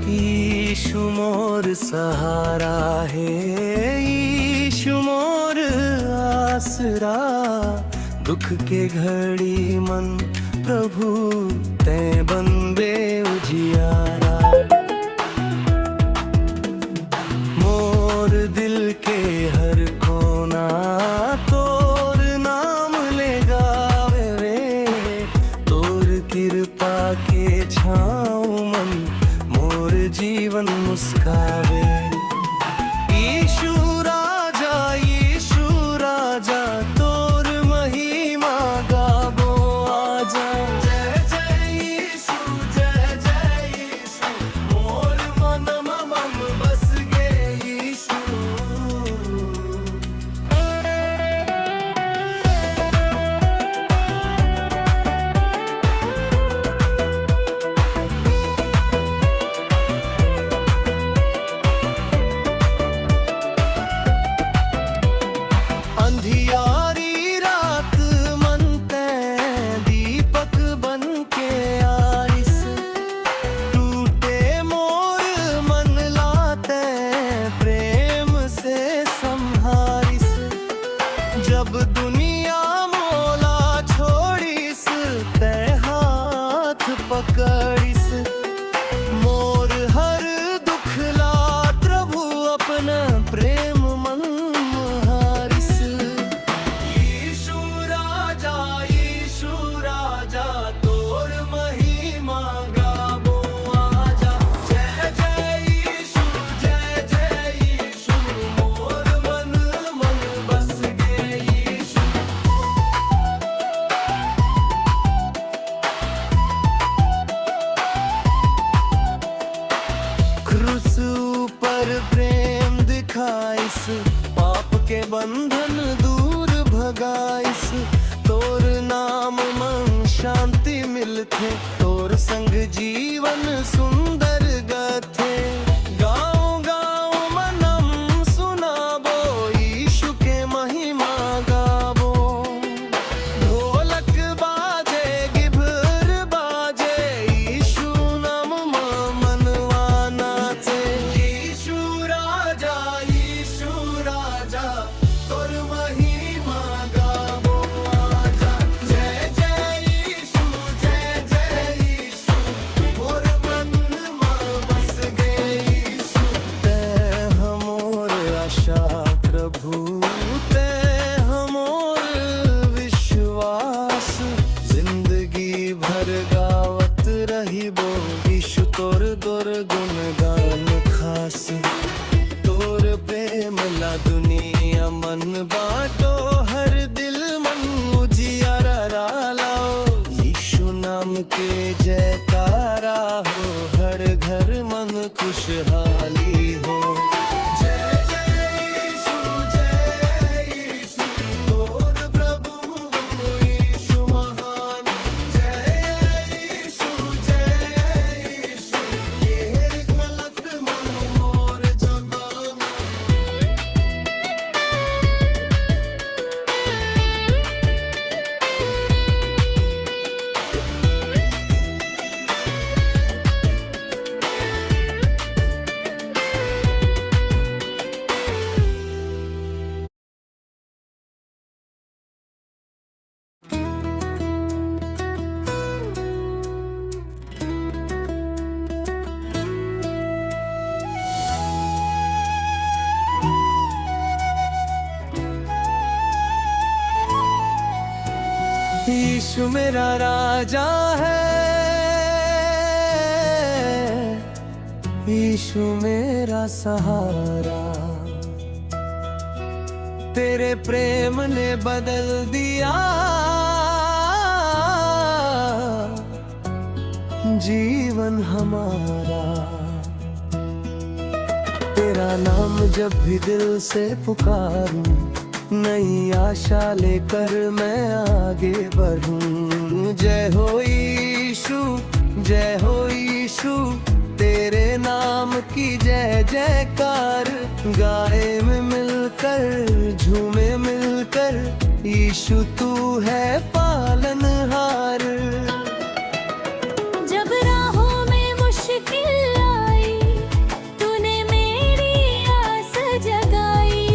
यीशु मोर सहारा है, यीशु मोर आसरा। दुख के घड़ी मन प्रभु ते बंदे उजियारा। मोर दिल के हर कोना तोर नाम ले गावे रे। तोर कृपा के छाँव मन मोर जीवन मुस्कावे। यीशु राजा, यीशु राजा, तोर महिमा गाबो आजा। जय जय यीशु, जय जय यीशु, मोर मन मम बस गे यीशु। अंधियारी रात मन ते दीपक बन के आइस। टूटे मोर मन लाते प्रेम से संहारिस। जब दुनिया मोला छोड़िस, ते हाथ पकड़िस। मोर हर दुख ला प्रभु अपना प्रेम मन हारिस। यीशु राजा, तोर महिमा गाबो आजा। जय जय यीशु, जय जय यीशु, मोर मन बस गे यीशु। क्रूस ऊपर प्रेम दिखाइस, पाप के बंधन दूर भगाइस। तोर नाम मन शांति मिलथे, तोर संग जीवन सुंदर गथे। गाँव गाँव मनम सुनाबो, यीशु के महिमा गाबो। ढोलक बाजे, गिभर बाजे, यीशु नाम मनवा नाचे। यीशु राजा, तोर महिमा गाबो आजा। जय जय यीशु, जय जय यीशु, मोर मन नाम के जयकारा हो, हर घर मन खुशहाली हो। जय जय यीशु, जय यीशु, तोर प्रभु यीशु महान। जय यीशु, जय यीशु, ये गलत मन मोर जगाना। यीशु मेरा राजा है, यीशु मेरा सहारा। तेरे प्रेम ने बदल दिया जीवन हमारा। तेरा नाम जब भी दिल से पुकारूं, नई आशा लेकर मैं आगे बढ़ूं। जय हो यीशु, जय हो यीशु, तेरे नाम की जय जयकार। गाए में मिलकर, झूमे मिलकर, यीशु तू है पालनहार। जब राहों में मुश्किल आई, तूने मेरी आस जगाई।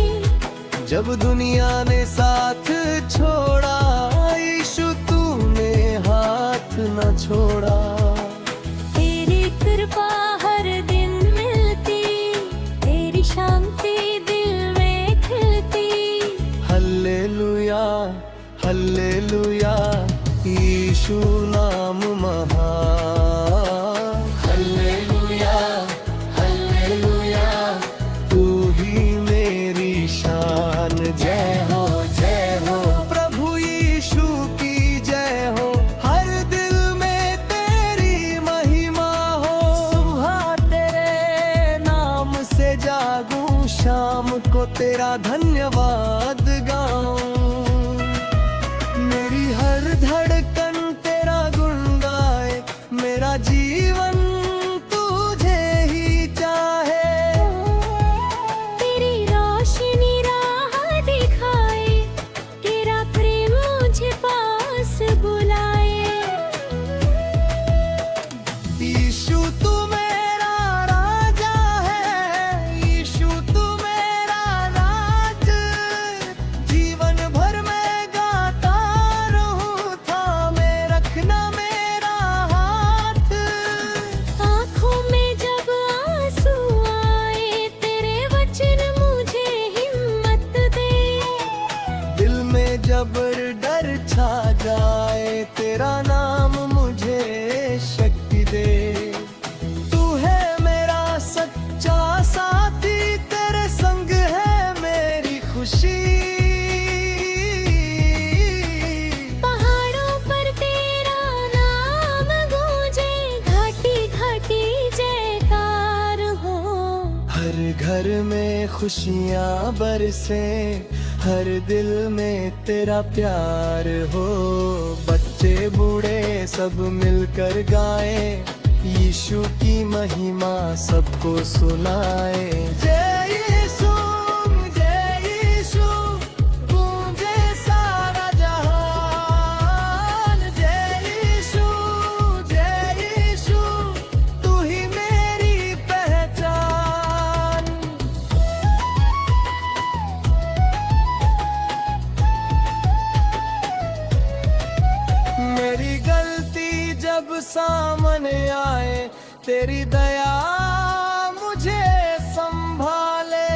जब दुनिया ने साथ छोड़ा, यीशु तूने हाथ न छोड़ा। तेरी कृपा हर दिन मिलती, तेरी शांति दिल में खिलती। हल्लेलुया, हल्लेलुया, यीशु नाम महान। हल्लेलुया, हल्लेलुया, तू ही मेरी शान। जय हो, जय हो, प्रभु यीशु की जय हो। हर दिल में तेरी महिमा हो। सुबह तेरे नाम से जागूं, शाम को तेरा धन्यवाद गाऊं। मेरी हर धड़कन तेरा गुण गाए, मेरा जीवन तुझे ही चाहे। तेरी रोशनी राह दिखाए, तेरा प्रेम मुझे पास बुलाए। यीशु तू मेरा राजा है, यीशु तू मेरा राज। जीवन भर मैं गाता रहूं, थामे रखना मेरा हाथ। आँखों में जब आंसू आए, तेरे वचन मुझे हिम्मत दे। दिल में जब डर छा जाए, तेरा नाम मुझे शक्ति दे। तू है मेरा सच्चा साथी, तेरे संग है मेरी खुशी। पहाड़ों पर तेरा नाम गूंजे, घाटी घाटी जयकार हो। हर घर में खुशियाँ बरसे, हर दिल में तेरा प्यार हो। बच्चे बूढ़े सब मिलकर गाए, यीशु की महिमा सबको सुनाए। जय यीशु, जय यीशु, गूंजे सारा जहान। जय यीशु, जय यीशु, तू ही मेरी पहचान। मेरी गलती जब सामने आए, तेरी दया मुझे संभाले।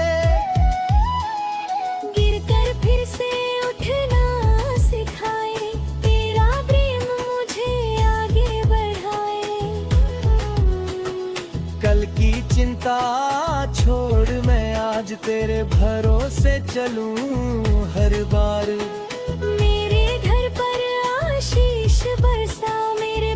गिरकर फिर से उठना सिखाए, तेरा प्रेम मुझे आगे बढ़ाए। कल की चिंता छोड़ मैं आज तेरे भरोसे चलूं हर बार। मेरे घर पर आशीष बरसा, मेरे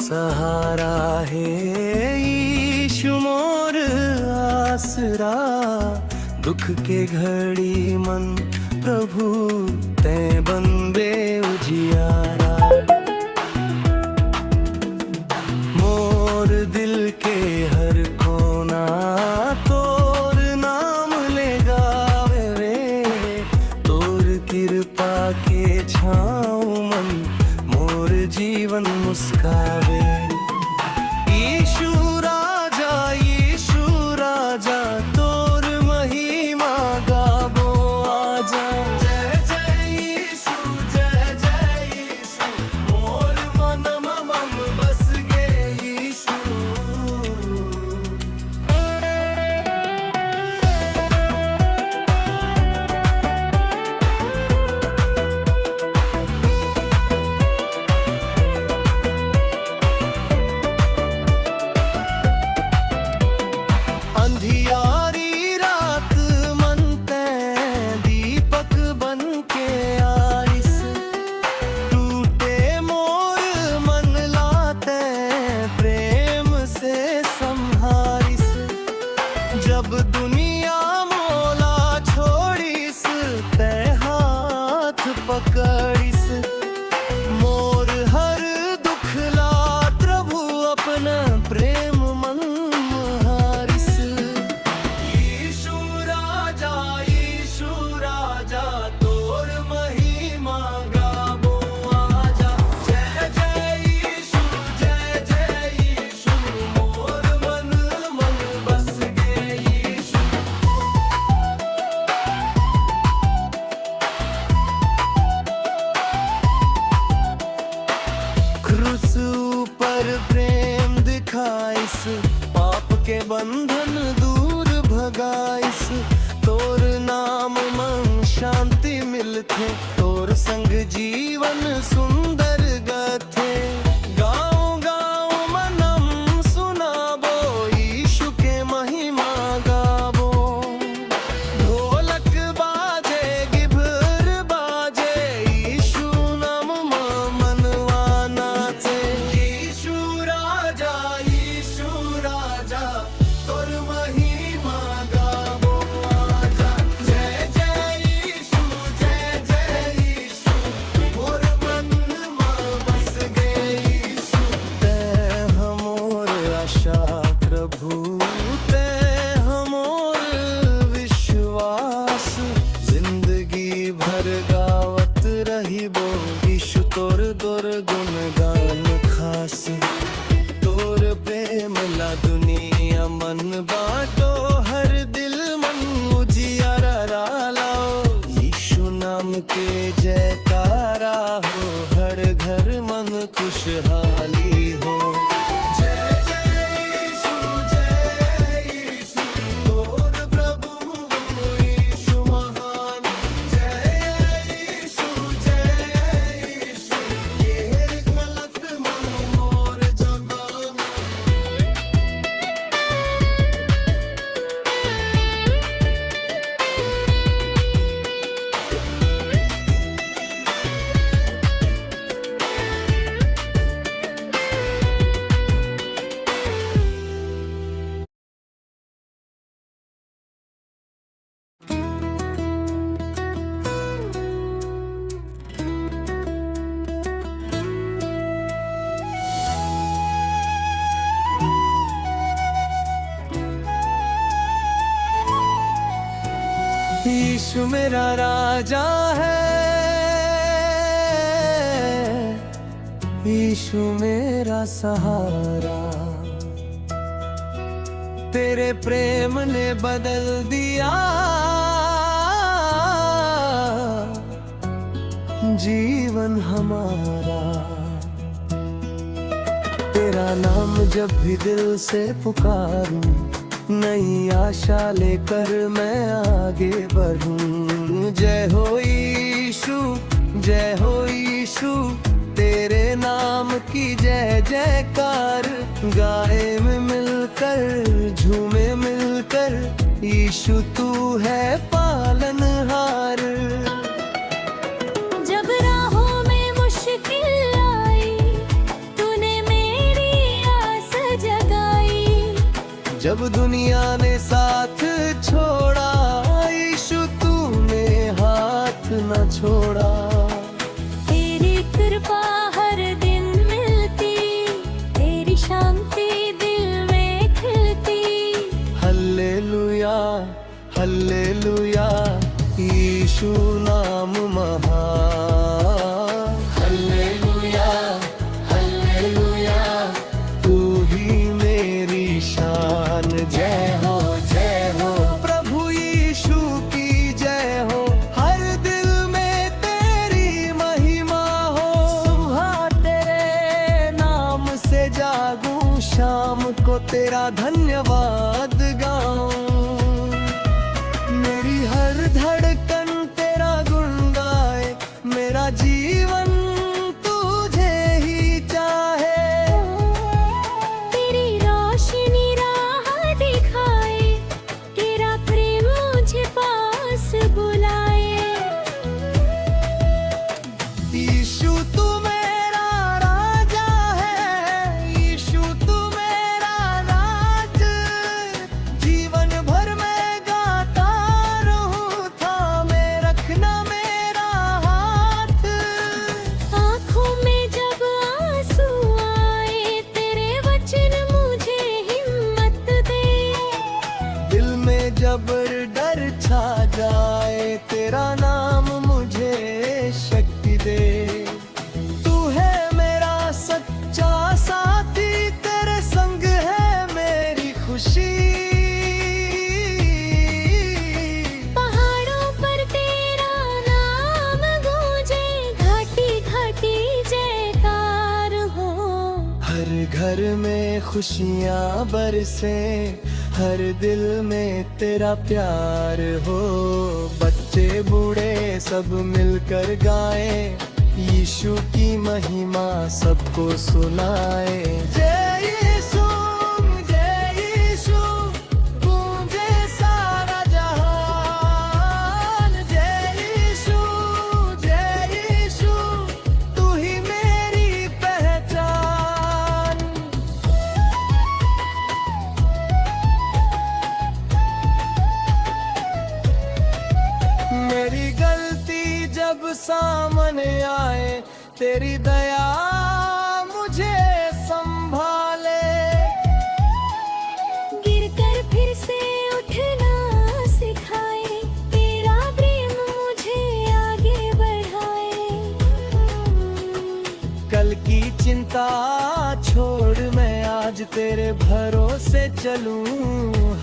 सहारा है यीशु मोर आसरा। दुख के घड़ी मन प्रभु ते बंदे उजियारा। मोर दिल के हर कोना तोर नाम ले गावे रे। तोर कृपा के छाँव मन मोर जीवन मुस्कावे। यीशु राजा तोर महिमा गाबो आजा। जय जय यीशु मोर मन मम बस गे यीशु। अंधियारी रात मन ते दीपक बन के आइस। टूटे मोर मन लाते प्रेम से संहारिस। जब दुनिया मोला छोड़िस ते हाथ पकड़िस। मोर हर दुख ला प्रभु अपना प्रेम मन हारिस। यीशु राजा तोर महिमा गाबो आजा। जय जय यीशु मोर मन बस गे यीशु। क्रूस ऊपर प्रेम दिखाइस। पाप के बंधन दूर भगाइस। तोर नाम मन शांति मिलथे। तोर संग जीवन सुंदर गथे। गाँव गाँव मनम सुनाबो यीशु के महिमा गाबो। ढोलक बाजे गिभर बाजे यीशु नाम मनवा नाचे। यीशु राजा तोर महिमा गाबो आजा। जय जय यीशु मोर मन बस गे यीशु। तै हमोर आशा प्रभु तै हमोर विश्वास। जिंदगी भर गावत रहिबो यीशु तोर गुण गान खास। तोर प्रेम ला दुनिया मन बाटो हर दिल मन उजियारा लाओ। यीशु नाम के जयकारा हो हर घर मन खुशहाली हो। जय यीशु तोर प्रभु यीशु महान। जय यीशु ये गलत मन मोर जगाना। यीशु मेरा राजा है। यीशु मेरा सहारा। तेरे प्रेम ने बदल दिया जीवन हमारा। तेरा नाम जब भी दिल से पुकारूं, नई आशा लेकर मैं आगे बढ़ूं। जय हो यीशु, जय हो यीशु, तेरे नाम की जय जयकार। गाए में मिलकर झूमे मिलकर, यीशु तू है पालनहार। जब राहों में मुश्किल आई, तूने मेरी तेरा धन्यवाद गाऊं। मेरी हर धड़कन तेरा गुण गाए, मेरा जीवन तुझे ही चाहे। तेरी रोशनी राह दिखाए, तेरा प्रेम मुझे पास बुलाए। यीशु तू मेरा राजा है, यीशु तू मेरा राज। जीवन भर मैं गाता रहूं, थामे रखना मेरा हाथ। आँखों में जब आंसू आए, तेरे वचन मुझे हिम्मत दे। दिल में जब डर छा जाए, तेरा नाम मुझे शक्ति दे। तू है मेरा सच्चा साथी, तेरे संग है मेरी खुशी। पहाड़ों पर तेरा नाम गूंजे, घाटी घाटी जयकार हो। हर घर में खुशियाँ बरसे, हर दिल में तेरा प्यार हो। बच्चे बूढ़े सब मिलकर गाए, यीशु की महिमा सबको सुनाए। जय यीशु, जय यीशु, गूंजे सारा जहान। जय यीशु, जय यीशु, तू ही मेरी पहचान। मेरी गलती जब सामने आए, तेरी दया मुझे संभाले। गिरकर फिर से उठना सिखाए, तेरा प्रेम मुझे आगे बढ़ाए। कल की चिंता छोड़ मैं आज तेरे भरोसे चलूं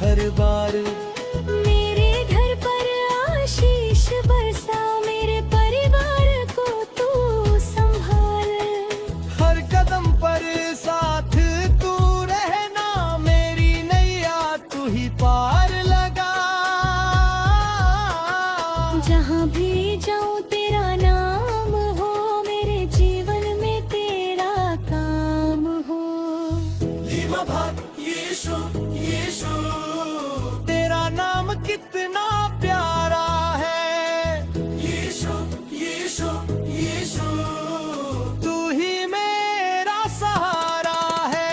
हर बार। मेरे घर पर आशीष बरसा, मेरे परिवार को तू संभाल। हर कदम पर साथ तू रहना, मेरी नैया तू ही पार लगा। जहाँ भी जाऊँ तेरा नाम हो, मेरे जीवन में तेरा काम हो। यीशु, यीशु, तेरा नाम कितना प्यारा है। यीशु, यीशु, यीशु, तू ही मेरा सहारा है।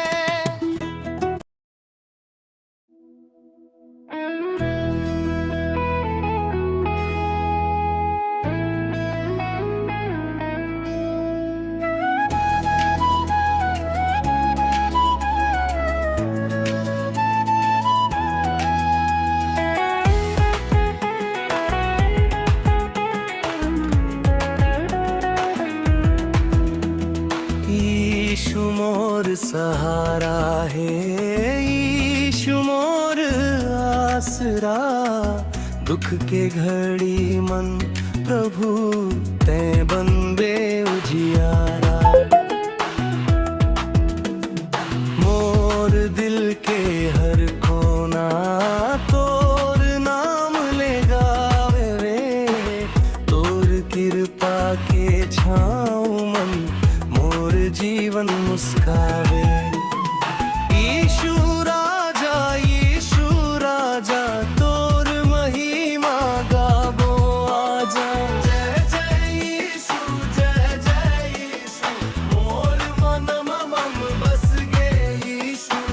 यीशु मोर सहारा है, यीशु मोर आसरा। दुख के घड़ी मन प्रभु ते बंदे उजियारा। मोर दिल के हर कोना तोर नाम ले गावे रे। तोर कृपा के छाँव मन मोर जीवन मुस्कावे। यीशु राजा, यीशु राजा, तोर महिमा गाबो आजा। जय जय यीशु, जय जय यीशु, मोर मन मम बस गे यीशु।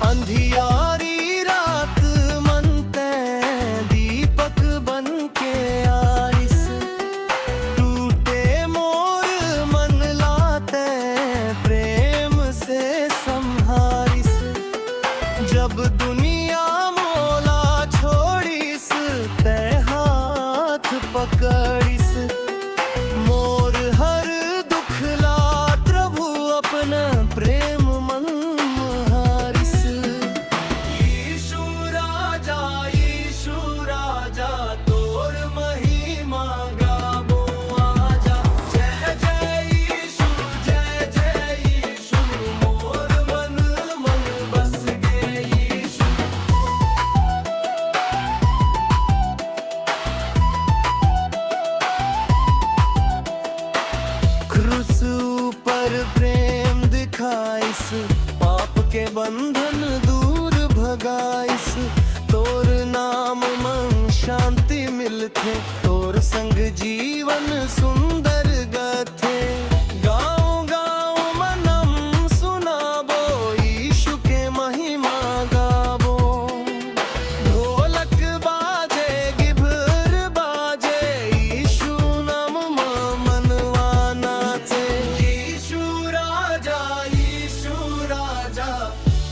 अंधियारी रात मन ते दीपक बन के आरिस। टूटे मोर मन लाते प्रेम से संहारिस। जब दुनिया मोला छोड़िस, ते हाथ पकड़िस। मोर हर दुख ला प्रभु अपना प्रेम मन संग जीवन सुंदर गथे। गाँव गाँव मनम सुनाबो, यीशु के महिमा गाबो। ढोलक बाजे गिभर बाजे, यीशु नाम मनवा नाचे। यीशु राजा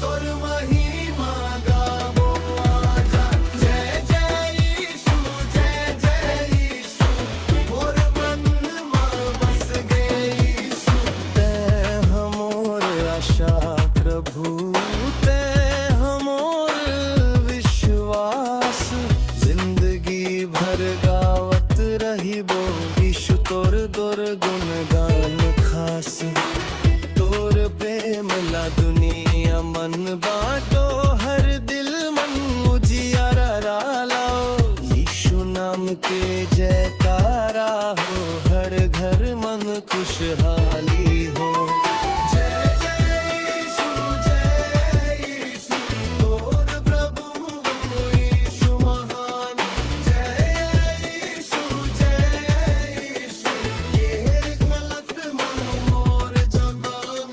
तोर महिमा गाबो आजा। जय जय यीशु मोर मन में बस गए यीशु। तै हमोर आशा प्रभु, तै हमोर विश्वास। जिंदगी भर गावत रहिबो, यीशु तोर दुर्गुण गान खास। तोर प्रेम ला दुनिया मन बाटो, हर दिल मन उजियारा लाओ। यीशु नाम के जयकारा हो, हर घर मन खुशहाली हो। जय जय यीशु तोर प्रभु यीशु महान। जय यीशु ये गलत मन मोर जबान।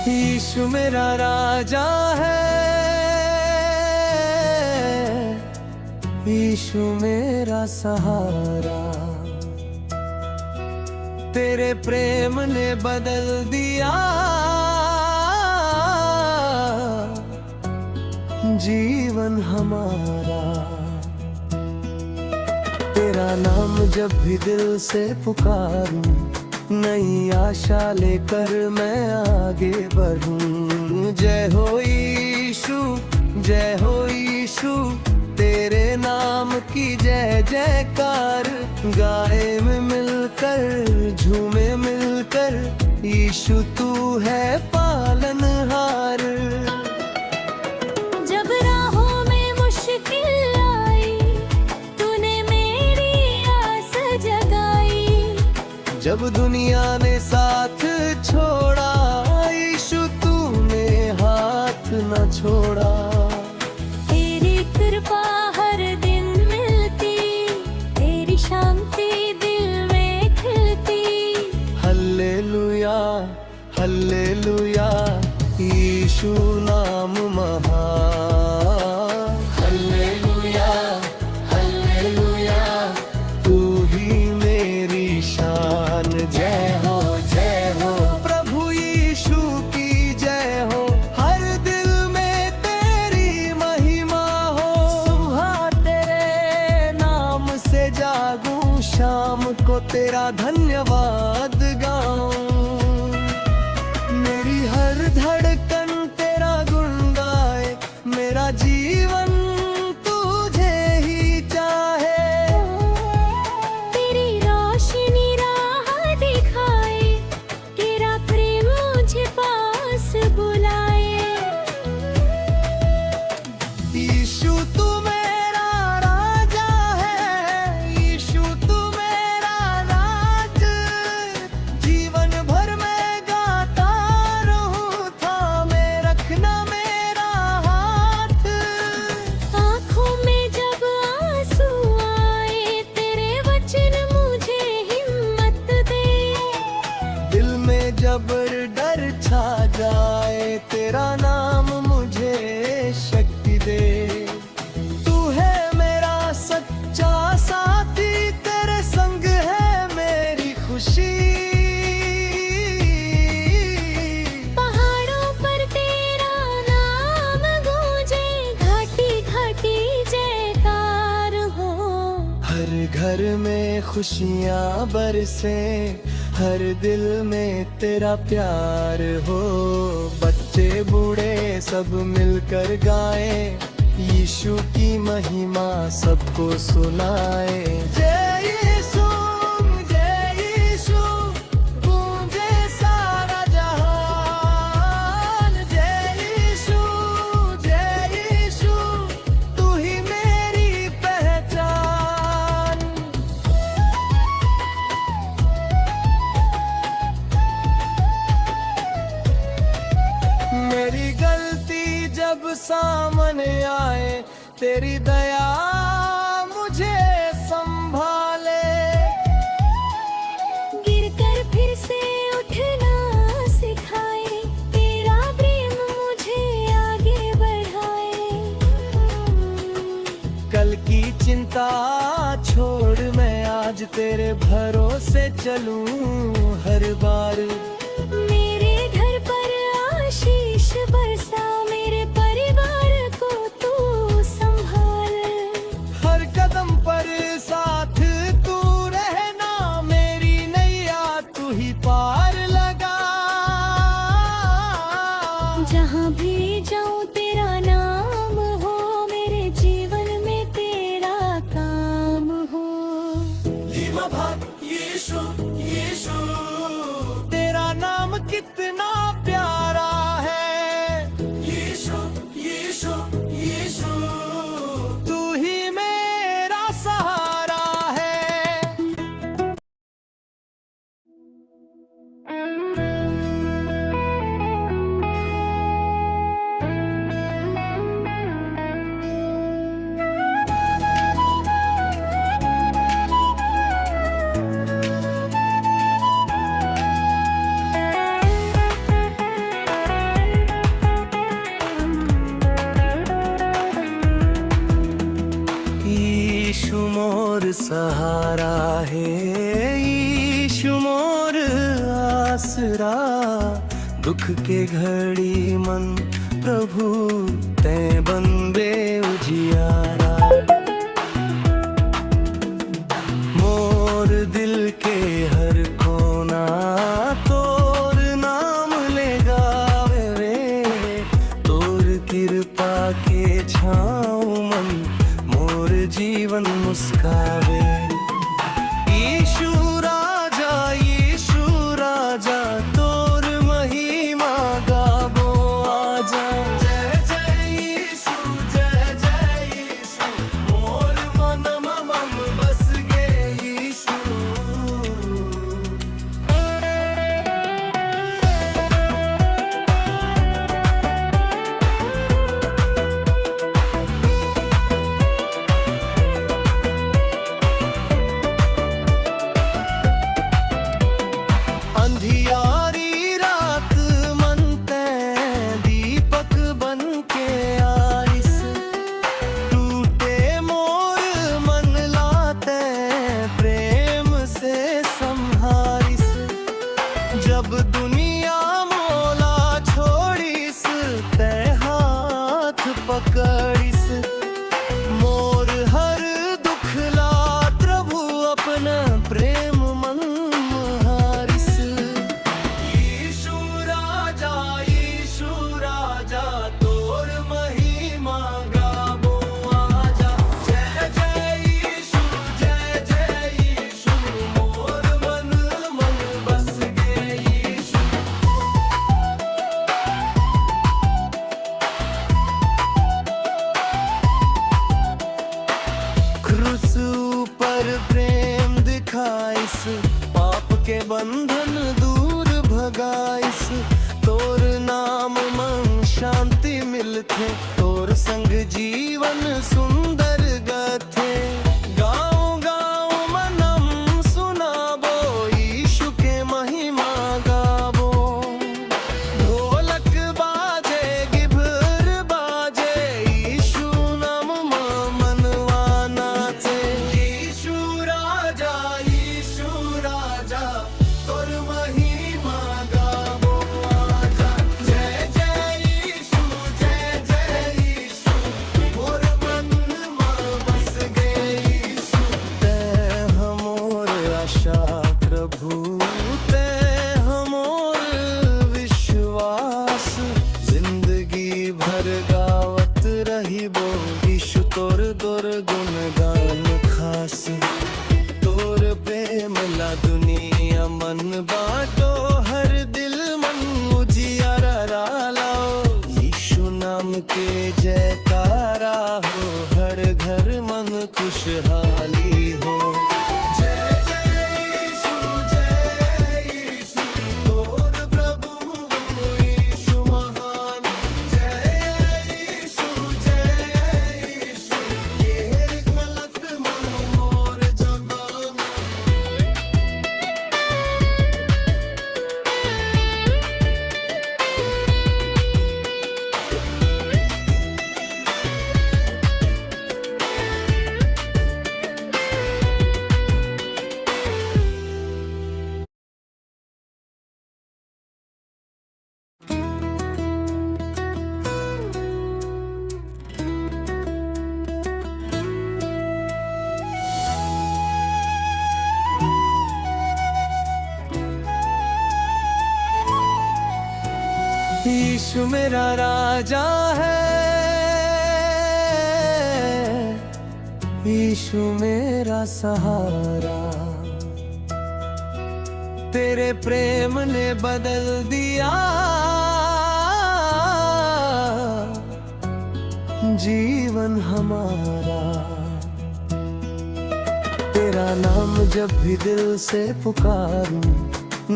यीशु मेरा राजा है, यीशु मेरा सहारा। तेरे प्रेम ने बदल दिया जीवन हमारा। तेरा नाम जब भी दिल से पुकारूं, नई आशा लेकर मैं आगे बढ़ूं। जय हो यीशु, जय हो यीशु, तेरे नाम की जय जयकार। गाए में मिलकर झूमे मिलकर, यीशु तू है पालनहार। जब राहों में मुश्किल आई, तूने मेरी आस जगाई। जब दुनिया ने साथ छोड़ा, यीशु तूने हाथ न छोड़ा। तेरी कृपा हर दिन मिलती, तेरी शांति दिल में खिलती। हल्लेलुया हल्लेलुया, यीशु नाम महान। हल्लेलुया हल्लेलुया, तू ही मेरी शान। जय हो प्रभु यीशु की जय हो, हर दिल में तेरी महिमा हो। सुबह तेरे नाम से जागूं, शाम को तेरा धन्यवाद गाऊं। मेरी हर धड़कन तेरा गुण गाए, मेरा जीवन तुझे ही चाहे। तेरी रोशनी राह दिखाए, तेरा प्रेम मुझे पास बुलाए। यीशु तू मेरा राजा है, यीशु तू मेरा राज। जीवन भर मैं गाता रहूं, थामे रखना मेरा हाथ। आँखों में जब आंसू आए, तेरे वचन मुझे हिम्मत दे। दिल में जब डर छा जाए, तेरा नाम मुझे शक्ति दे। तू है मेरा सच्चा साथी, तेरे संग है मेरी खुशी। पहाड़ों पर तेरा नाम गूंजे, घाटी घाटी जयकार हो। हर घर में खुशियाँ बरसे, हर दिल में तेरा प्यार हो। बच्चे बूढ़े सब मिलकर गाएं, यीशु की महिमा सबको सुनाए। जय यीशु, जय यीशु, गूंजे सारा जहान। जय यीशु, जय यीशु, तू ही मेरी पहचान। मेरी गलती जब सामने आए, तेरी दया मुझे संभाले। गिरकर फिर से उठना सिखाए, तेरा प्रेम मुझे आगे बढ़ाए। कल की चिंता छोड़ मैं आज तेरे भरोसे चलूं हर बार। मेरे घर पर आशीष बरसा, मेरे परिवार को तू संभाल। हर कदम पर साथ तू रहना, मेरी नैया तू ही पार लगा। जहाँ भी जाऊँ तेरा नाम हो, मेरे जीवन में तेरा काम हो। यीशु, यीशु, तेरा नाम कितना प्यारा है। यीशु, यीशु, यीशु, तू ही मेरा सहारा है। यीशु मोर सहारा है, यीशु मोर आसरा। दुख के घड़ी मन प्रभु ते बंदे उजियारा। मोर दिल के हर कोना तोर नाम ले गावे रे। तोर कृपा के छाँव मन मोर जीवन मुस्कावे। यीशु राजा तोर महिमा गाबो आजा। जय जय यीशु, जय जय यीशु, मोर मन मम बस गे यीशु। अंधियारी रात मन ते दीपक बन के आइस। टूटे मोर मन लाते प्रेम से संहारिस। जब दुनिया मोला छोड़िस, ते हाथ पकड़िस। मोर हर दुख ला प्रभु अपना प्रेम मन हारिस। यीशु राजा तोर महिमा गाबो आजा। जय जय यीशु, जय जय यीशु, मोर मन बस गे यीशु। क्रूस पर प्रेम दिखाइस, पाप के बंधन दूर भगाइस। तोर नाम मन शांति मिलथे, तोर संग जीवन सुंदर गथे। गाँव गाँव मनम सुनाबो, यीशु के महिमा गाबो। ढोलक बाजे गिभर बाजे, यीशु नाम मनवा नाचे। यीशु राजा तोर महिमा गाबो आजा। जय जय यीशु, जय जय यीशु, तोर गुणगान खास तोर प्रेम ला दुनिया मन बाटो हर दिल मन उजियारा लाओ यीशु नाम के जयकारा हो हर घर मन खुशहाली हो जय जय यीशु तोर प्रभु यीशु महान जय यीशु ये गलत मन मोर जबान यीशु मेरा राजा है यीशु मेरा सहारा तेरे प्रेम ने बदल दिया जीवन हमारा तेरा नाम जब भी दिल से पुकारूं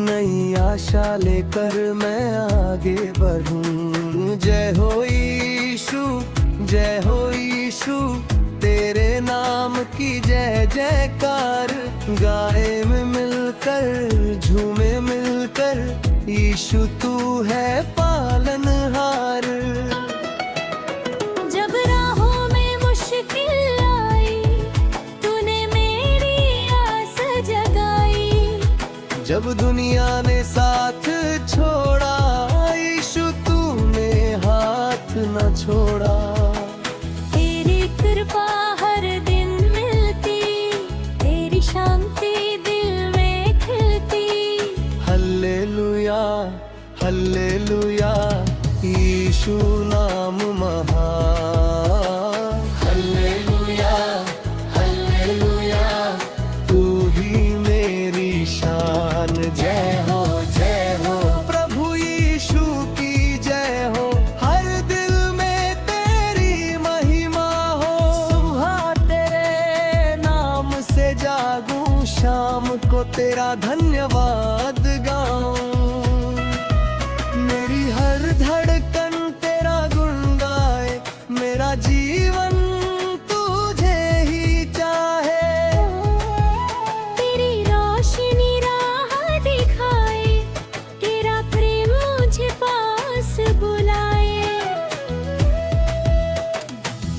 नई आशा लेकर मैं आगे बढ़ूं जय हो यीशु तेरे नाम की जय जयकार गाए में मिलकर झूमे मिलकर यीशु तू है पालनहार जब राहों में मुश्किल आई तूने मेरी आस जगाई जब दुनिया ने साथ छोड़ा यीशु तूने हाथ न छोड़ा तेरी कृपा हर दिन मिलती तेरी शांति दिल में खिलती हल्लेलुया हल्लेलुया यीशु नाम महान हल्लेलुया हल्लेलुया तू ही मेरी शान जय हो प्रभु यीशु की जय हो हर दिल में तेरी महिमा हो सुबह तेरे नाम से जागूं शाम को तेरा धन्यवाद गाऊं मेरी हर धड़कन तेरा गुण गाए मेरा जीवन तुझे ही चाहे तेरी रोशनी राह दिखाए तेरा प्रेम मुझे पास बुलाए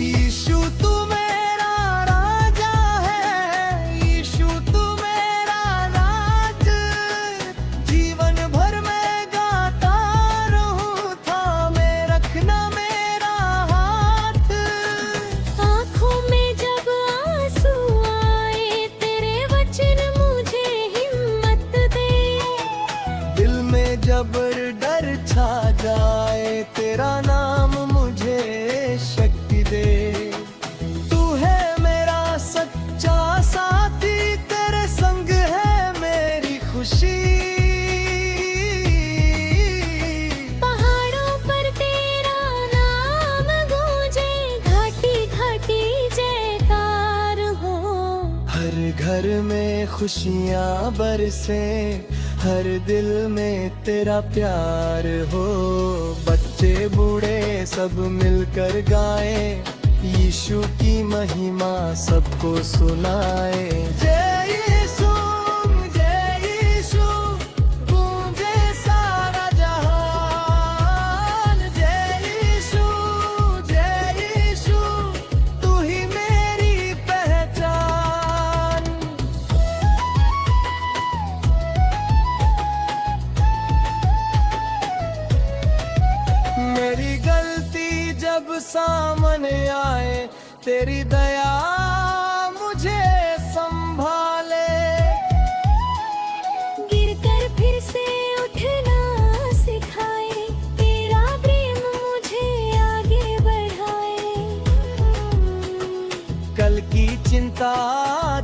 यीशु तू मेरा राजा है यीशु तू मेरा राज जीवन भर मैं गाता रहूं थामे रखना मेरा हाथ आँखों में जब आंसू आए तेरे वचन मुझे हिम्मत दे दिल में जब डर छा जाए तेरा नाम मुझे शक्ति दे तू है मेरा सच्चा साथी तेरे संग है मेरी खुशी पहाड़ों पर तेरा नाम गूंजे घाटी घाटी जयकार हो हर घर में खुशियाँ बरसे हर दिल में तेरा प्यार हो बच्चे बूढ़े सब मिलकर गाए यीशु की महिमा सबको सुनाए जय यीशु गूंजे सारा जहान जय यीशु तू ही मेरी पहचान मेरी गलती जब सामने आए तेरी दया मुझे संभाले गिरकर फिर से उठना सिखाए तेरा प्रेम मुझे आगे बढ़ाए कल की चिंता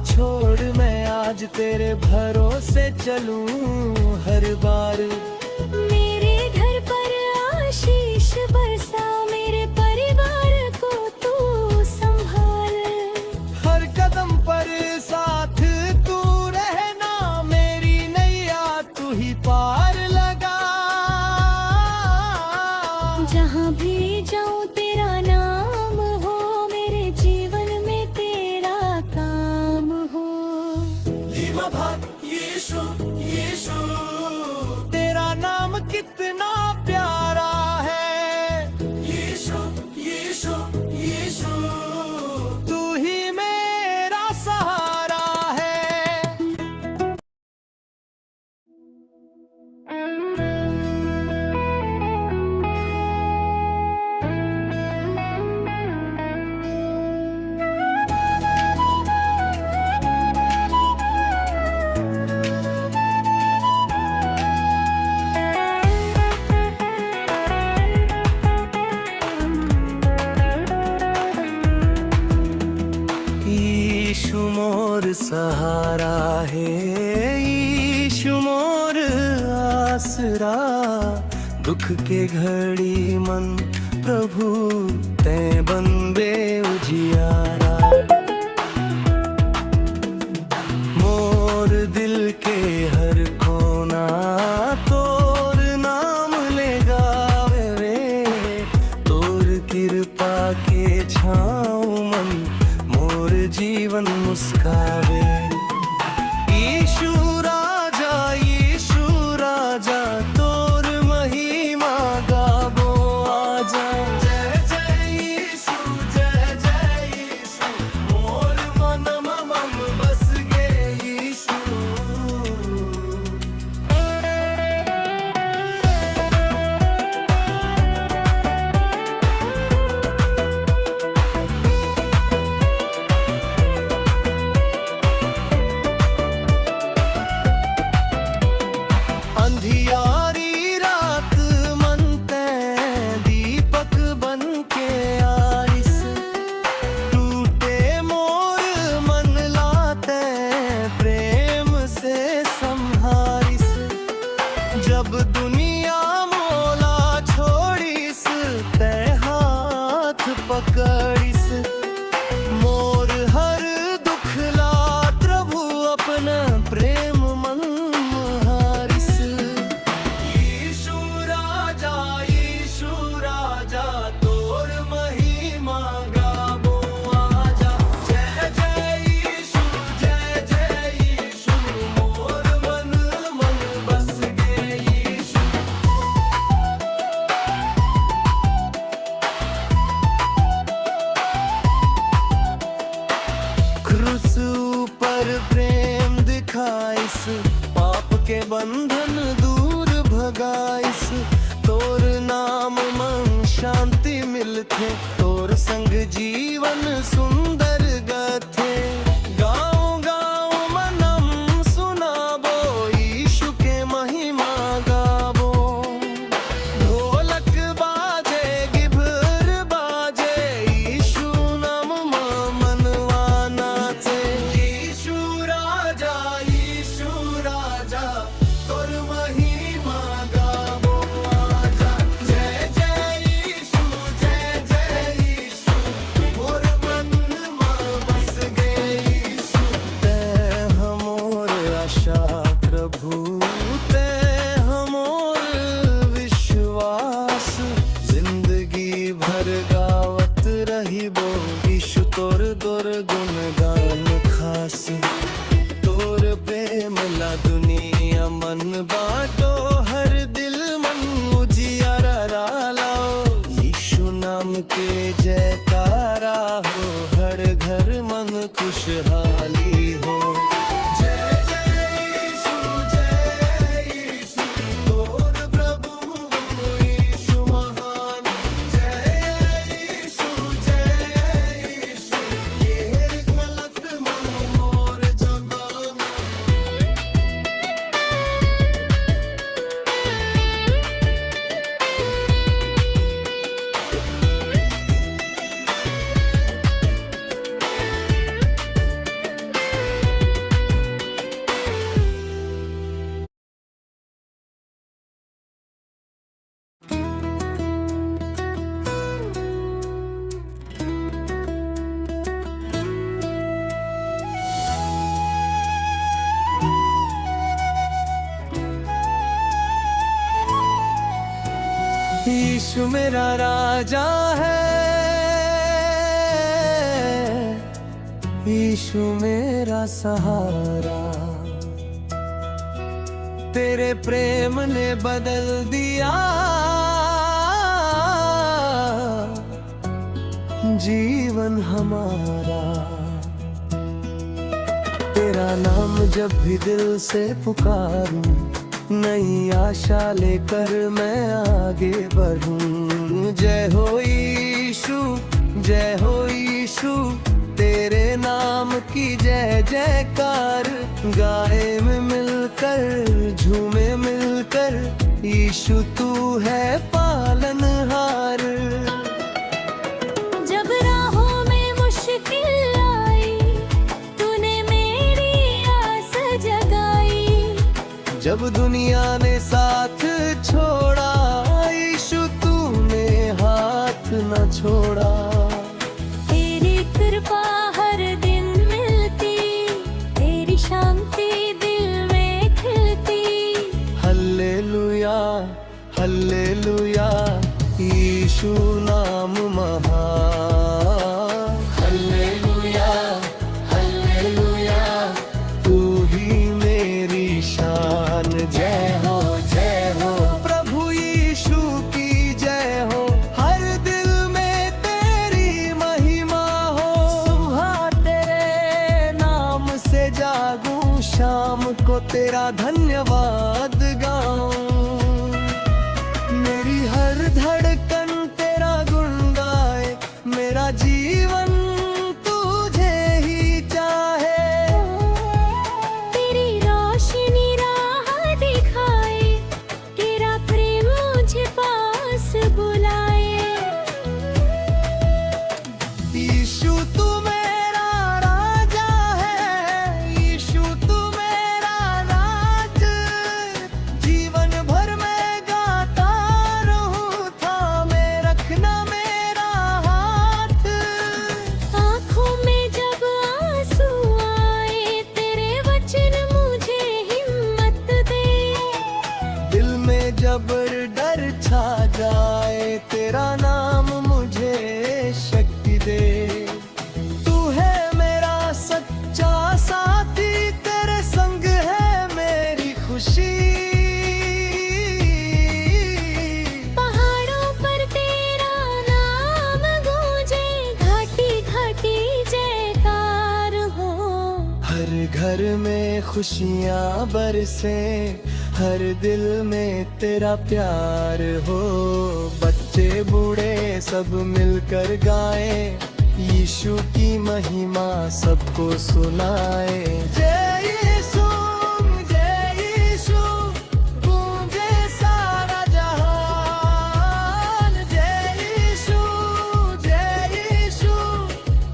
छोड़ मैं आज तेरे भरोसे चलूं हर बार। मेरे घर पर आशीष बरसा, मेरे परिवार को तू संभाल। हर कदम पर साथ तू रहना, मेरी नैया तू ही पार लगा। जहाँ भी जाऊँ तेरा नाम हो, मेरे जीवन में तेरा काम हो। यीशु यीशु तेरा नाम कितना प्यारा है। यीशु यीशु यीशु तू ही मेरा सहारा है। यीशु मोर सहारा है, यीशु मोर आसरा। दुख के घड़ी मन प्रभु ते बंदे उजियारा। मोर दिल के हर कोना तोर नाम ले गावे रे। तोर कृपा के छाँव मन मोर जीवन मुस्कावे। यीशु राजा तोर महिमा गाबो आजा। जय जय यीशु मोर मन मम बस गे यीशु। अंधियारी रात मन ते दीपक बन के आरिस। टूटे मोर मन लाते प्रेम से संहारिस। जब दुनिया मोला छोड़िस ते हाथ पकड़िस। मोर हर दुख ला प्रभु अपना प्रेम मन हारिस। यीशु राजा तोर महिमा गाबो आजा। जय जय यीशु मोर मन बस गे यीशु। क्रूस पर प्रेम दिखाइस, पाप के बंधन दूर भगाइस। तोर नाम मन शांति मिलथे, तोर संग जीवन सुंदर गथे। गाँव गाँव मनम सुनाबो, यीशु के महिमा गाबो। ढोलक बाजे गिभर बाजे, यीशु नाम मनवा नाचे। यीशु राजा तोर महिमा गाबो आजा। जय जय यीशु यीशु मेरा राजा है, यीशु मेरा सहारा। तेरे प्रेम ने बदल दिया जीवन हमारा। तेरा नाम जब भी दिल से पुकारूं, नई आशा लेकर मैं आगे बढ़ूं। जय हो यीशु, जय हो यीशु, तेरे नाम की जय जयकार। गाए में मिलकर, झूमे मिलकर, यीशु तू है पालनहार। जब राहों में मुश्किल आई, तूने मेरी आस जगाई। जब दुनिया ने साथ छोड़ा, यीशु तूने हाथ न छोड़ा। तेरी कृपा हर दिन मिलती, तेरी शांति दिल में खिलती। हल्लेलुया, हल्लेलुया, यीशु नाम महान। हल्लेलुया, हल्लेलुया, तू ही मेरी शान। जय हो, जय हो, प्रभु यीशु की जय हो। हर दिल में तेरी महिमा हो। सुबह तेरे नाम से जागूं, शाम को तेरा धन्यवाद गाऊं। मेरी हर धड़कन तेरा गुण गाए, मेरा जीवन तुझे ही चाहे। तेरी रोशनी राह दिखाए, तेरा प्रेम मुझे पास बुलाए। यीशु तू मेरा राजा है, यीशु तू मेरा राज। जीवन भर मैं गाता रहूं, थामे रखना मेरा हाथ। आँखों में जब आंसू आए, तेरे वचन मुझे हिम्मत दे। दिल में जब डर छा जाए, तेरा नाम मुझे शक्ति दे। तू है मेरा सच्चा साथी, तेरे संग है मेरी खुशी। पहाड़ों पर तेरा नाम गूंजे, घाटी घाटी जयकार हो। हर घर में खुशियाँ बरसे, हर दिल में तेरा प्यार हो। बच्चे बूढ़े सब मिलकर गाए, यीशु की महिमा सबको सुनाए। जय यीशु, जय यीशु, गूंजे सारा जहान। जय यीशु, जय यीशु,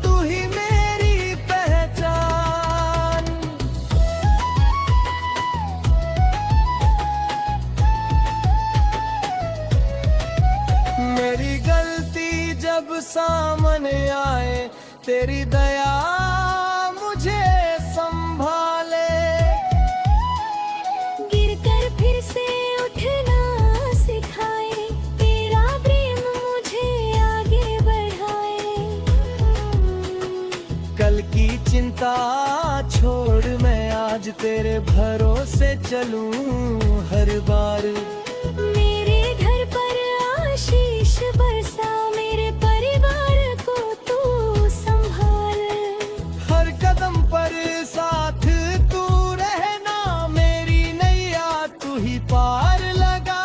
तू ही मेरी पहचान। मेरी गलती जब सामने आए, तेरी दया मुझे संभाले। गिरकर फिर से उठना सिखाए, तेरा प्रेम मुझे आगे बढ़ाए। कल की चिंता छोड़ मैं आज तेरे भरोसे चलूं हर बार। मेरे घर पर आशीष बरसा, मेरे परिवार को तू संभाल। हर कदम पर साथ तू रहना, मेरी नैया तू ही पार लगा।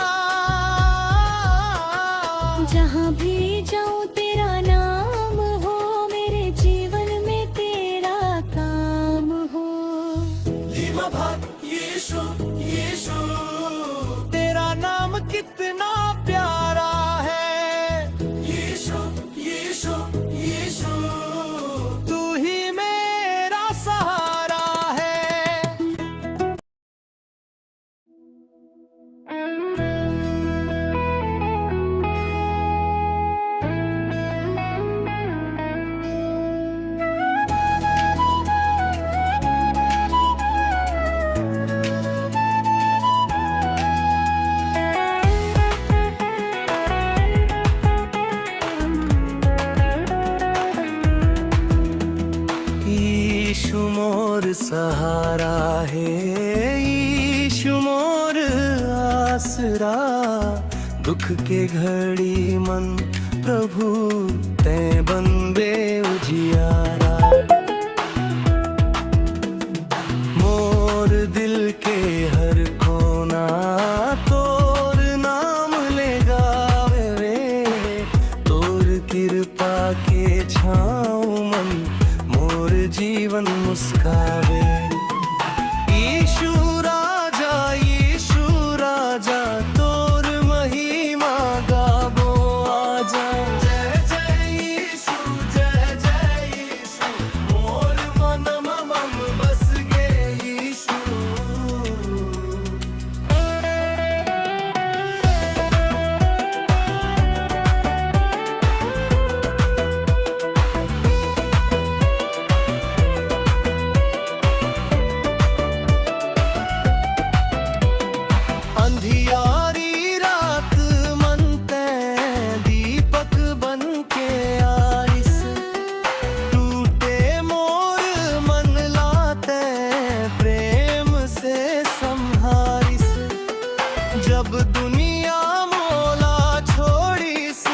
जहाँ भी जाऊँ तेरा नाम हो, मेरे जीवन में तेरा काम हो। यीशु, यीशु, तेरा सहारा है यीशु मोर आसरा, दुख के घड़ी मन प्रभु ते बंदे उजियारा। मोर दिल के हर कोना तोर नाम ले गावे रे, तोर कृपा के छाँव मन मोर जीवन मुस्कावे। यीशु राजा तोर महिमा गाबो आजा। जय जय यीशु मोर मनम मम बस गे यीशु। अंधियारी रात मन ते दीपक बन के आइस, टूटे मोर मन लाते प्रेम से संहारिस। जब दुनिया मोला छोड़िस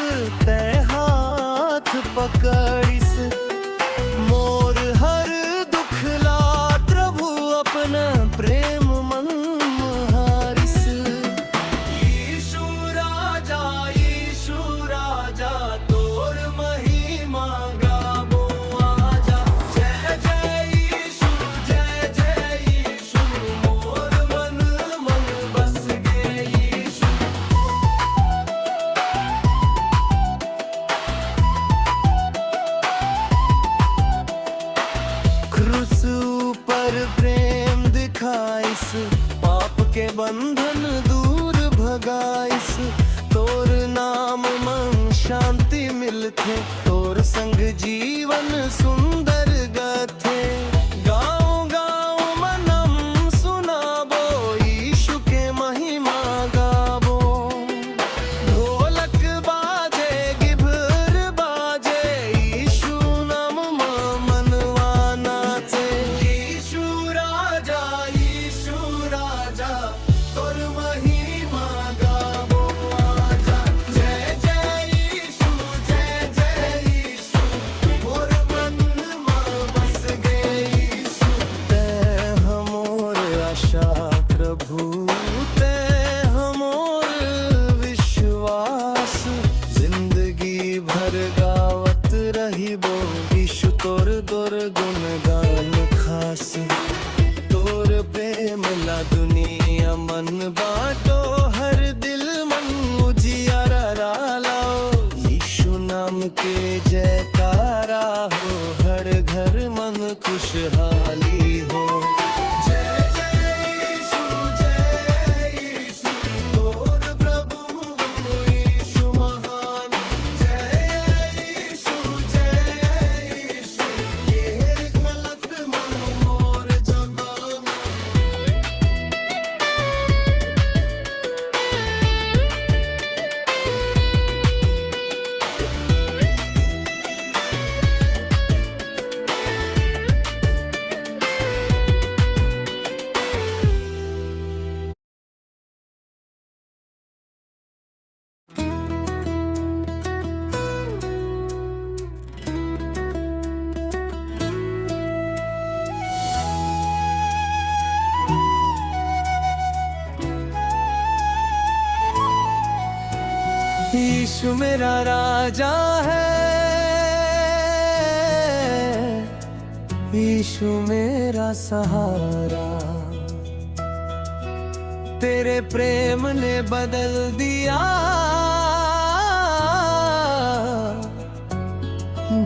ते हाथ पकड़िस, मोर हर दुख ला प्रभु अपना प्रेम मन हारिस। यीशु राजा तोर महिमा गाबो आजा। जय जय यीशु मोर मन बस गे यीशु। क्रूस पर प्रेम दिखाइस, पाप के बंधन दूर भगाइस। तोर नाम मन शांति मिलथे, तोर संग जीवन सुंदर गथे। गाँव गाँव मनम सुनाबो यीशु के महिमा गाबो। ढोलक बाजे गिभर बाजे यीशु नाम मनवा नाचे। यीशु राजा तोर महिमा गाबो आजा। जय जय यीशु मोर मन बस गे यीशु। ते हमोर आशा प्रभु, ते हमोर विश्वास। जिंदगी भर गावत रहिबो यीशु तोर गुणगान खास। तोर प्रेम ला दुनिया मन बाटो, हर दिल मन उजियारा लाओ। यीशु नाम के जयकारा हो, हर घर मन खुशहाली हो। जय जय यीशु तोर प्रभु यीशु महान। जय यीशु ये गलत मन मोर जबान। यीशु मेरा राजा है, यीशु मेरा सहारा। तेरे प्रेम ने बदल दिया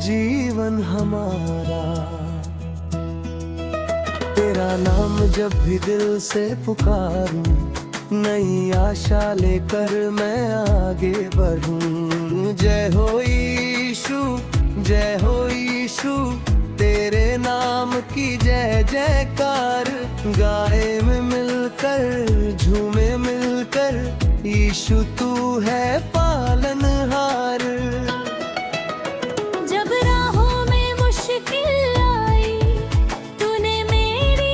जीवन हमारा। तेरा नाम जब भी दिल से पुकारूं, नई आशा लेकर मैं आगे बढ़ूं। जय हो यीशु, जय हो यीशु, तेरे नाम की जय जयकार। गाए में मिलकर झूमे मिलकर, यीशु तू है पालनहार। जब राहों में मुश्किल आई, तूने मेरी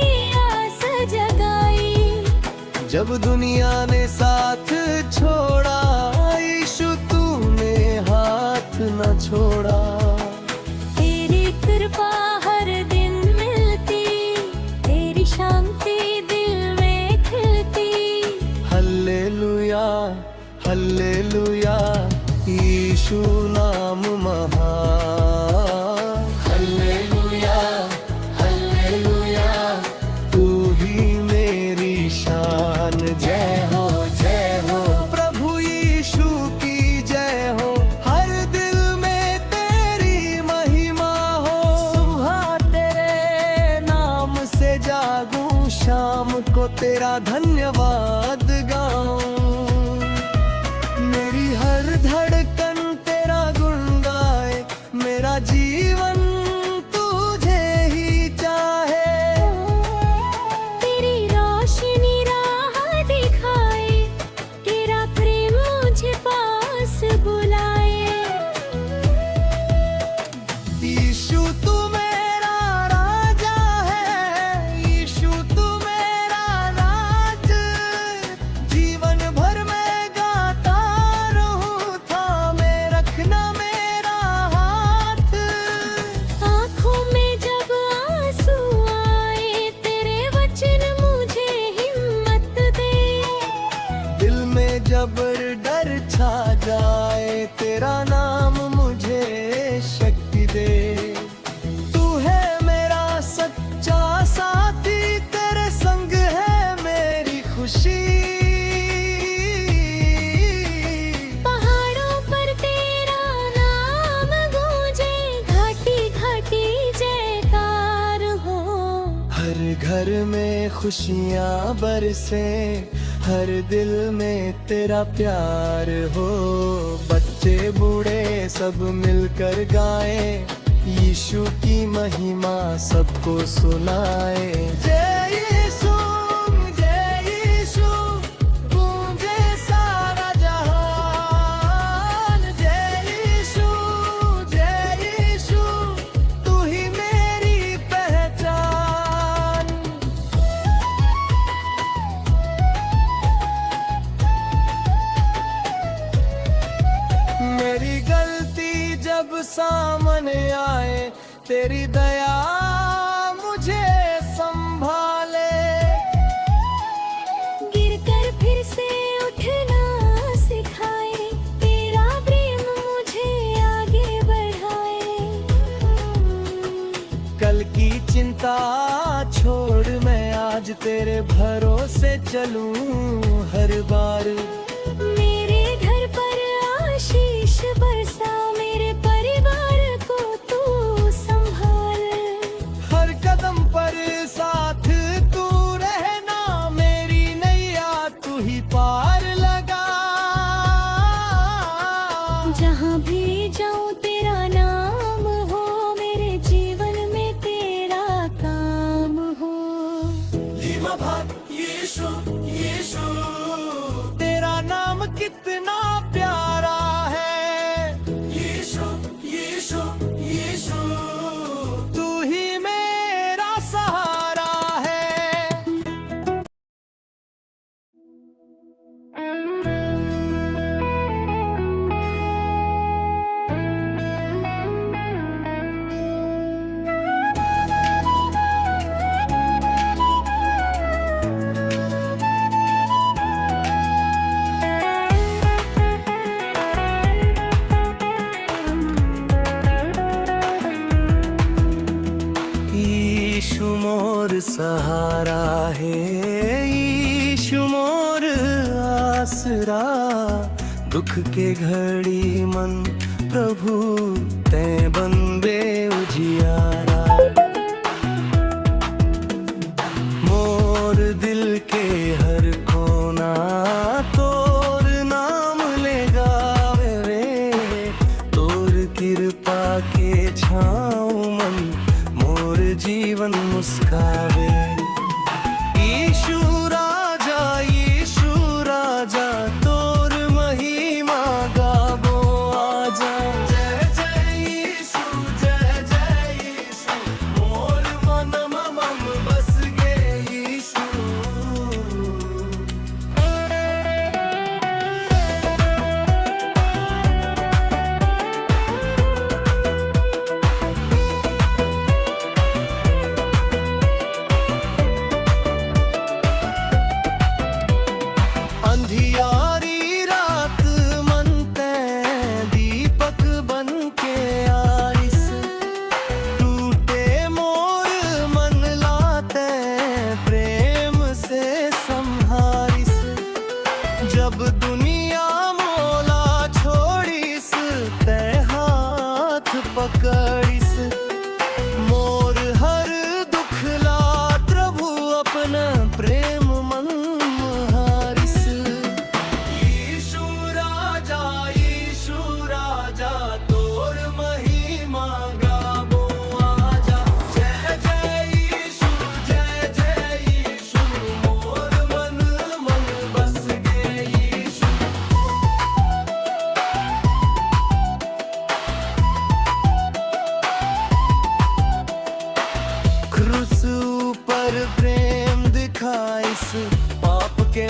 जब दुनिया ने साथ छोड़ा, यीशु तूने हाथ न छोड़ा। तेरी कृपा हर दिन मिलती, तेरी शांति दिल में खिलती। हल्लेलुया हल्लेलुया, यीशु नाम महान। हल्लेलुया हल्लेलुया, तू ही मेरी शान। जय हो प्रभु यीशु की जय हो, हर दिल में तेरी महिमा हो। सुबह तेरे नाम से जागूं, शाम को तेरा धन्यवाद गाऊं। मेरी हर धड़कन तेरा गुण गाए, मेरा जीवन तुझे ही चाहे। तेरी रोशनी राह दिखाए, तेरा प्रेम मुझे पास बुलाए। यीशु तू मेरा राजा है, यीशु तू मेरा राज। जीवन भर मैं गाता रहूं, थामे रखना मेरा हाथ। आँखों में जब आंसू आए, तेरे वचन मुझे हिम्मत दे। दिल में जब डर छा जाए, तेरा नाम मुझे शक्ति दे। तू है मेरा सच्चा साथी, तेरे संग है मेरी खुशी। पहाड़ों पर तेरा नाम गूंजे, घाटी घाटी जयकार हो। हर घर में खुशियाँ बरसे, हर दिल में तेरा प्यार हो। बच्चे बूढ़े सब मिलकर गाए, यीशु की महिमा सबको सुनाए। जय यीशु गूंजे सारा जहान। जय यीशु तू ही मेरी पहचान। मेरी गलती जब सामने आए, तेरी दया मुझे संभाले। गिरकर फिर से उठना सिखाए, तेरा प्रेम मुझे आगे बढ़ाए। कल की चिंता छोड़ मैं आज तेरे भरोसे चलूं हर बार। मेरे घर पर आशीष बरसा, मेरे परिवार को तू संभाल। हर कदम पर साथ तू रहना, मेरी नैया तू ही पार लगा। जहाँ भी जाऊँ तेरा नाम हो, मेरे जीवन में तेरा काम हो। तेरा नाम कितना प्यारा है, तू ही मेरा सहारा है। यीशु मोर सहारा है, यीशु मोर आसरा। दुख के घड़ी मन प्रभु तैं बनबे उजियारा। मोर दिल के हर कोना तोर नाम ले गावे रे। तोर कृपा के छाँव मन मोर जीवन मुस्कावे। यीशु राजा तोर महिमा गाबो आजा। जय जय यीशु मोर मन मम बस गे यीशु।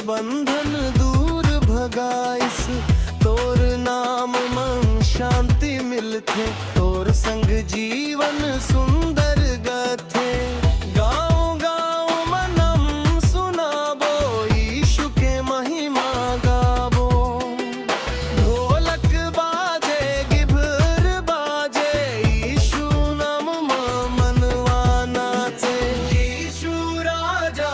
बंधन दूर भगाइस। तोर नाम मन शांति मिलथे, तोर संग जीवन सुंदर गथे। गाँव गाँव मनम सुनाबो, यीशु के महिमा गाबो। ढोलक बाजे गिभर बाजे, यीशु नाम मनवा नाचे। यीशु राजा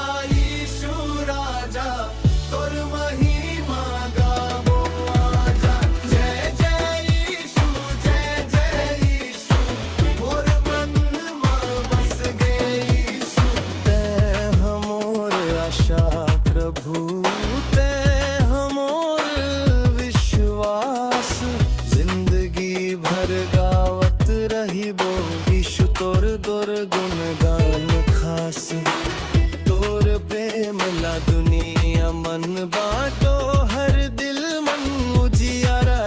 तोर महिमा गाबो आजा। जय जय यीशु, जय जय यीशु, मोर मन में बस गए यीशु। तै हमोर आशा प्रभु, तै हमोर विश्वास। जिंदगी भर गावत रहिबो, यीशु तोर दोर गुणगान खास। तोर प्रेम ला दुनिया मन बाटो, हर दिल मन उजियारा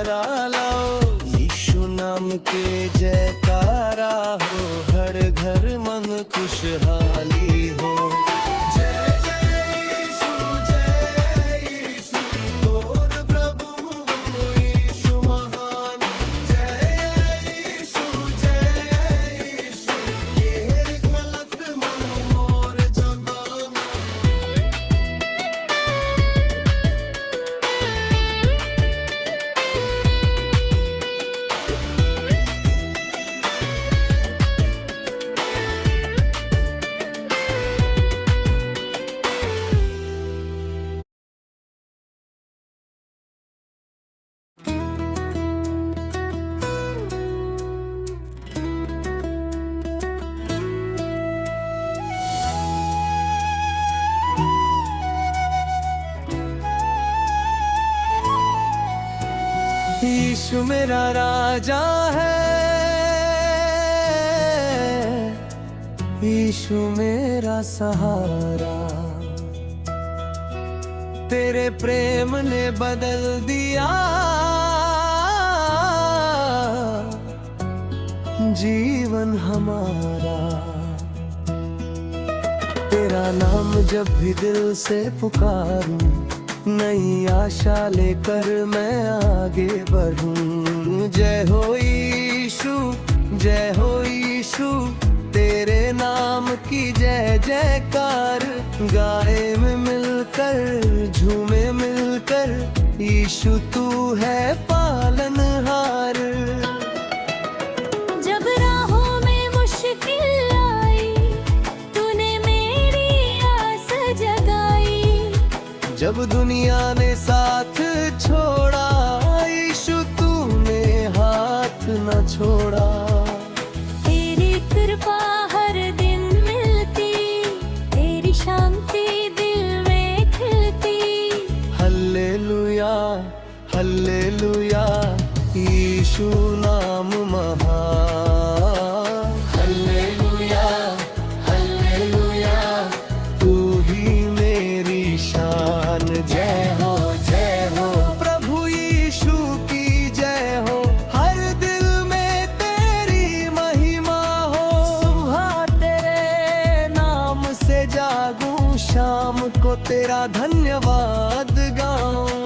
लाओ। यीशु नाम के जयकारा हो, हर घर मन खुशहाली हो। जय जय यीशु, तोर प्रभु यीशु महान। जय यीशु, ये गलत मन मोर जबान। यीशु मेरा राजा है, यीशु मेरा सहारा। तेरे प्रेम ने बदल दिया जीवन हमारा। तेरा नाम जब भी दिल से पुकारूं, नई आशा लेकर मैं आगे बढ़ूं। जय हो यीशु, जय हो यीशु, तेरे नाम की जय जयकार। गाए में मिलकर झूमे मिलकर, यीशु तू है पालनहार। जब राहों में मुश्किल आई, तूने मेरी आस जगाई। जब दुनिया ने साथ छोड़ा, यीशु तूने हाथ न छोड़ा। तेरी कृपा हर दिन मिलती, तेरी शांति दिल में खिलती। हल्लेलुया हल्लेलुया, यीशु नाम महान। हल्लेलुया हल्लेलुया, तू ही मेरी शान। जय हो प्रभु यीशु की जय हो, हर दिल में तेरी महिमा हो। सुबह तेरे नाम से जागूं, शाम को तेरा धन्यवाद गाऊं।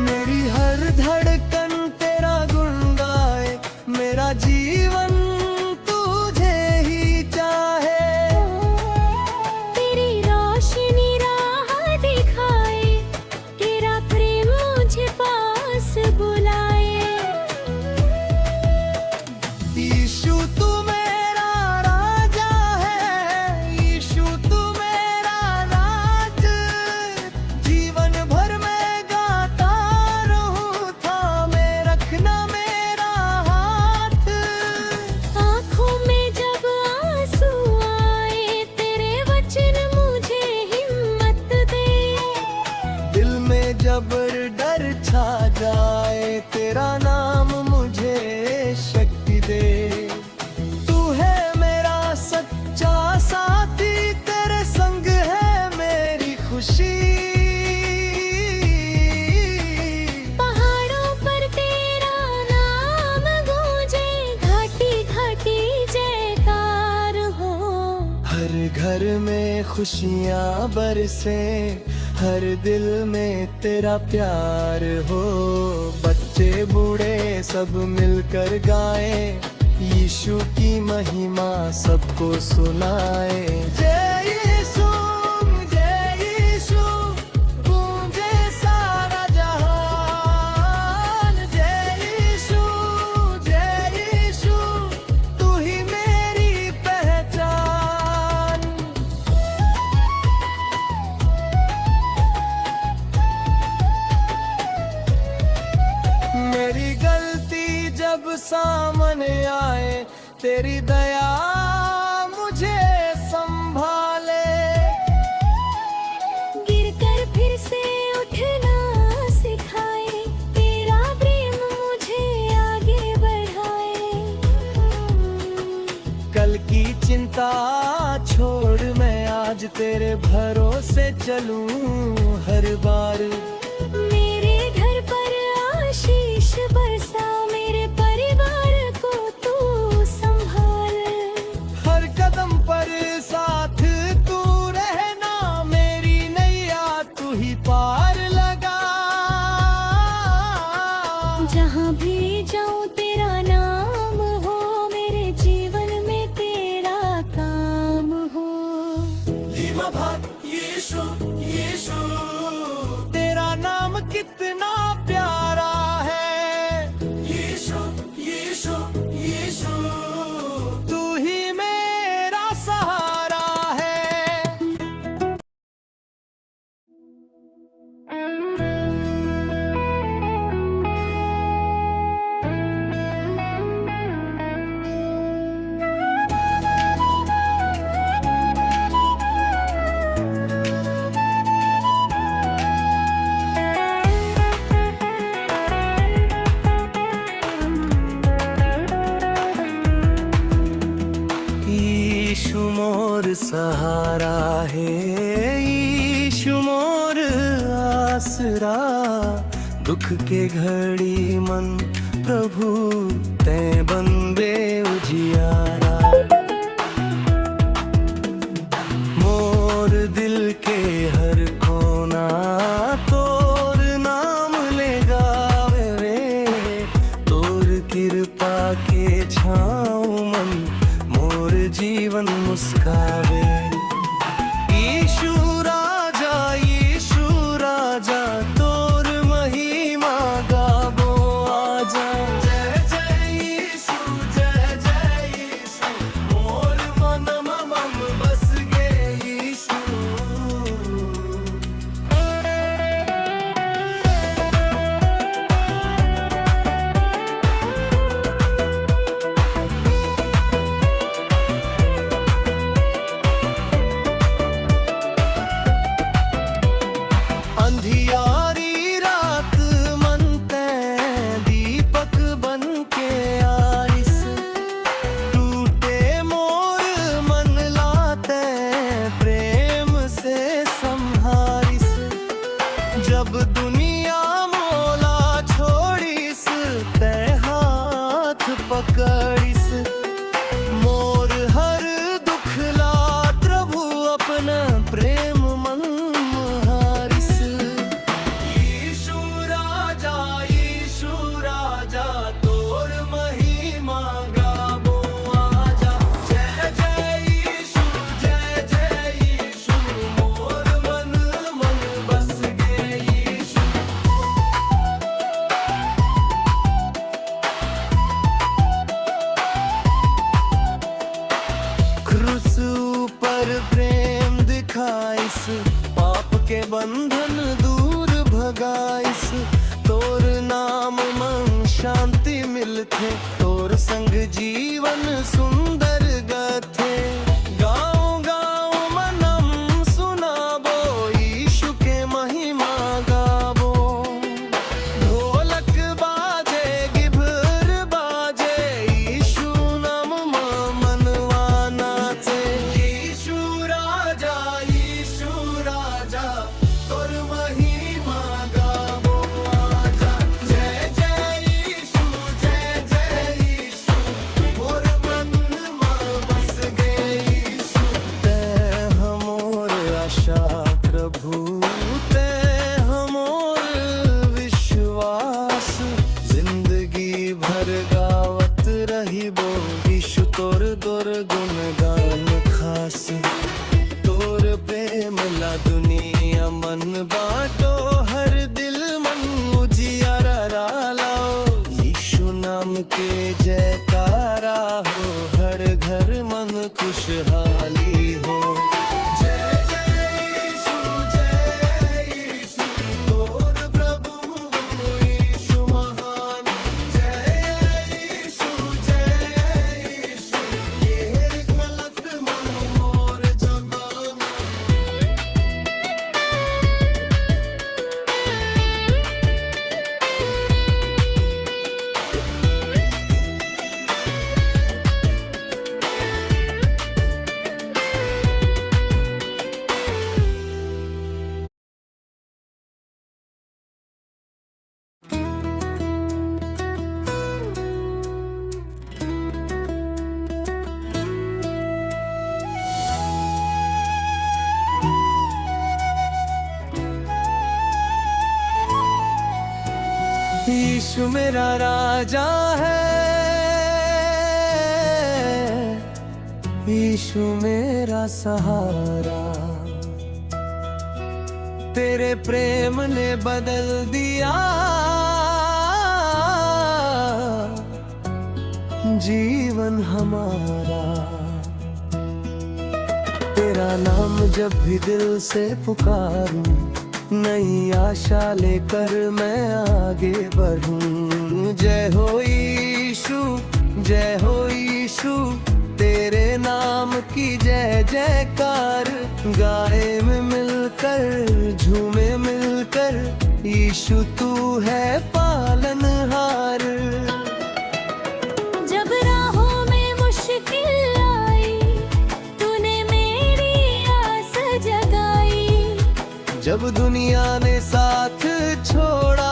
मेरी हर धड़कन तेरा गुण गाए, मेरा जीवन तुझे ही चाहे। तेरी रोशनी राह दिखाए, तेरा प्रेम मुझे पास बुलाए। यीशु तू मेरा राजा है, यीशु तू मेरा राज। जीवन भर मैं गाता रहूं, थामे रखना मेरा हाथ। आँखों में जब आंसू आए, तेरे वचन मुझे हिम्मत दे। दिल में जब डर छा जाए, तेरा नाम मुझे शक्ति दे। तू है मेरा सच्चा साथी, तेरे संग है मेरी खुशी। पहाड़ों पर तेरा नाम गूंजे, घाटी घाटी जयकार हो। हर घर में खुशियाँ बरसे, हर दिल में तेरा प्यार हो। बच्चे बूढ़े सब मिलकर गाए, यीशु की महिमा सबको सुनाए। जय यीशु, जय यीशु, गूंजे सारा जहान। जय यीशु, जय यीशु, तू ही मेरी पहचान। मेरी गलती जब सामने आए, तेरी दया मुझे संभाले। गिरकर फिर से उठना सिखाए, तेरा प्रेम मुझे आगे बढ़ाए। कल की चिंता छोड़ मैं आज तेरे भरोसे चलूं हर बार। मेरे घर पर आशीष बरसा, मेरे परिवार को तू संभाल। हर कदम पर साथ तू रहना, मेरी नैया तू ही पार लगा। जहाँ भी जाऊँ तेरा नाम हो, मेरे जीवन में तेरा काम हो। यीशु, यीशु, तेरा नाम कितना प्यारा है। यीशु, यीशु, यीशु, तू ही मेरा सहारा है। यीशु मोर सहारा है, यीशु मोर आसरा। दुख के घड़ी मन प्रभु तै बनबे उजियारा। मोर दिल के हर कोना तोर नाम ले गावे रे। तोर कृपा के छाँव मन मोर जीवन मुस्कावे। यीशु राजा, यीशु राजा, तोर महिमा गाबो आजा। जय जय यीशु, जय जय यीशु, मोर मन मम बस गे यीशु। अंधियारी रात मन तैं दीपक बन के आइस। टूटे मोर मन लाते प्रेम से संहारिस। जब दुनिया मोला छोड़िस, तै हाथ पकड़िस। मोर हर दुख ला प्रभु अपना प्रेम मन हारिस। यीशु राजा, यीशु राजा, तोर महिमा गाबो आजा। जय जय यीशु, जय जय यीशु, मोर मन बस गे यीशु। क्रूस पर प्रेम दिखाइस, पाप के बंधन दूर भगाइस। तोर नाम मन शांति मिलथे, तोर संग जीवन सुंदर गथे। गाँव गाँव मनम सुनाबो, यीशु के महिमा गाबो। ढोलक बाजे, गिभर बाजे, यीशु नाम मनवा नाचे। यीशु राजा, यीशु राजा, तोर महिमा गाबो आजा। जय जय यीशु, जय जय यीशु, मोर मन तोर गुणगान खास तोर प्रेम ला दुनिया मन बाटो हर दिल मन उजियारा लाओ यीशु नाम के जयकारा हो हर घर मन खुशहाली हो जय जय यीशु तोर प्रभु यीशु महान जय यीशु ये गलत मन मोर जबान यीशु मेरा राजा है यीशु मेरा सहारा तेरे प्रेम ने बदल दिया जीवन हमारा तेरा नाम जब भी दिल से पुकारूं नई आशा लेकर मैं आगे बढ़ूं जय हो यीशु तेरे नाम की जय जयकार गाए में मिलकर झूमे मिलकर यीशु तू है पालनहार जब राहों में मुश्किल आई तूने मेरी आस जगाई जब दुनिया ने साथ छोड़ा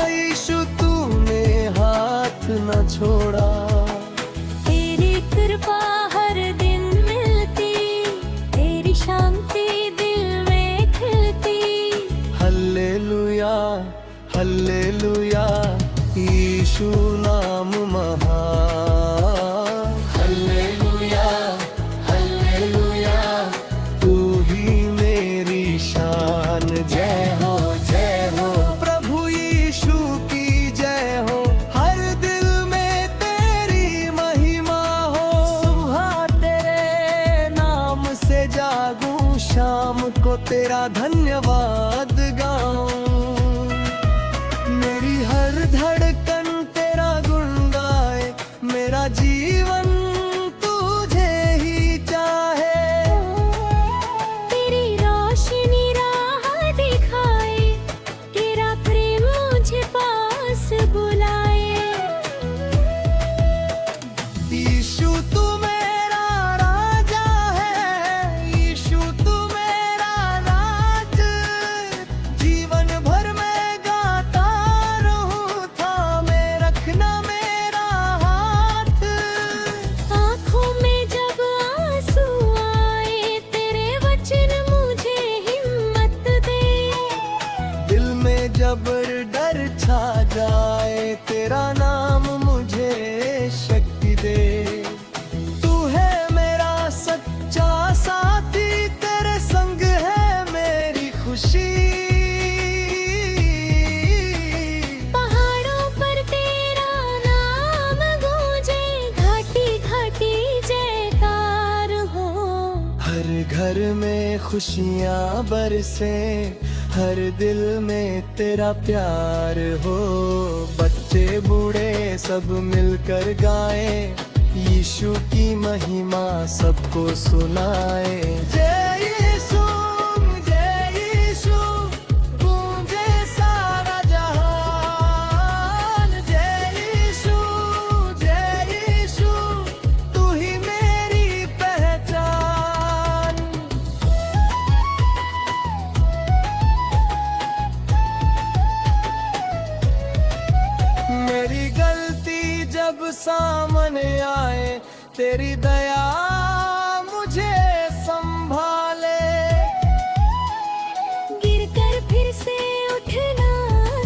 यीशु तूने हाथ न छोड़ा तेरी कृपा हर दिन मिलती तेरी शांति दिल में खिलती हल्लेलुया हल्लेलुया यीशु नाम महान हल्लेलुया हल्लेलुया तू ही मेरी शान जय हो प्रभु यीशु की जय हो हर दिल में तेरी महिमा हो सुबह तेरे नाम से जागूं शाम को तेरा धन्यवाद गाऊं मेरी हर धड़कन तेरा गुण गाए मेरा जीवन तुझे ही चाहे तेरी रोशनी राह दिखाए तेरा प्रेम मुझे पास बुलाए यीशु तू मेरा राजा है यीशु तू मेरा राज जीवन भर मैं गाता रहूं थामे रखना मेरा हाथ आँखों में जब आंसू आए तेरे वचन मुझे हिम्मत दे दिल में जब डर छा जाए तेरा नाम मुझे शक्ति दे तू है मेरा सच्चा साथी तेरे संग है मेरी खुशी पहाड़ों पर तेरा नाम गूंजे घाटी घाटी जयकार हो हर घर में खुशियाँ बरसे हर दिल में तेरा प्यार हो बच्चे बूढ़े सब मिलकर गाए यीशु की महिमा सबको सुनाए जय यीशु गूंजे सारा जहान जय यीशु तू ही मेरी पहचान मेरी गलती जब सामने आए तेरी दया मुझे संभाले गिरकर फिर से उठना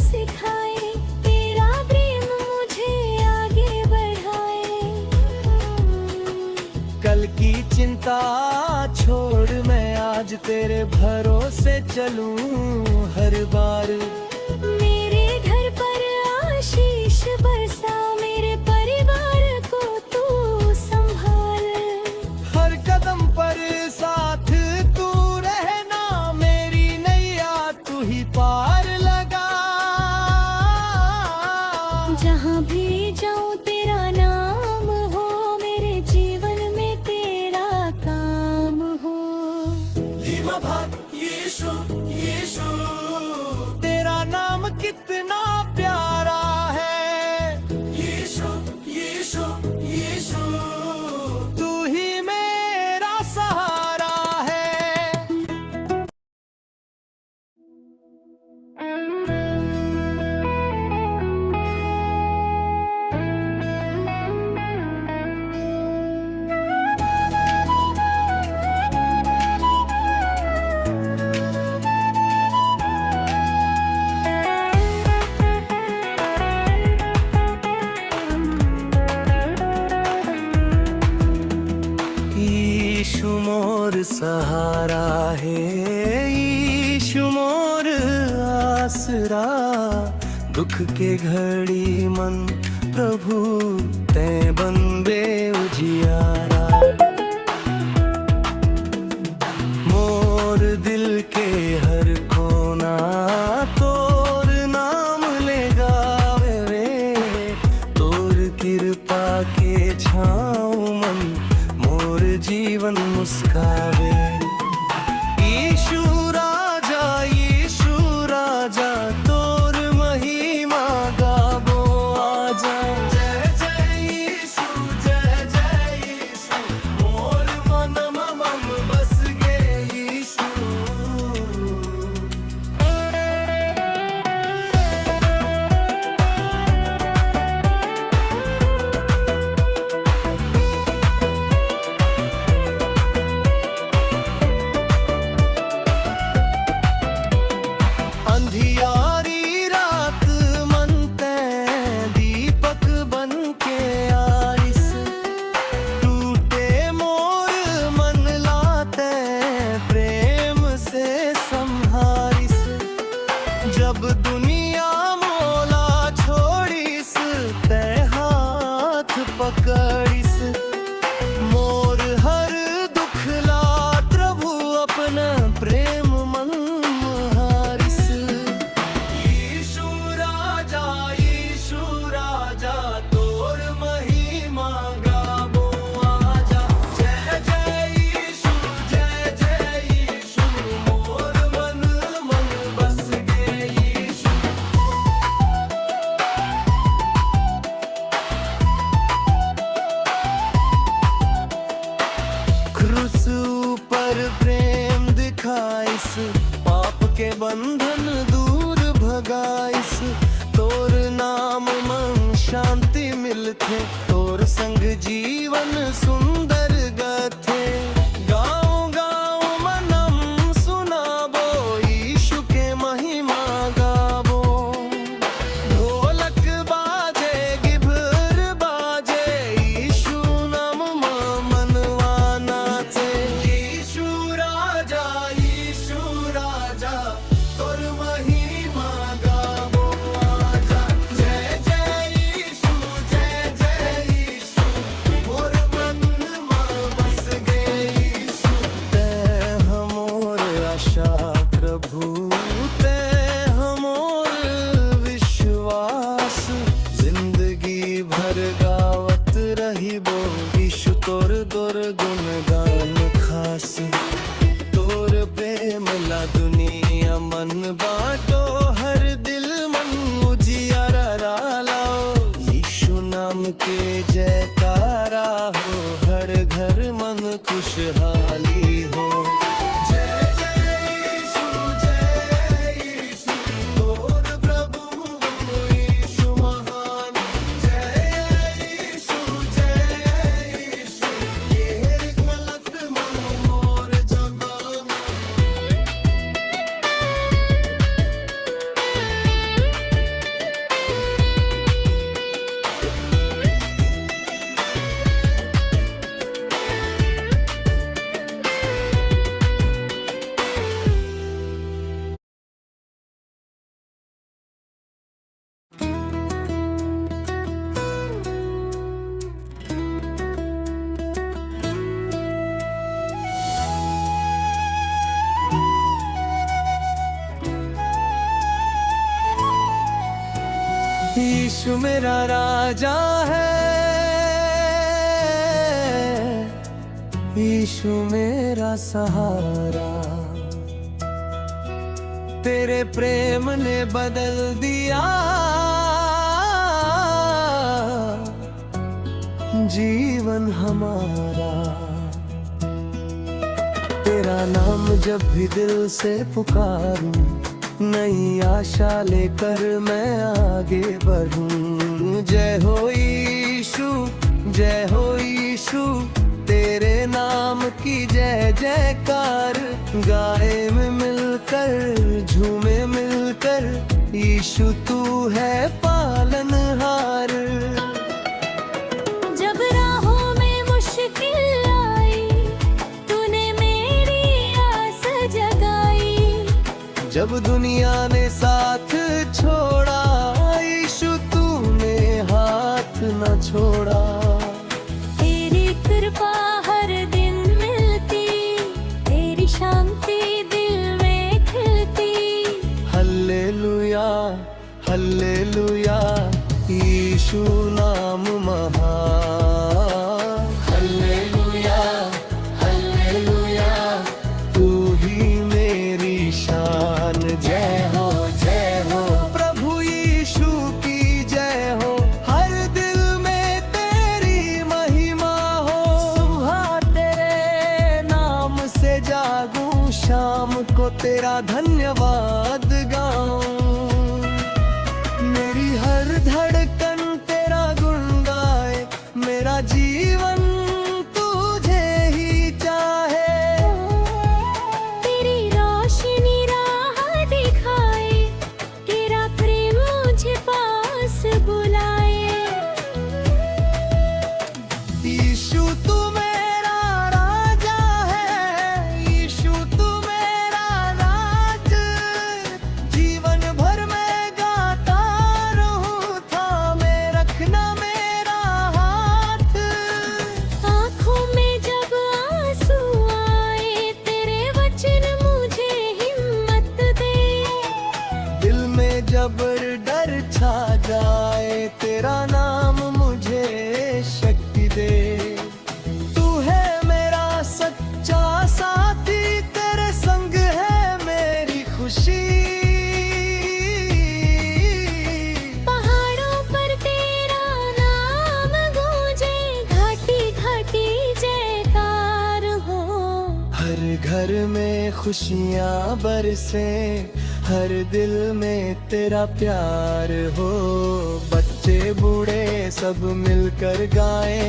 सिखाए तेरा प्रेम मुझे आगे बढ़ाए कल की चिंता छोड़ मैं आज तेरे भरोसे चलूं हर बार। मेरे घर पर आशीष बरसा, मेरे परिवार को तू संभाल। हर कदम पर साथ तू रहना, मेरी नैया तू ही पार लगा। जहाँ भी जाऊँ तेरा नाम हो, मेरे जीवन में तेरा काम हो। यीशु यीशु तेरा नाम कितना प्यारा है। यीशु यीशु यीशु तू ही मेरा सहारा है। यीशु मोर सहारा है, यीशु मोर आसरा। दुख के घड़ी मन प्रभु ते बनबे उजियारा। मोर दिल के हर कोना तोर नाम ले गावे रे। तोर कृपा के छाँव मन मोर जीवन मुस्कावे। यीशु राजा तोर महिमा गाबो आजा। जय जय यीशु मोर मन मम बस गे यीशु। अंधियारी रात मन ते दीपक बन के आइस। टूटे मोर मन लाते प्रेम से संहारिस। जब दुनिया मोला छोड़िस ते हाथ पकड़िस। मोर हर दुख ला प्रभु अपना प्रेम मन हारिस। यीशु राजा तोर महिमा गाबो आजा। जय जय यीशु मोर मन बस गे यीशु। क्रूस ऊपर प्रेम दिखाइस, पाप के बंधन दूर भगाइस। तोर नाम मन शांति मिलथे, तोर संग जीवन सुंदर गथे। गाँव गाँव मनम सुनाबो, यीशु के महिमा गाबो। ढोलक बाजे गिभर बाजे, यीशु नाम मनवा नाचे। यीशु राजा तोर महिमा गाबो आजा। जय जय यीशु मोर मन बस गे यीशु। तै हमोर आशा प्रभु, तै हमोर विश्वास। जिंदगी भर गावत रहिबो यीशु तोर गुणगान खास। तोर प्रेम ला दुनिया मन बाटो, हर दिल मन उजियारा लाओ। यीशु नाम के जयकारा हो, हर घर मन खुशहाली हो। जय जय यीशु तोर प्रभु यीशु महान। जय यीशु ये गलत मन मोर जगाना। यीशु मेरा राजा है, यीशु मेरा सहारा। तेरे प्रेम ने बदल दिया जीवन हमारा। तेरा नाम जब भी दिल से पुकारूं, नई आशा लेकर मैं आगे बढ़ूं। जय हो यीशु, जय हो यीशु, तेरे नाम की जय जयकार। गाए में मिलकर, झूमे मिलकर, यीशु तू है पालनहार। जब राहों में मुश्किल आई, तूने मेरी आस जगाई। जब दुनिया ने साथ छोड़ा, यीशु तूने हाथ न छोड़ा। तेरी कृपा हर दिन मिलती, तेरी शांति दिल में खिलती। हल्लेलुया, हल्लेलुया, यीशु नाम महान। हल्लेलुया, हल्लेलुया, तू ही मेरी शान। जय हो, जय हो, प्रभु यीशु की जय हो। हर दिल में तेरी महिमा हो। सुबह तेरे नाम से जागूं, शाम को तेरा धन्यवाद गाऊं। मेरी हर धड़कन तेरा गुण गाए, मेरा जीवन तुझे ही चाहे। तेरी रोशनी राह दिखाए, तेरा प्रेम मुझे पास बुलाए। यीशु तू मेरा राजा है, यीशु तू मेरा राज। जीवन भर मैं गाता रहूं, थामे रखना मेरा हाथ। आँखों में जब आंसू आए, तेरे वचन मुझे हिम्मत दे। दिल में जब डर छा जाए, तेरा नाम मुझे शक्ति दे। तू है मेरा सच्चा साथी, तेरे संग है मेरी खुशी। पहाड़ों पर तेरा नाम गूंजे, घाटी घाटी जयकार हो। हर घर में खुशियाँ बरसे, हर दिल में तेरा प्यार हो। बच्चे बूढ़े सब मिलकर गाए,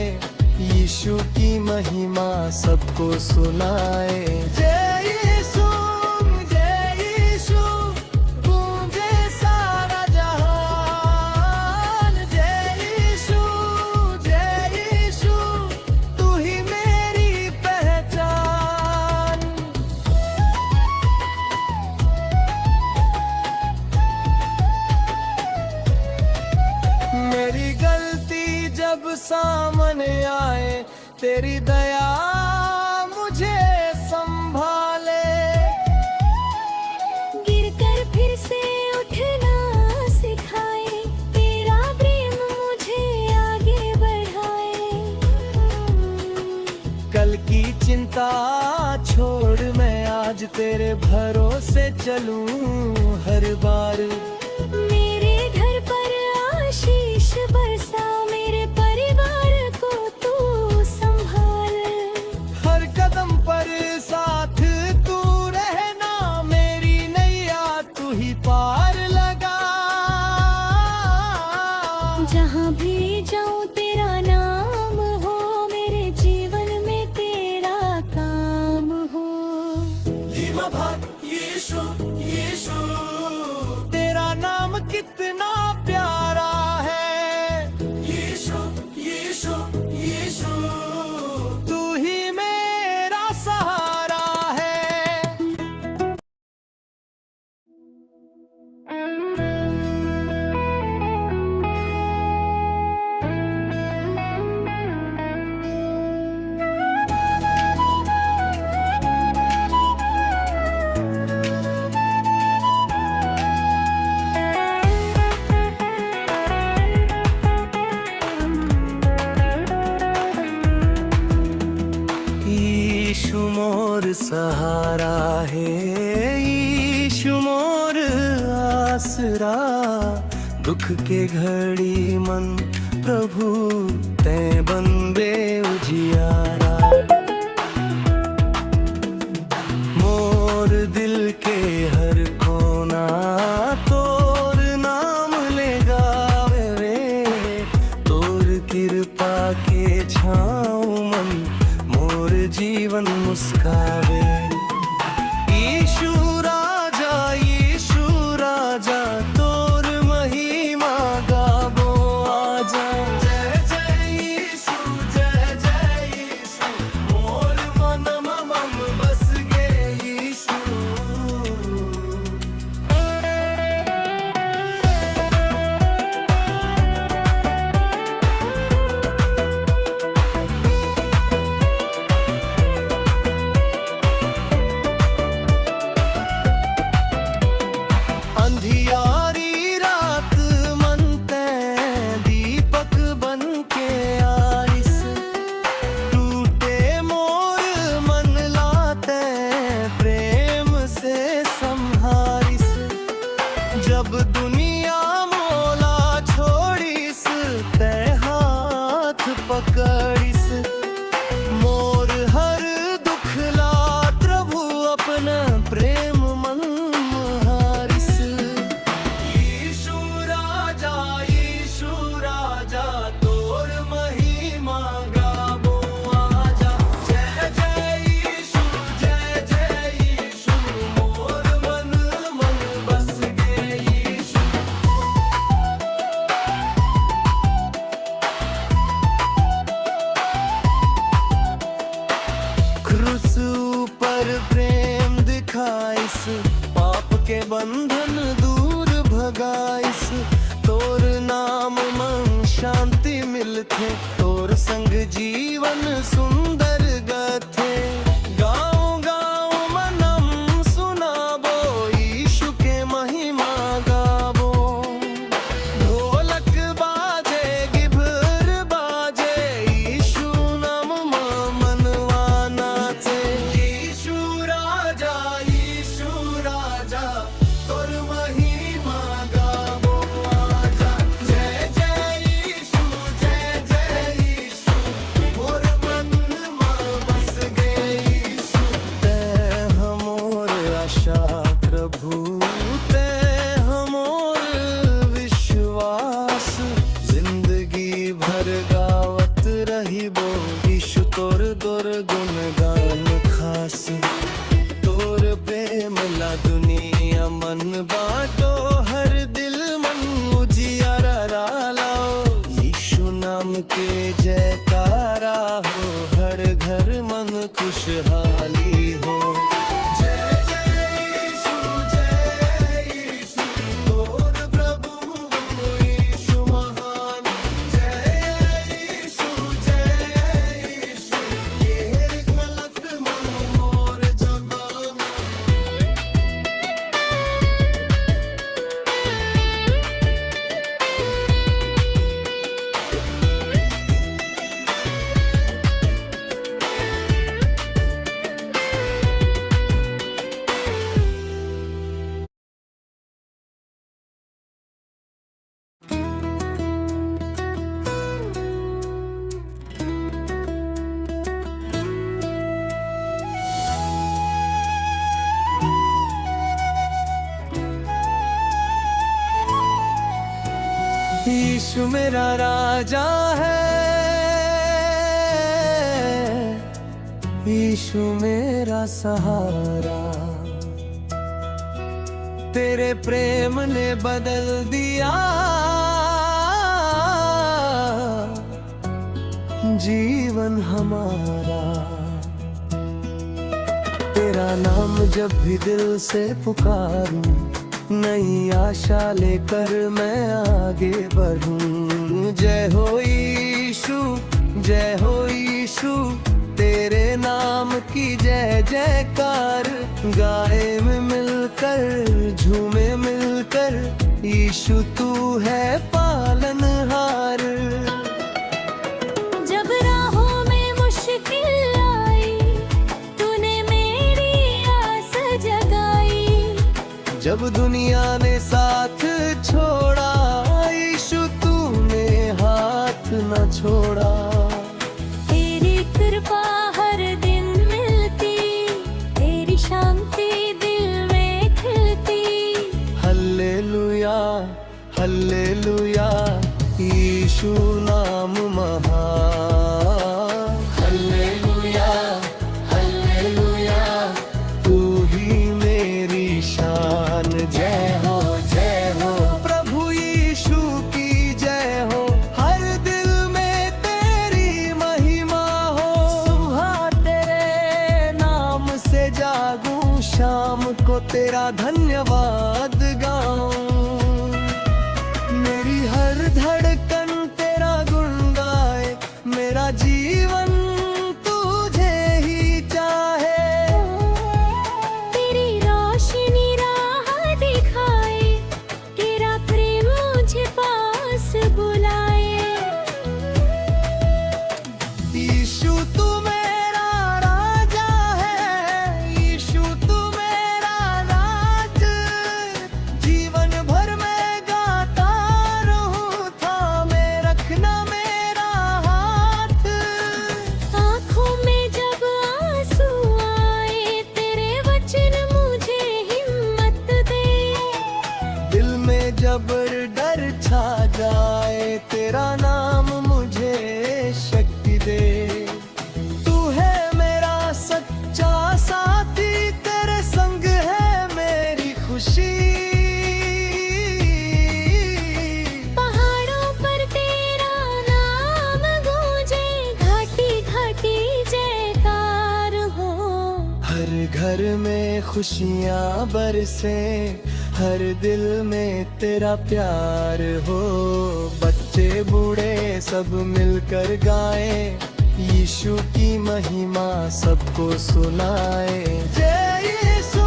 यीशु की महिमा सबको सुनाए। जय यीशु, जय यीशु, गूंजे सारा जहान। जय यीशु, जय यीशु, तू ही मेरी पहचान। मेरी गलती जब सामने आए, तेरी दया मुझे संभाले। गिरकर फिर से उठना सिखाए, तेरा प्रेम मुझे आगे बढ़ाए। कल की चिंता छोड़ मैं आज तेरे भरोसे चलूं हर बार। मेरे घर पर आशीष बरसा, मेरे परिवार को तू संभाल। हर कदम पर साथ तू रहना, मेरी नैया तू ही पार लगा। जहाँ भी जाऊँ तेरा नाम हो, मेरे जीवन में तेरा काम हो। यीशु, यीशु, तेरा नाम कितना मोर सहारा है यीशु मोर आसरा, दुख के घड़ी मन प्रभु तैं बंदे उजियारा। मोर दिल के हर कोना तोर नाम ले गावे रे, तोर कृपा के छाँव मन मोर जीवन मुस्कावे। यीशु राजा तोर महिमा गाबो आजा। जय जय यीशु मोर मनम मम बस गे यीशु। अंधियारी रात मन तैं दीपक बन के आइस, टूटे मोर मन लाते प्रेम से संहारिस। जब दुनिया मोला छोड़िस तैं हाथ पकड़िस, मोर हर दुख ला प्रभु अपना प्रेम मन हारिस। यीशु राजा तोर महिमा गाबो आजा। जय जय यीशु मोर मन बस गे यीशु। क्रूस ऊपर प्रेम दिखाइस, पाप के बंधन दूर भगाइस। तोर नाम मन शांति मिलथे, तोर संग जीवन सुंदर गथे। गाँव गाँव मनम सुनाबो यीशु के महिमा गाबो। ढोलक बाजे गिभर बाजे यीशु नाम मनवा नाचे। यीशु राजा तोर महिमा गाबो आजा। जय जय यीशु मोर मन बस गे यीशु। तैं हमोर आशा प्रभु तैं हमोर विश्वास, जिंदगी भर गावत रहिबो यीशु तोर दुर्गुण गान खास। तोर प्रेम ला दुनिया मन बाटो, हर दिल मन उजियारा लाओ। यीशु नाम के जयकारा हो, हर घर मन खुशहाली हो। जय जय यीशु तोर प्रभु यीशु महान। जय यीशु ये गलत मन मोर जगाना। यीशु मेरा राजा है, यीशु मेरा सहारा। तेरे प्रेम ने बदल दिया जीवन हमारा। तेरा नाम जब भी दिल से पुकारूं, नई आशा लेकर मैं आगे बढ़ूं। जय हो यीशु, जय हो यीशु, तेरे नाम की जय जयकार। गाए में मिलकर झूमे मिलकर, यीशु तू है पालनहार। जब राहों में मुश्किल आई, तूने मेरी जब दुनिया ने साथ छोड़ा, यीशु तूने हाथ न छोड़ा। तेरी कृपा हर दिन मिलती, तेरी शांति दिल में खिलती। हल्लेलुया हल्लेलुया, यीशु नाम महान। हल्लेलुया हल्लेलुया, तू ही मेरी शान। जय हो प्रभु यीशु की जय हो, हर दिल में तेरी महिमा हो। सुबह तेरे नाम से जागूं, शाम को तेरा धन्यवाद गाऊं। मेरी हर धड़कन तेरा गुण गाए, मेरा जीवन तुझे ही चाहे। तेरी रोशनी राह दिखाए, तेरा प्रेम मुझे पास बुलाए। यीशु तू मेरा राजा है, यीशु तू मेरा राज। जीवन भर मैं गाता रहूं, थामे रखना मेरा हाथ। आँखों में जब आंसू आए, तेरे वचन मुझे हिम्मत दे। दिल में जब डर छा जाए, तेरा नाम मुझे शक्ति दे। तू है मेरा सच्चा साथी, तेरे संग है मेरी खुशी। पहाड़ों पर तेरा नाम गूंजे, घाटी घाटी जयकार हो। हर घर में खुशियाँ बरसे, हर दिल में तेरा प्यार हो। बच्चे बूढ़े सब मिलकर गाएं, यीशु की महिमा सबको सुनाए। जय यीशु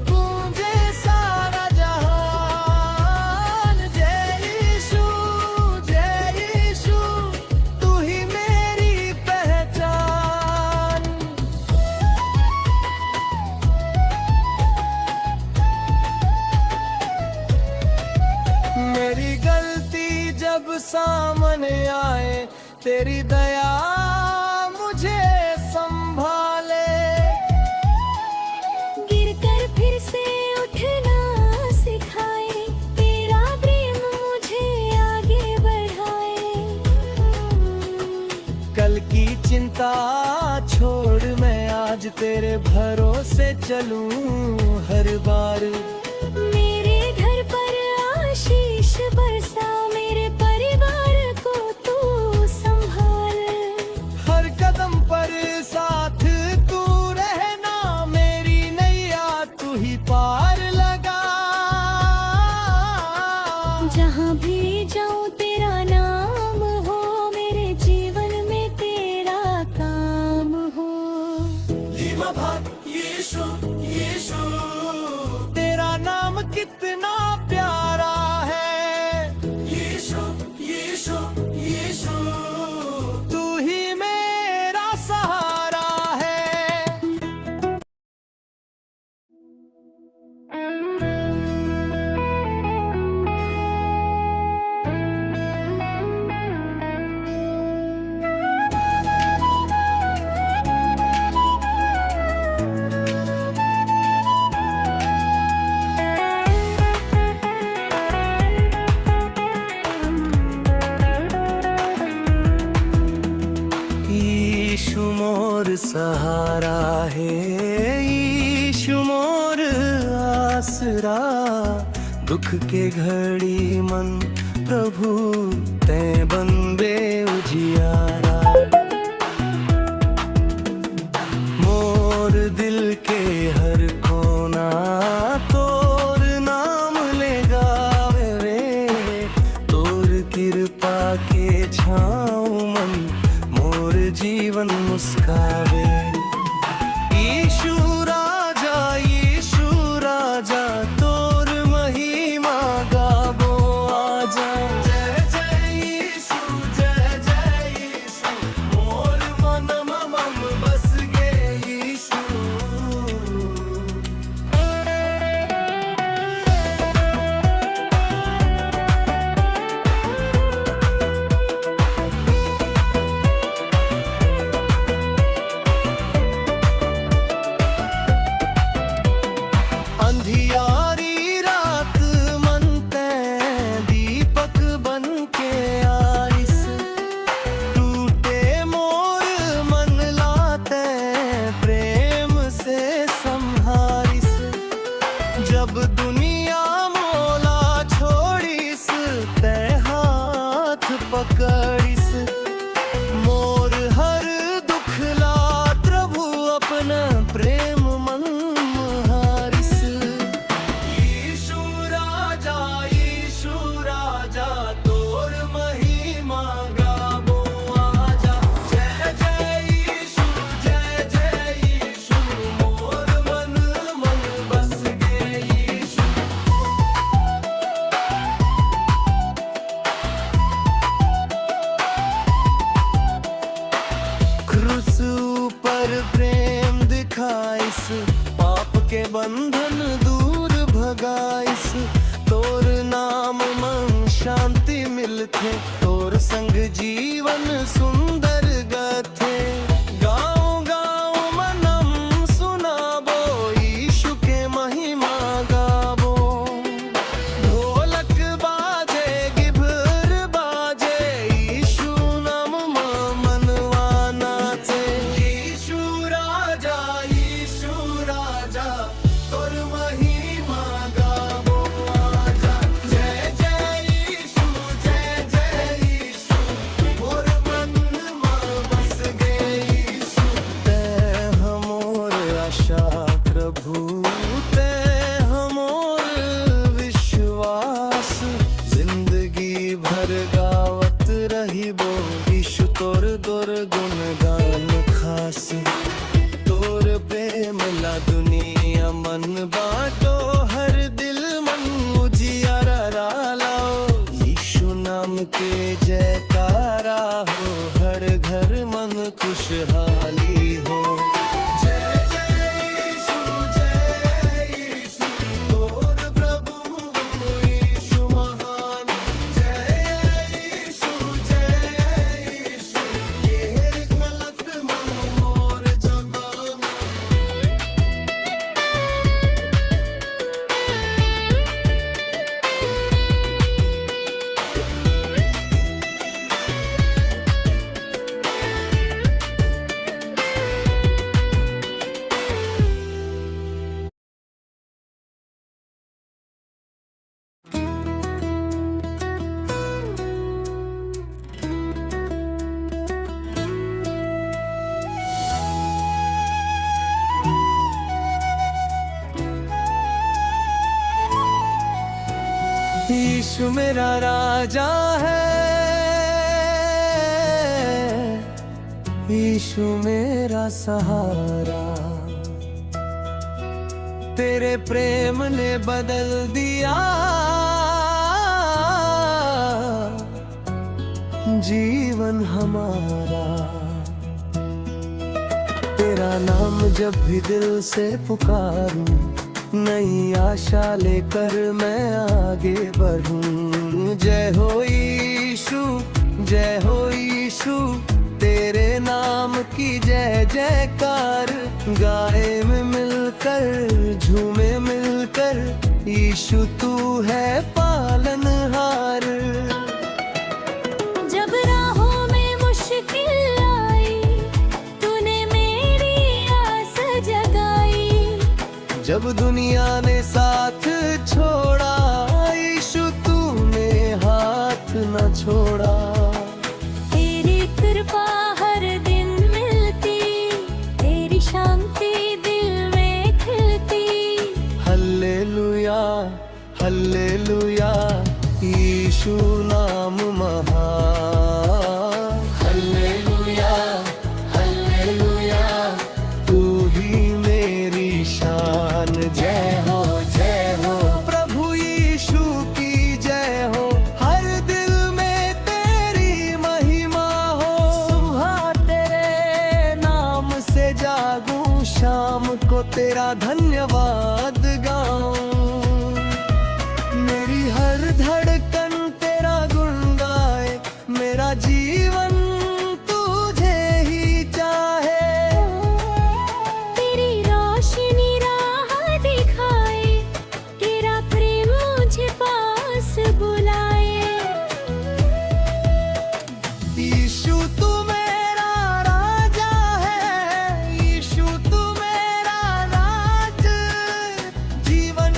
गूंजे सारा जहान। जय यीशु तू ही मेरी पहचान। मेरी गलती जब सामने आए, तेरी दया मुझे संभाले। गिरकर फिर से उठना सिखाए, तेरा प्रेम मुझे आगे बढ़ाए। कल की चिंता छोड़ मैं आज तेरे भरोसे चलूं हर बार। मेरे घर पर आशीष बरसा, मेरे परिवार को तू संभाल। हर कदम पर साथ तू रहना, मेरी नैया तू ही पार लगा। जहाँ भी जाऊँ तेरा नाम हो, मेरे जीवन में तेरा काम हो। तेरा नाम कितना प्यारा है, तू ही मेरा सहारा है। यीशु मोर सहारा है, यीशु मोर आसरा। दुख के घड़ी मन प्रभु ते बंदे उजियारा। मोर दिल के हर कोना तोर नाम ले गावे रे। तोर कृपा के छाँव मन मोर जीवन मुस्कावे। यीशु राजा तोर महिमा गाबो आजा। जय जय यीशु मोर मन मम बस गे यीशु। क्रूस ऊपर प्रेम दिखाइस, पाप के बंधन दूर भगाइस। तोर नाम मन शांति मिलथे, तोर संग जीवन सुंदर गथे। गाँव गाँव मनम सुनाबो, यीशु के महिमा गाबो। ढोलक बाजे गिभर बाजे, यीशु नाम मनवा नाचे। यीशु राजा तोर महिमा गाबो आजा। जय जय यीशु मोर मन में बस गए यीशु। तै हमोर आशा प्रभु, तै हमोर विश्वास। जिंदगी भर गावत रहिबो, यीशु तोर दुर्गुण गान खास। तोर प्रेम ला दुनिया मन बाटो, हर दिल मन उजियारा लाओ। यीशु नाम के जयकारा हो, हर घर मन खुशहाली हो। जय जय यीशु तोर प्रभु यीशु महान। जय यीशु ये गलत मन मोर जगाना। यीशु मेरा राजा है, यीशु मेरा सहारा। तेरे प्रेम ने बदल दिया जीवन हमारा। तेरा नाम जब भी दिल से पुकारूं, नई आशा लेकर मैं आगे बढ़ूं। जय हो यीशु, जय हो यीशु, तेरे नाम की जय जयकार। गाए में मिलकर झूमे मिलकर, यीशु तू है पालनहार। जब राहों में मुश्किल आई, तूने मेरी आस जगाई। जब दुनिया ने साथ छोड़ा, यीशु तूने हाथ न छोड़ा। तेरी कृपा हर दिन मिलती, तेरी शांति दिल में खिलती। हल्लेलुया हल्लेलुया, यीशु नाम महान। हल्लेलुया हल्लेलुया, तू ही मेरी शान। जय हो प्रभु यीशु की जय हो, हर दिल में तेरी महिमा हो। सुबह तेरे नाम से जागूं, शाम को तेरा धन्यवाद गाऊं। मेरी हर धड़कन तेरा गुण गाए, मेरा जीवन तुझे ही चाहे। तेरी रोशनी राह दिखाए, तेरा प्रेम मुझे पास बुलाए। यीशु तू मेरा राजा है, यीशु तू मेरा राज। जीवन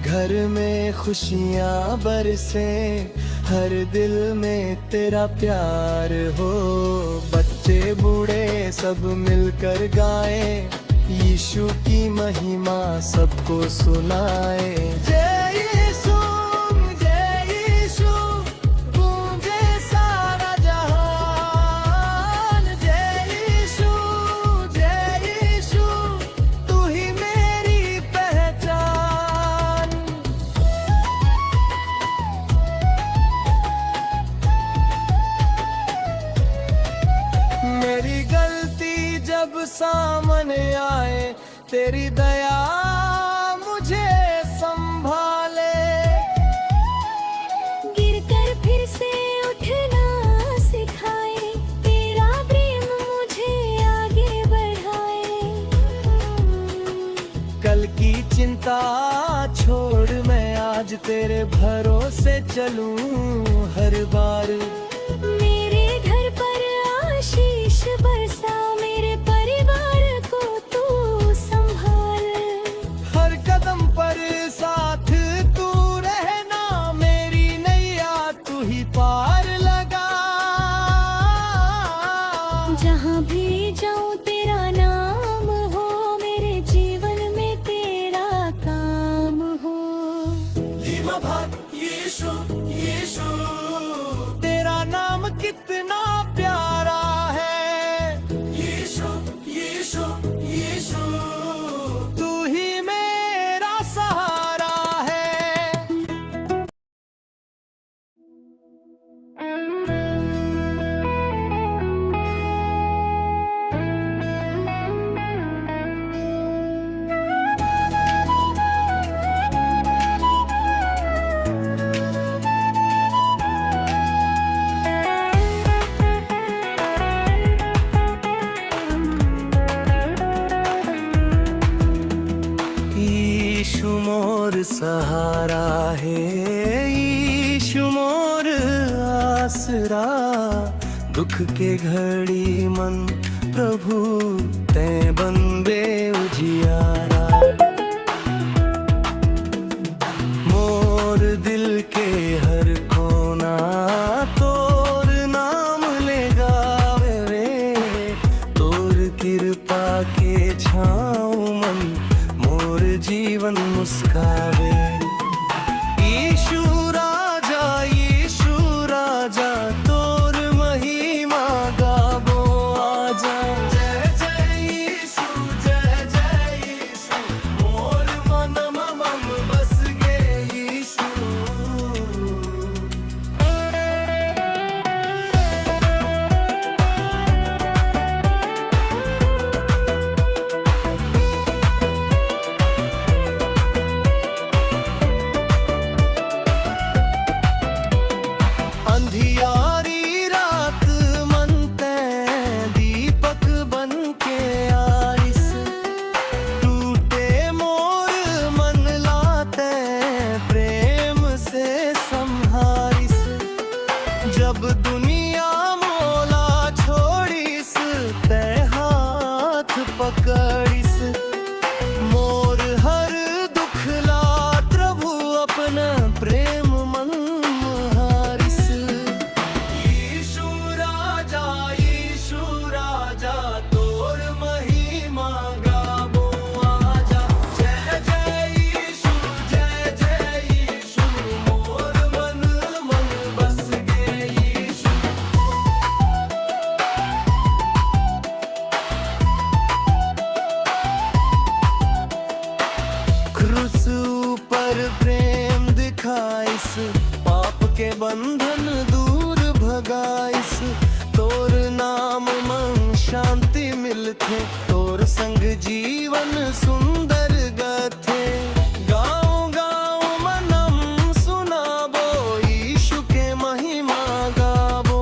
घर में खुशियाँ बरसे, हर दिल में तेरा प्यार हो। बच्चे बूढ़े सब मिलकर गाए, यीशु की महिमा सबको सुनाए। जय यीशु, जय यीशु, गूंजे सारा जहान। जय यीशु, जय यीशु, तू ही मेरी पहचान। मेरी गलती जब सामने आए, तेरी दया मुझे संभाले। गिरकर फिर से उठना सिखाए, तेरा प्रेम मुझे आगे बढ़ाए। कल की चिंता छोड़ मैं आज तेरे भरोसे चलूं हर बार। मेरे घर पर आशीष बरसा, मेरे परिवार को तू संभाल। हर कदम पर साथ तू रहना, मेरी नैया तू ही पार लगा। जहाँ भी जाऊँ तेरा नाम हो, मेरे जीवन में तेरा काम हो। धीमा भाग यीशु, यीशु, तेरा नाम कितना प्यारा है। यीशु, यीशु, यीशु, तू ही मेरा सहारा है। यीशु मोर सहारा है, यीशु मोर आसरा। दुख के घड़ी मन प्रभु ते बंदे उजियारा। मोर दिल के हर कोना तोर नाम ले गावे रे। तोर कृपा के छाँव मन मोर जीवन मुस्कावे। यीशु राजा तोर महिमा गाबो आजा। जय जय यीशु, जय जय यीशु, मोर मन मम बस गे यीशु। अंधियारी रात मन ते दीपक बन के आइस। टूटे मोर मन लाते प्रेम से संहारिस। जब दुनिया मोला छोड़िस, ते हाथ पकड़िस। मोर हर दुख ला प्रभु अपना प्रेम मन हारिस। यीशु राजा तोर महिमा गाबो आजा। जय जय यीशु, जय जय यीशु, मोर मन बस गे यीशु। क्रूस ऊपर प्रेम दिखाइस, पाप के बंधन दूर भगाइस। तोर नाम मन शांति मिलथे, तोर संग जीवन सुंदर गथे। गाँव गाँव मनम सुनाबो, यीशु के महिमा गाबो।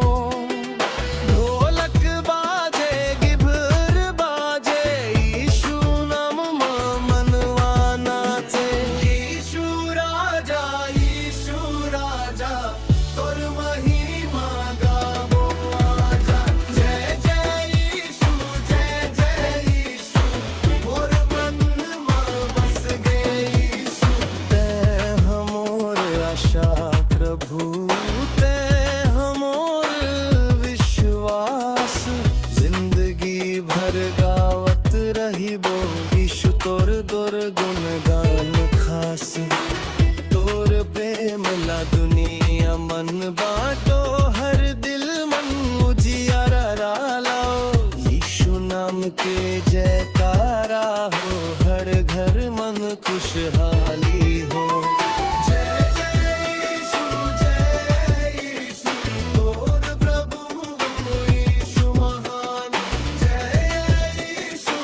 ढोलक बाजे गिभर बाजे, यीशु नाम मनवा नाचे। यीशु राजा तोर महिमा गाबो आजा। जय जय यीशु, जय जय यीशु, मोर मन खुशहाली हो। जय जय यीशु, जय यीशु, तोर प्रभु यीशु महान। जय यीशु,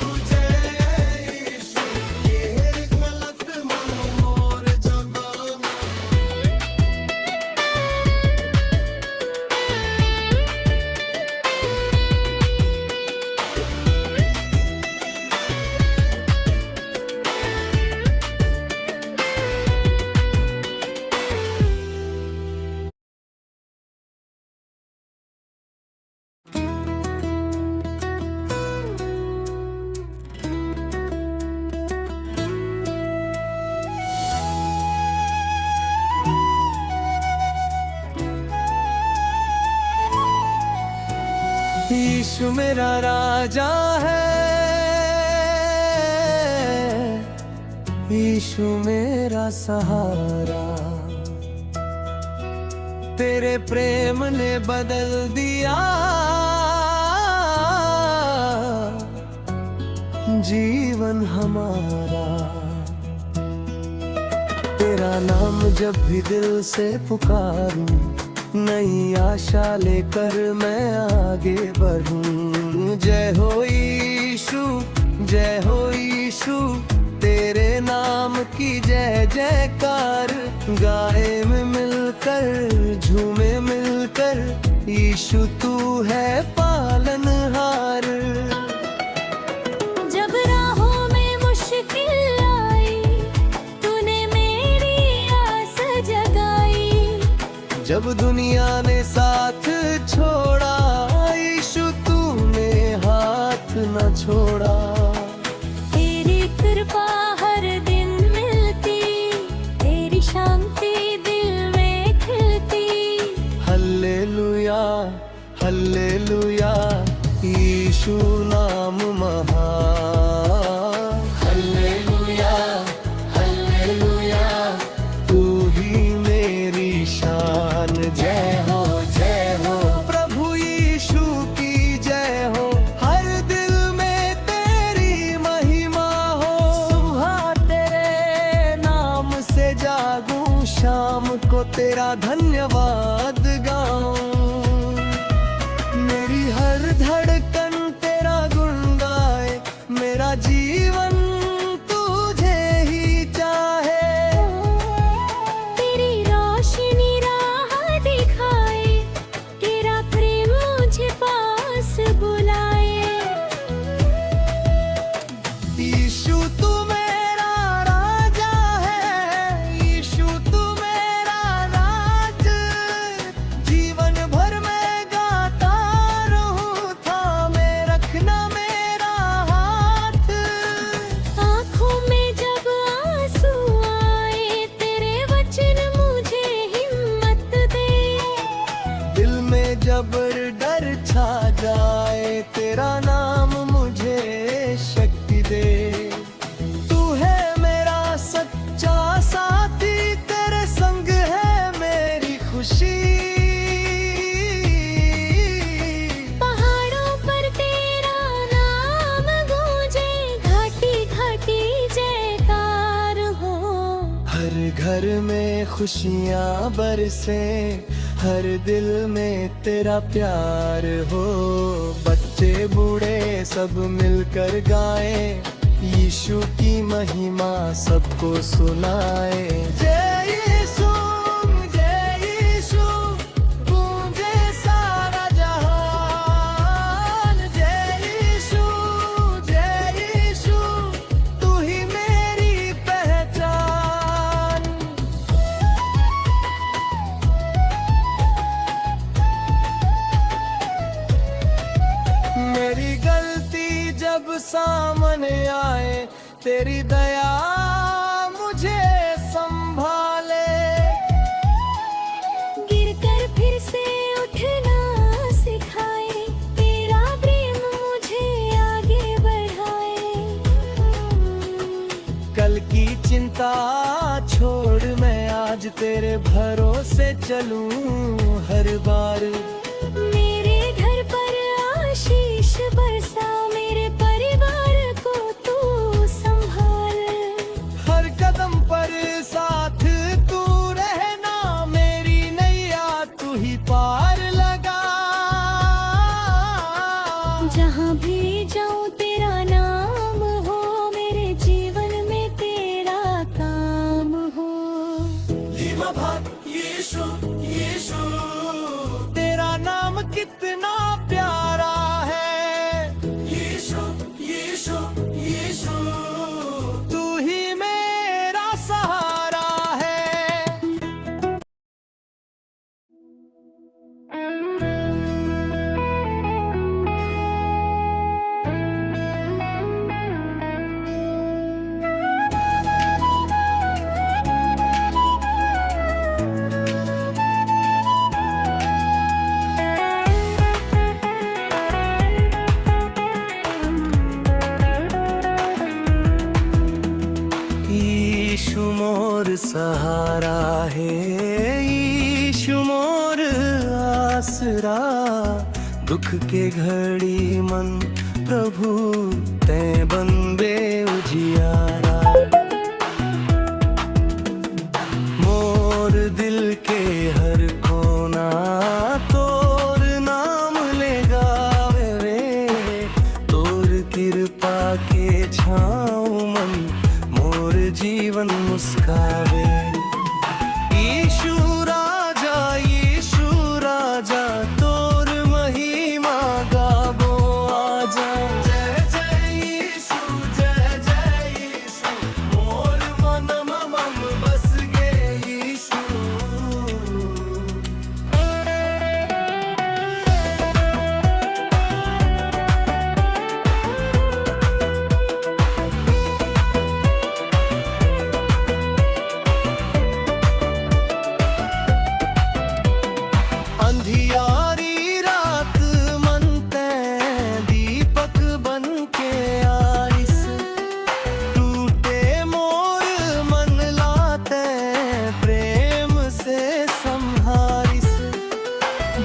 ये गलत मन मोर जगाना। यीशु मेरा राजा है, यीशु मेरा सहारा। तेरे प्रेम ने बदल दिया जीवन हमारा। तेरा नाम जब भी दिल से पुकारूं, नई आशा लेकर मैं आगे बढ़ूं। जय हो यीशु, जय हो यीशु, तेरे नाम की जय जयकार। गाए में मिलकर, झूमे मिलकर, यीशु तू है पालनहार। जब राहों में मुश्किल आई, तूने मेरी आस जगाई। जब दुनिया ने साथ छोड़ा, यीशु तूने हाथ न छोड़ा। तेरी कृपा हर दिन मिलती, तेरी शांति दिल में खिलती। हल्लेलुया, हल्लेलुया, यीशु नाम महान। हल्लेलुया, हल्लेलुया, तू ही मेरी शान। जय हो, जय हो, प्रभु यीशु की जय हो। हर दिल में तेरी महिमा हो। सुबह तेरे नाम से जागूं, शाम को तेरा धन्यवाद गाऊं। मेरी हर धड़कन तेरा गुण गाए, मेरा जीवन तुझे ही चाहे। तेरी रोशनी राह दिखाए, तेरा प्रेम मुझे पास बुलाए। यीशु तू मेरा राजा है, यीशु तू मेरा राज। जीवन भर मैं गाता रहूं, थामे रखना मेरा हाथ। आँखों में जब आंसू आए, तेरे वचन मुझे हिम्मत दे। दिल में जब डर छा जाए, तेरा नाम मुझे शक्ति दे। तू है मेरा सच्चा साथी, तेरे संग है मेरी खुशी। पहाड़ों पर तेरा नाम गूंजे, घाटी घाटी जयकार हो। हर घर में खुशियाँ बरसे, हर दिल में तेरा प्यार हो। बच्चे बूढ़े सब मिलकर गाए, यीशु की महिमा सबको सुनाए। जय यीशु, जय यीशु, गूंजे सारा जहान। जय यीशु, जय यीशु, तू ही मेरी पहचान। मेरी गलती जब सामने आए, तेरी दया मुझे संभाले। गिर कर फिर से उठना सिखाए, तेरा प्रेम मुझे आगे बढ़ाए। कल की चिंता छोड़ मैं आज तेरे भरोसे चलूं हर बार। मेरे घर पर आशीष बरसा, मेरे परिवार को तू संभाल। हर यीशु यीशु तेरा नाम कितना प्यारा है। यीशु यीशु यीशु तू ही मेरा सहारा है। यीशु मोर सहारा है, यीशु मोर आसरा। दुख के घड़ी मन प्रभु ते बंदे उजियारा। मोर दिल के हर कोना तोर नाम ले गावे रे। तोर कृपा के छाँव मन मोर जीवन मुस्कावे। यीशु राजा तोर महिमा गाबो आजा। जय जय यीशु मोर मन मम बस गे यीशु। अंधियारी रात मन ते दीपक बन के आइस। टूटे मोर मन लाते प्रेम से संहारिस।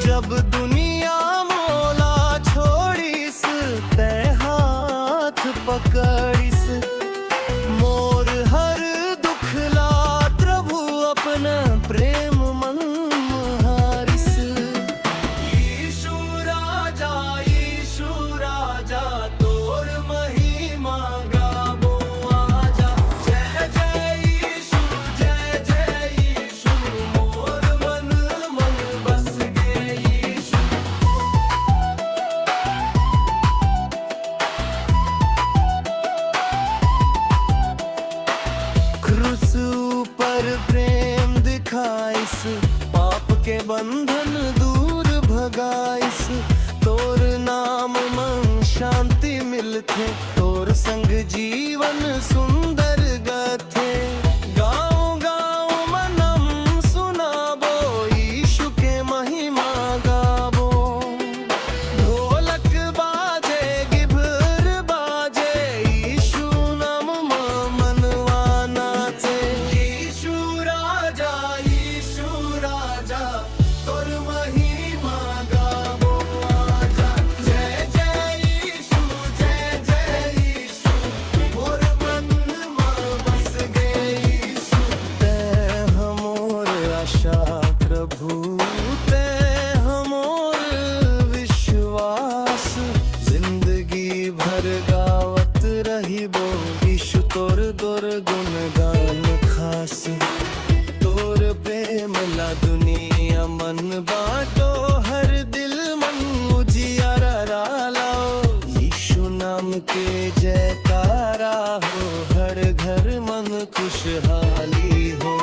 जब दुनिया मोला छोड़िस ते हाथ पकड़िस। मोर हर दुख ला प्रभु अपना प्रेम मन हारिस। यीशु राजा तोर महिमा गाबो आजा। जय जय यीशु मोर मन बस गे यीशु। क्रूस ऊपर प्रेम दिखाइस। पाप के बंधन दूर भगाइस। तोर नाम मन शांति मिलथे। तोर संग जीवन सुंदर गथे। गाँव गाँव मनम सुनाबो यीशु के महिमा गाबो। ढोलक बाजे गिभर बाजे यीशु नाम मनवा नाचे। यीशु राजा तोर महिमा गाबो आजा। जय जय यीशु मोर मन बस गे यीशु। तैं हमोर आशा प्रभु ते हमोर विश्वास। जिंदगी भर गावत रहिबो यीशु तोर दुर्गुण गान खास। तोर प्रेम ला दुनिया मन बाटो हर दिल मन उजियारा लाओ। यीशु नाम के जयकारा हो हर घर मन खुशहाली हो।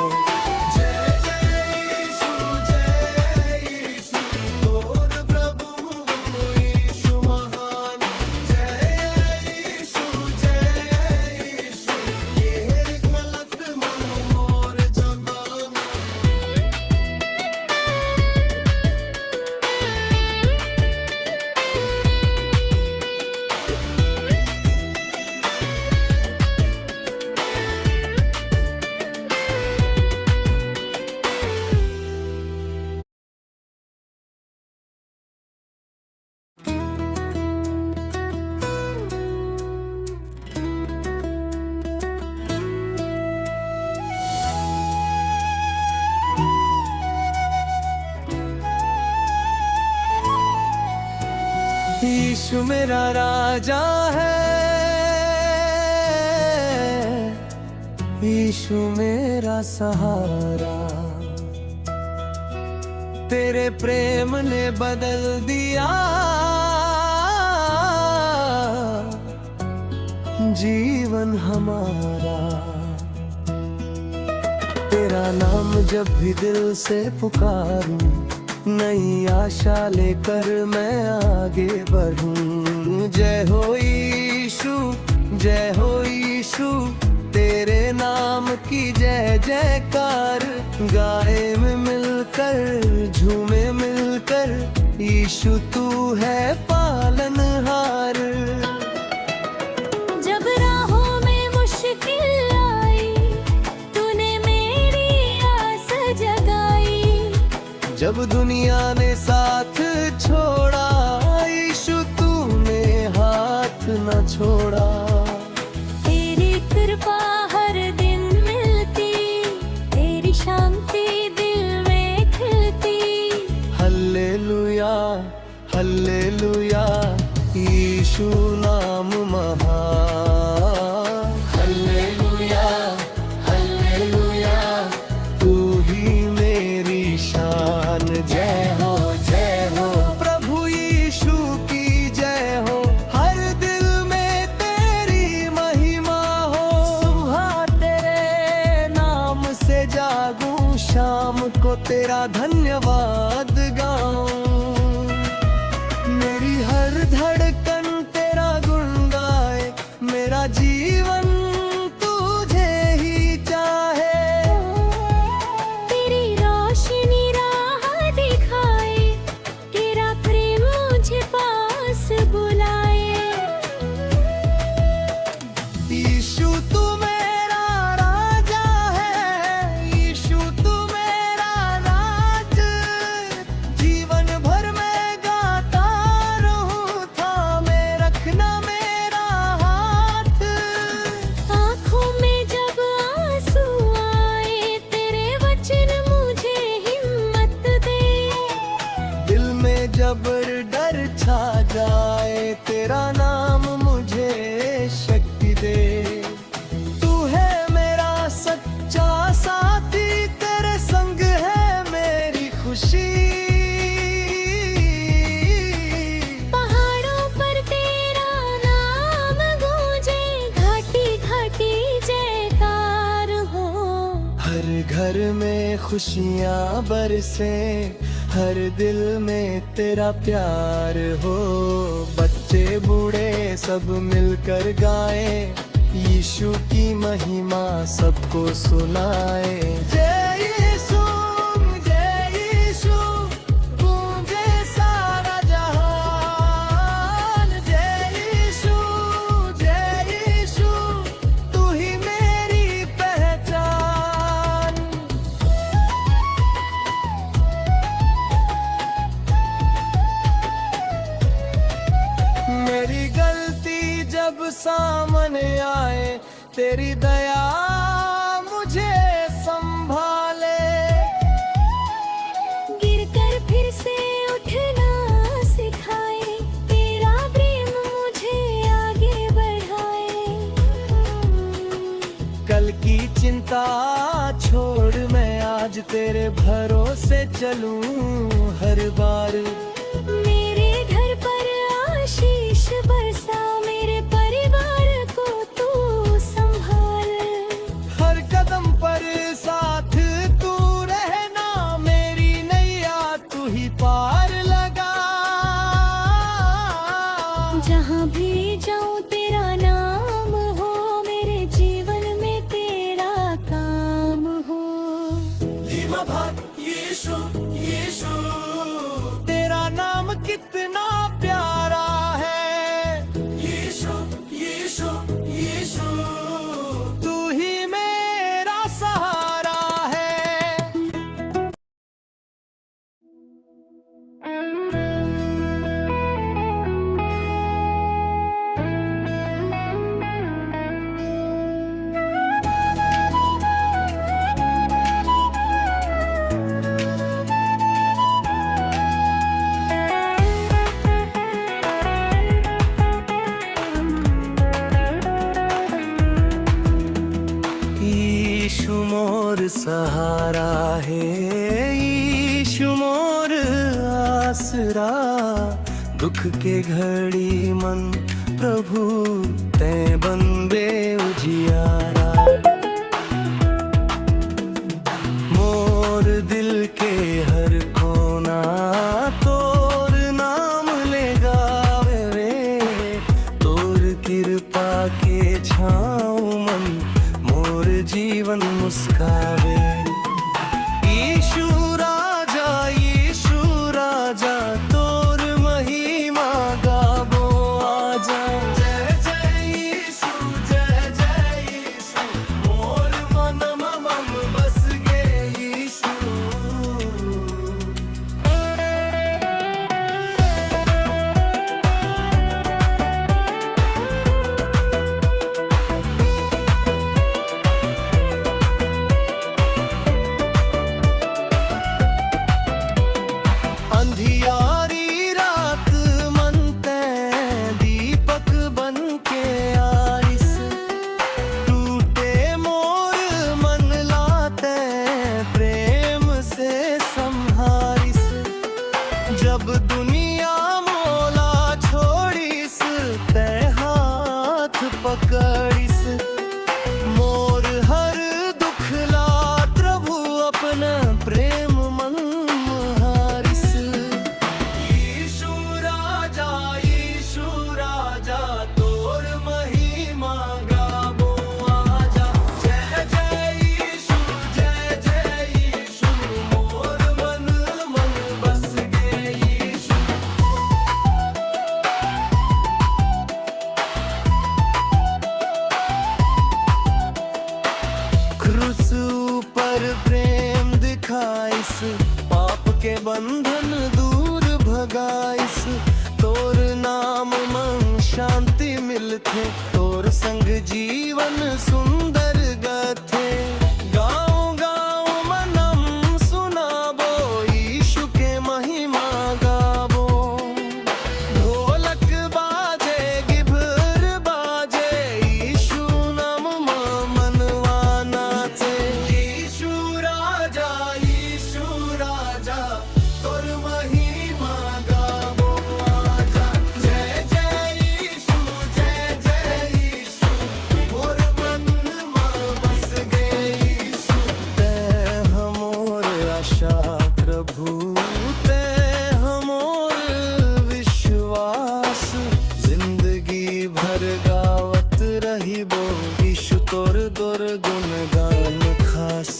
जय जय यीशु तोर प्रभु यीशु महान। जय यीशु ये गलत मन मोर जबान। यीशु मेरा राजा है, यीशु मेरा सहारा, तेरे प्रेम ने बदल दिया जीवन हमारा। तेरा नाम जब भी दिल से पुकारूं, नई आशा लेकर मैं आगे बढ़ूं। जय हो यीशु, जय हो यीशु, तेरे नाम की जय जयकार। गाए में मिलकर, झूमे मिलकर, यीशु तू है पालनहार। जब राहों में मुश्किल आई, तूने मेरी आस जगाई। जब दुनिया ने साथ छोड़ा, यीशु तूने हाथ न छोड़ा। तेरी कृपा हर दिन मिलती, तेरी शांति दिल में खिलती। हल्लेलुया, हल्लेलुया, यीशु नाम महान। हल्लेलुया, हल्लेलुया, तू ही मेरी शान। जय हो, जय हो, प्रभु यीशु की जय हो। हर दिल में तेरी महिमा हो। सुबह तेरे नाम से जागूं, शाम को तेरा धन्यवाद गाऊं। मेरी हर धड़कन तेरा गुण गाए, मेरा जीवन तुझे ही चाहे। तेरी रोशनी राह दिखाए, तेरा प्रेम मुझे पास बुलाए। यीशु तू मेरा राजा है, यीशु तू मेरा राज। जीवन भर मैं गाता रहूं, थामे रखना मेरा हाथ। आँखों में जब आंसू आए, तेरे वचन मुझे हिम्मत दे। दिल में जब डर छा जाए, तेरा नाम मुझे शक्ति दे। तू है मेरा सच्चा साथी, तेरे संग है मेरी खुशी। पहाड़ों पर तेरा नाम गूंजे, घाटी घाटी जयकार हो। हर घर में खुशियाँ बरसे, हर दिल में तेरा प्यार हो। बच्चे बूढ़े सब मिलकर गाए, यीशु की महिमा सबको सुनाए। जय यीशु, जय यीशु, गूंजे सारा जहान। जय यीशु, जय यीशु, तू ही मेरी पहचान। मेरी गलती जब सामने आए, तेरी दया मुझे संभाले। गिरकर फिर से उठना सिखाए, तेरा प्रेम मुझे आगे बढ़ाए। कल की चिंता छोड़ मैं आज तेरे भरोसे चलूं हर बार। मेरे घर पर आशीष बरसा, मेरे परिवार को तू संभाल। हर कदम पर साथ तू रहना, मेरी नैया तू ही पार लगा। जहाँ भी जाऊँ तेरा नाम हो, मेरे जीवन में तेरा काम हो। यीशु, यीशु, तेरा नाम कितना प्यारा है। यीशु, यीशु, यीशु, तू ही मेरा सहारा है। यीशु मोर सहारा है, यीशु मोर आसरा, दुख के घड़ी मन प्रभु ते बंदे उजियारा। मोर दिल के हर कोना तोर नाम ले गावे रे, तोर कृपा के छाँव मन मोर जीवन मुस्कावे। यीशु राजा तोर महिमा गाबो आजा। जय जय यीशु मोर मनम मम बस गे यीशु। अंधियारी रात मन ते दीपक बन के आरिस, टूटे मोर मन लाते प्रेम से संहारिस। जब दुनिया मोला छोड़िस ते हाथ पकड़िस, मोर हर दुख ला प्रभु अपना प्रेम मन हारिस। यीशु राजा तोर महिमा गाबो आजा। जय जय यीशु मोर मन बस गे यीशु। क्रूस ऊपर प्रेम दिखाइस, पाप के बंधन दूर भगाइस। तोर नाम मन शांति मिलथे, तोर संग जीवन सुंदर गथे। गाँव गाँव मनम सुनाबो, यीशु के महिमा गाबो। ढोलक बाजे गिभर बाजे, यीशु नाम मनवा नाचे। यीशु राजा तोर महिमा गाबो आजा। जय जय यीशु मोर मन बस गे यीशु। तै हमोर आशा प्रभु, तै हमोर विश्वास। जिंदगी भर गावत रहिबो, यीशु तोर दुर्गुण गान खास।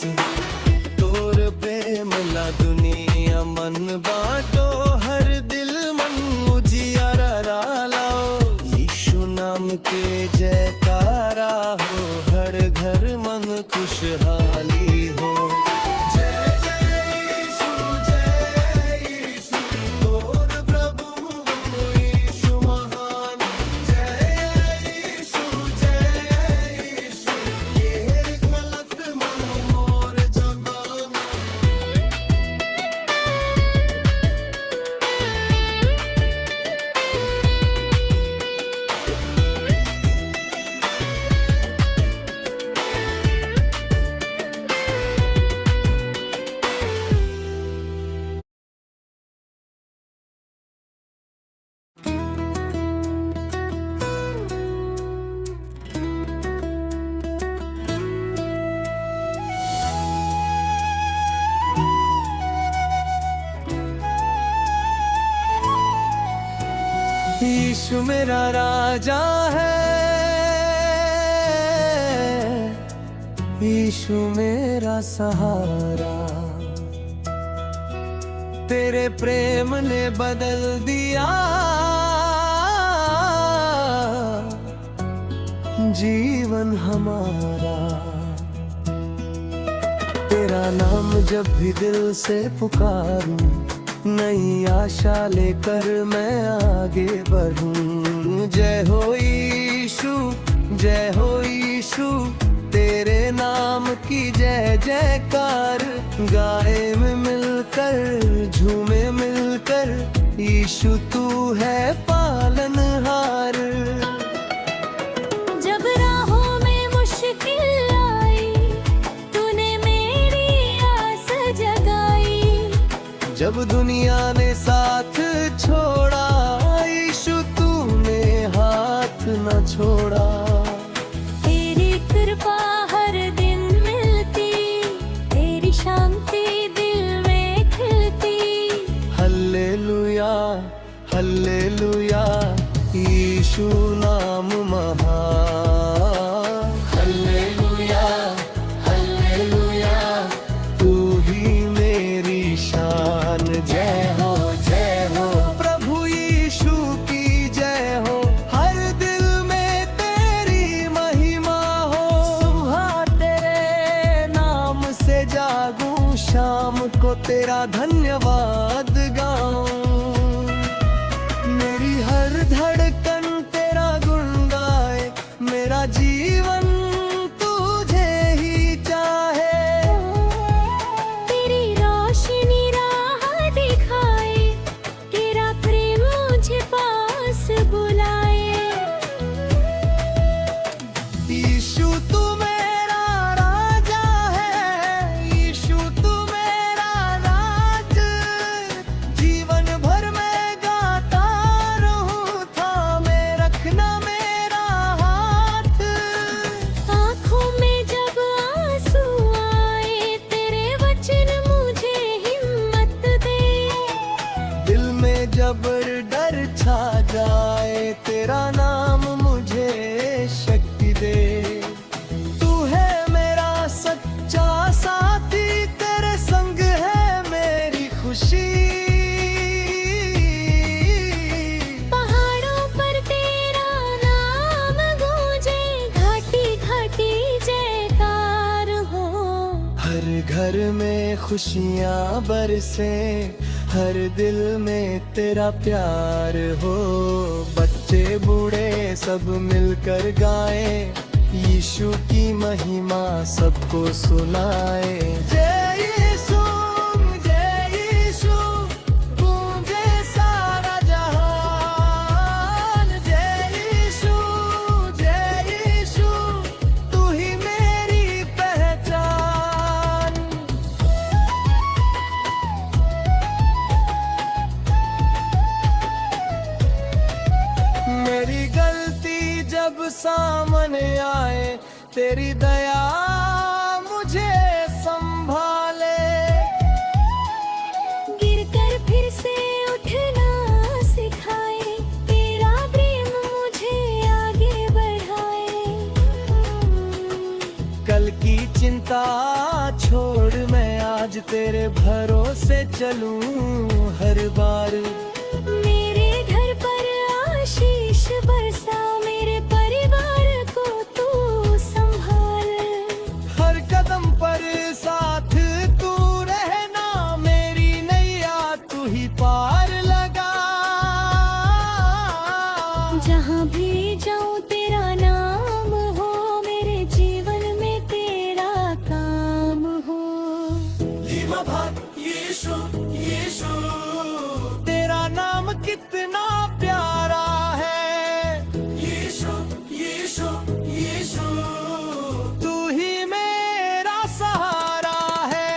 तोर प्रेम ला दुनिया मन बाटो, हर दिल मन उजियारा लाओ। यीशु नाम के जयकारा हो, हर घर मन खुशहाली हो। जय जय यीशु तोर प्रभु यीशु महान। जय यीशु ये गलत मन मोर जगाना। यीशु मेरा राजा है, यीशु मेरा सहारा। तेरे प्रेम ने बदल दिया जीवन हमारा। तेरा नाम जब भी दिल से पुकारूं, नई आशा लेकर मैं आगे बढ़ूं। जय हो यीशु, जय हो यीशु, तेरे नाम की जय जयकार। गाए में मिलकर झूमे मिलकर, यीशु तू है पालनहार। जब राहों में मुश्किल आई, तूने मेरी आस जगाई। जब दुनिया ने साथ हल्लेलुया यीशु नाम महान। हल्लेलुया हल्लेलुया तू ही मेरी शान। जय हो प्रभु यीशु की जय हो। हर दिल में तेरी महिमा हो। सुबह तेरे नाम से जागूं, शाम को तेरा धन्यवाद गाऊं। मेरी हर धड़कन तेरा गुण गाए, मेरा जीवन तुझे ही चाहे। तेरी रोशनी राह दिखाए, तेरा प्रेम मुझे पास बुलाए। यीशु तू मेरा राजा है, यीशु तू मेरा राज। जीवन भर मैं गाता रहूं, थामे रखना मेरा हाथ। आँखों में जब आंसू आए, तेरे वचन मुझे हिम्मत दे। दिल में जब डर छा जाए, तेरा नाम मुझे शक्ति दे। तू है मेरा सच्चा साथी, तेरे संग है मेरी खुशी। पहाड़ों पर तेरा नाम गूंजे, घाटी घाटी जयकार हो। हर घर में खुशियाँ बरसे, हर दिल में तेरा प्यार हो। बच्चे बूढ़े सब मिलकर गाए, यीशु की महिमा सबको सुनाए। जय यीशु गूंजे सारा जहान। जय यीशु तू ही मेरी पहचान। मेरी गलती जब सामने आए, तेरी दया मुझे संभाले। गिरकर फिर से उठना सिखाए, तेरा प्रेम मुझे आगे बढ़ाए। कल की चिंता छोड़ मैं आज तेरे भरोसे चलूं हर बार। मेरे घर पर आशीष बरसा, मेरे परिवार को तू संभाल। हर कदम पर साथ तू रहना, मेरी नैया तू ही पार लगा। जहाँ भी जाऊँ तेरा नाम हो, मेरे जीवन में तेरा काम हो। तेरा नाम कितना प्यारा है। यीशु तू ही मेरा सहारा है।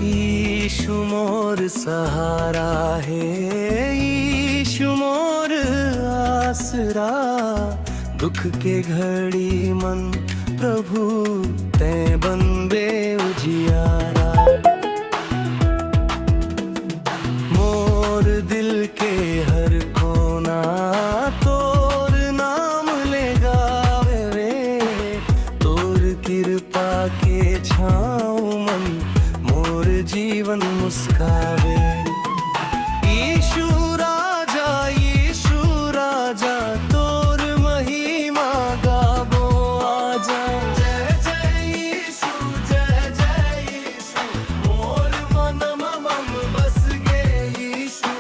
यीशु मोर सहारा है, यीशु मोर आसरा। दुख के घड़ी मन प्रभु ते बंदे उजियारा। मोर दिल के हर कोना तोर नाम ले गावे रे। तोर कृपा के छाँव मन मोर जीवन मुस्कावे। यीशु राजा तोर महिमा गाबो आजा। जय जय यीशु मोर मन मम बस गे यीशु।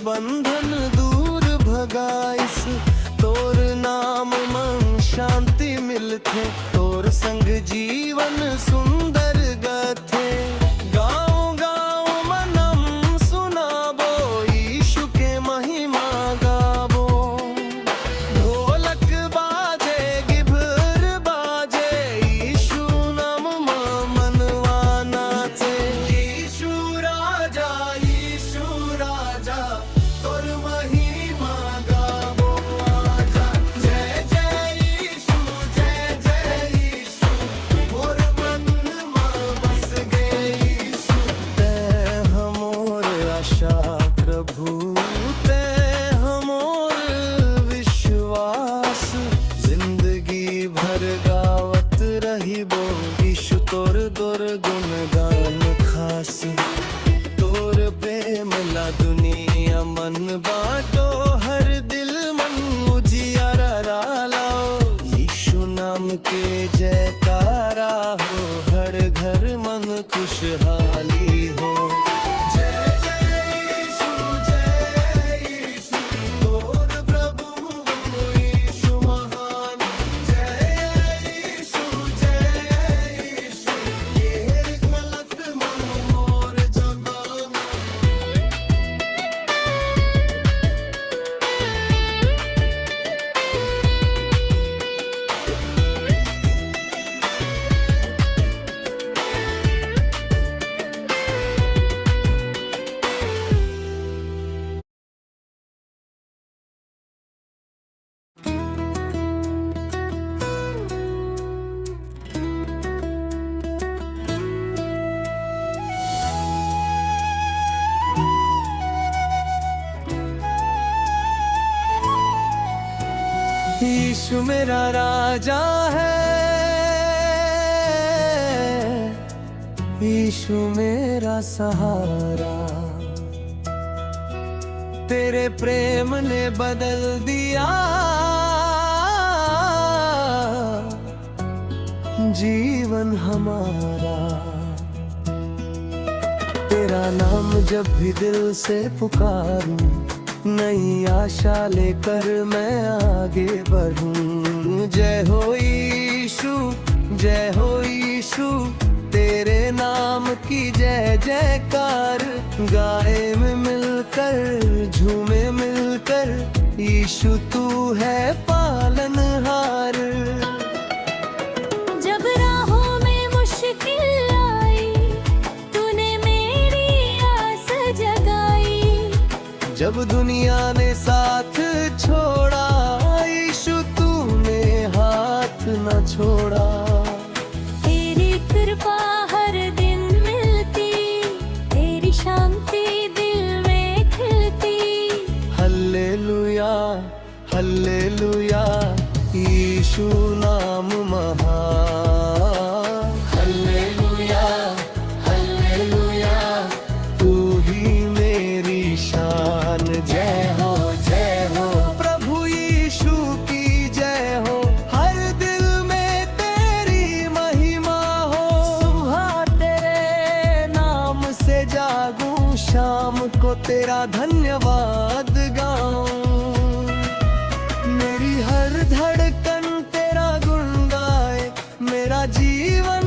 बंधन दूर भगाइस। तोर नाम मन शांति मिलथे, तोर संग जीवन सुंदर गथे। गाँव गाँव मनम सुनाबो, यीशु के महिमा गाबो। ढोलक बाजे गिभर बाजे, यीशु नाम मनवा नाचे। यीशु राजा तोर महिमा गाबो आजा। जय जय यीशु, जय जय यीशु, मोर मन में बस गए यीशु। तै हमोर आशा प्रभु, तै हमोर विश्वास। जिंदगी भर गावत रहिबो, यीशु तोर दुर्गुण गान खास। तोर प्रेम ला दुनिया मन बाटो, हर दिल मन उजियारा लाओ। यीशु नाम के जयकारा हो, हर घर मन खुशहाली हो। जय जय यीशु, तोर प्रभु यीशु महान। जय यीशु, ये गलत मन मोर जबान। यीशु मेरा राजा है, यीशु मेरा सहारा। तेरे प्रेम ने बदल दिया जीवन हमारा। तेरा नाम जब भी दिल से पुकारूं, नई आशा लेकर मैं आगे बढ़ूं। जय हो यीशु, जय हो यीशु, तेरे नाम की जय जयकार। गाए में मिलकर झूमे मिलकर, यीशु तू है पालनहार। जब राहों में मुश्किल आई, तूने मेरी आस जगाई। जब दुनिया ने साथ छोड़ा, यीशु तूने हाथ न छोड़ा। तेरी कृपा हर दिन मिलती, तेरी शांति दिल में खिलती। हल्लेलुया हल्लेलुया, यीशु नाम महान। हल्लेलुया हल्लेलुया, तू ही मेरी शान। जय हो प्रभु यीशु की जय हो, हर दिल में तेरी महिमा हो। सुबह तेरे नाम से जागूं, शाम को तेरा धन्यवाद गाऊं। मेरी हर धड़कन तेरा गुण गाए, मेरा जीवन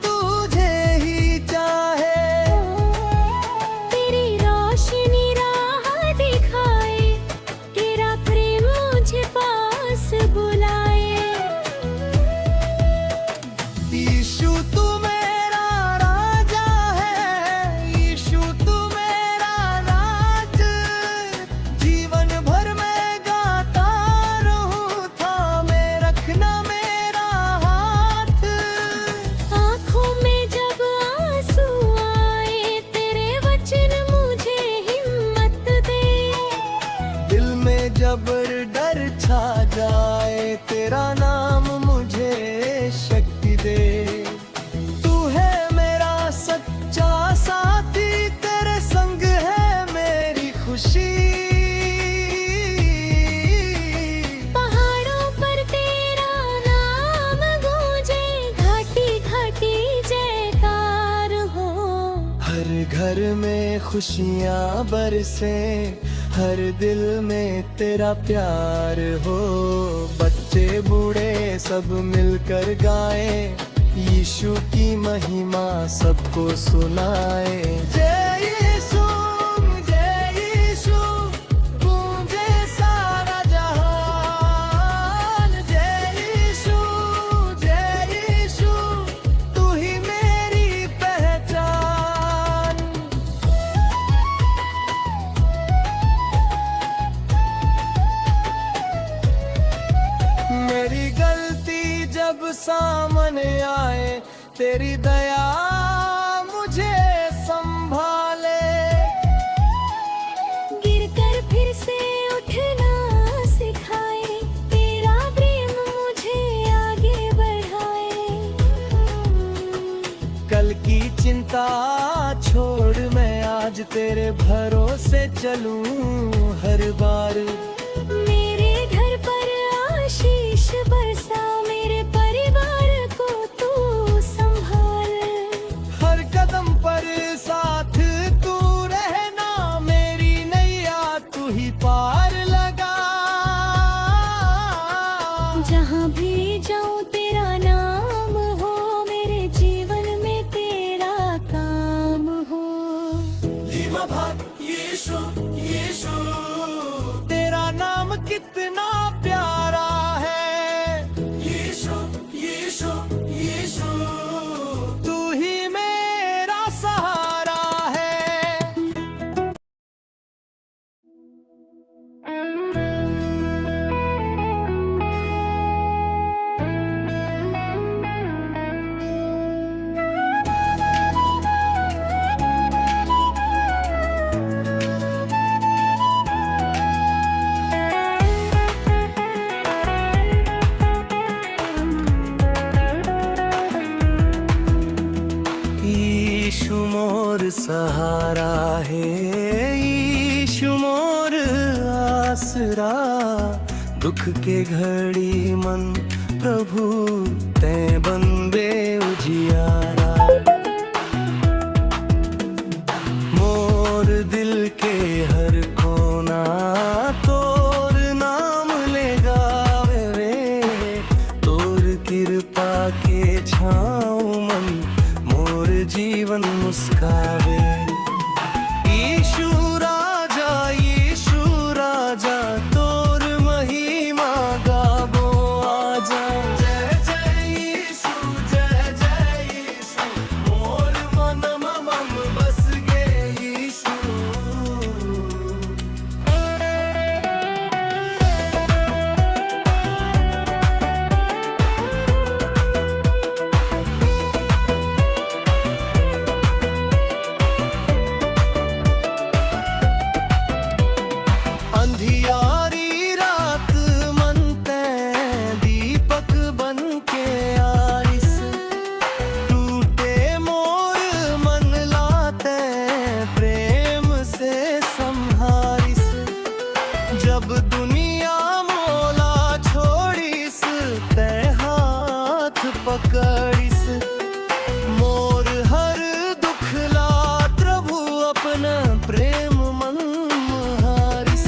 तुझे ही चाहे। तेरी रोशनी राह दिखाए, तेरा प्रेम मुझे पास बुलाए। यीशु तू मेरा राजा है, यीशु तू मेरा राज। जीवन भर मैं गाता रहूं, थामे रखना मेरा हाथ। आँखों में जब आंसू आए, तेरे वचन मुझे हिम्मत दे। दिल में जब डर छा जाए, तेरा नाम मुझे शक्ति दे। तू है मेरा सच्चा साथी, तेरे संग है मेरी खुशी। पहाड़ों पर तेरा नाम गूंजे, घाटी घाटी जयकार हो। हर घर में खुशियाँ बरसे, हर दिल में तेरा प्यार हो। बच्चे बूढ़े सब मिलकर गाए, यीशु की महिमा सबको सुनाए। जय यीशु, जय यीशु, गूंजे सारा जहान। जय यीशु, जय यीशु, तू ही मेरी पहचान। मेरी गलती जब सामने आए, तेरी दया मुझे संभाले। गिरकर फिर से उठना सिखाए, तेरा प्रेम मुझे आगे बढ़ाए। कल की चिंता छोड़ मैं आज तेरे भरोसे चलूं हर बार। मेरे घर पर आशीष बरसा, मेरे परिवार को तू संभाल। हर कदम पर साथ तू रहना, मेरी नैया तू ही पार लगा। जहाँ भी जाऊँ तेरा नाम हो, मेरे जीवन में तेरा काम हो। धीमा भाग यीशु, यीशु, तेरा नाम कितना प्यारा है। यीशु, यीशु, यीशु, तू ही मेरा सहारा है। यीशु मोर सहारा है, यीशु मोर आसरा। दुख के घड़ी मन प्रभु ते बंदे उजियारा। मोर दिल के हर कोना तोर नाम ले गावे रे। तोर कृपा के छाँव मन मोर जीवन मुस्कावे। यीशु राजा, यीशु राजा, तोर महिमा गाबो आजा। जय जय यीशु, जय जय यीशु, मोर मन मम बस गे यीशु। अंधियारी रात मन तैं दीपक बन के आइस। टूटे मोर मन लाते प्रेम से संहारिस। जब दुनिया मोला छोड़िस, तैं हाथ पकड़िस। मोर हर दुख ला प्रभु अपना प्रेम मन हारिस।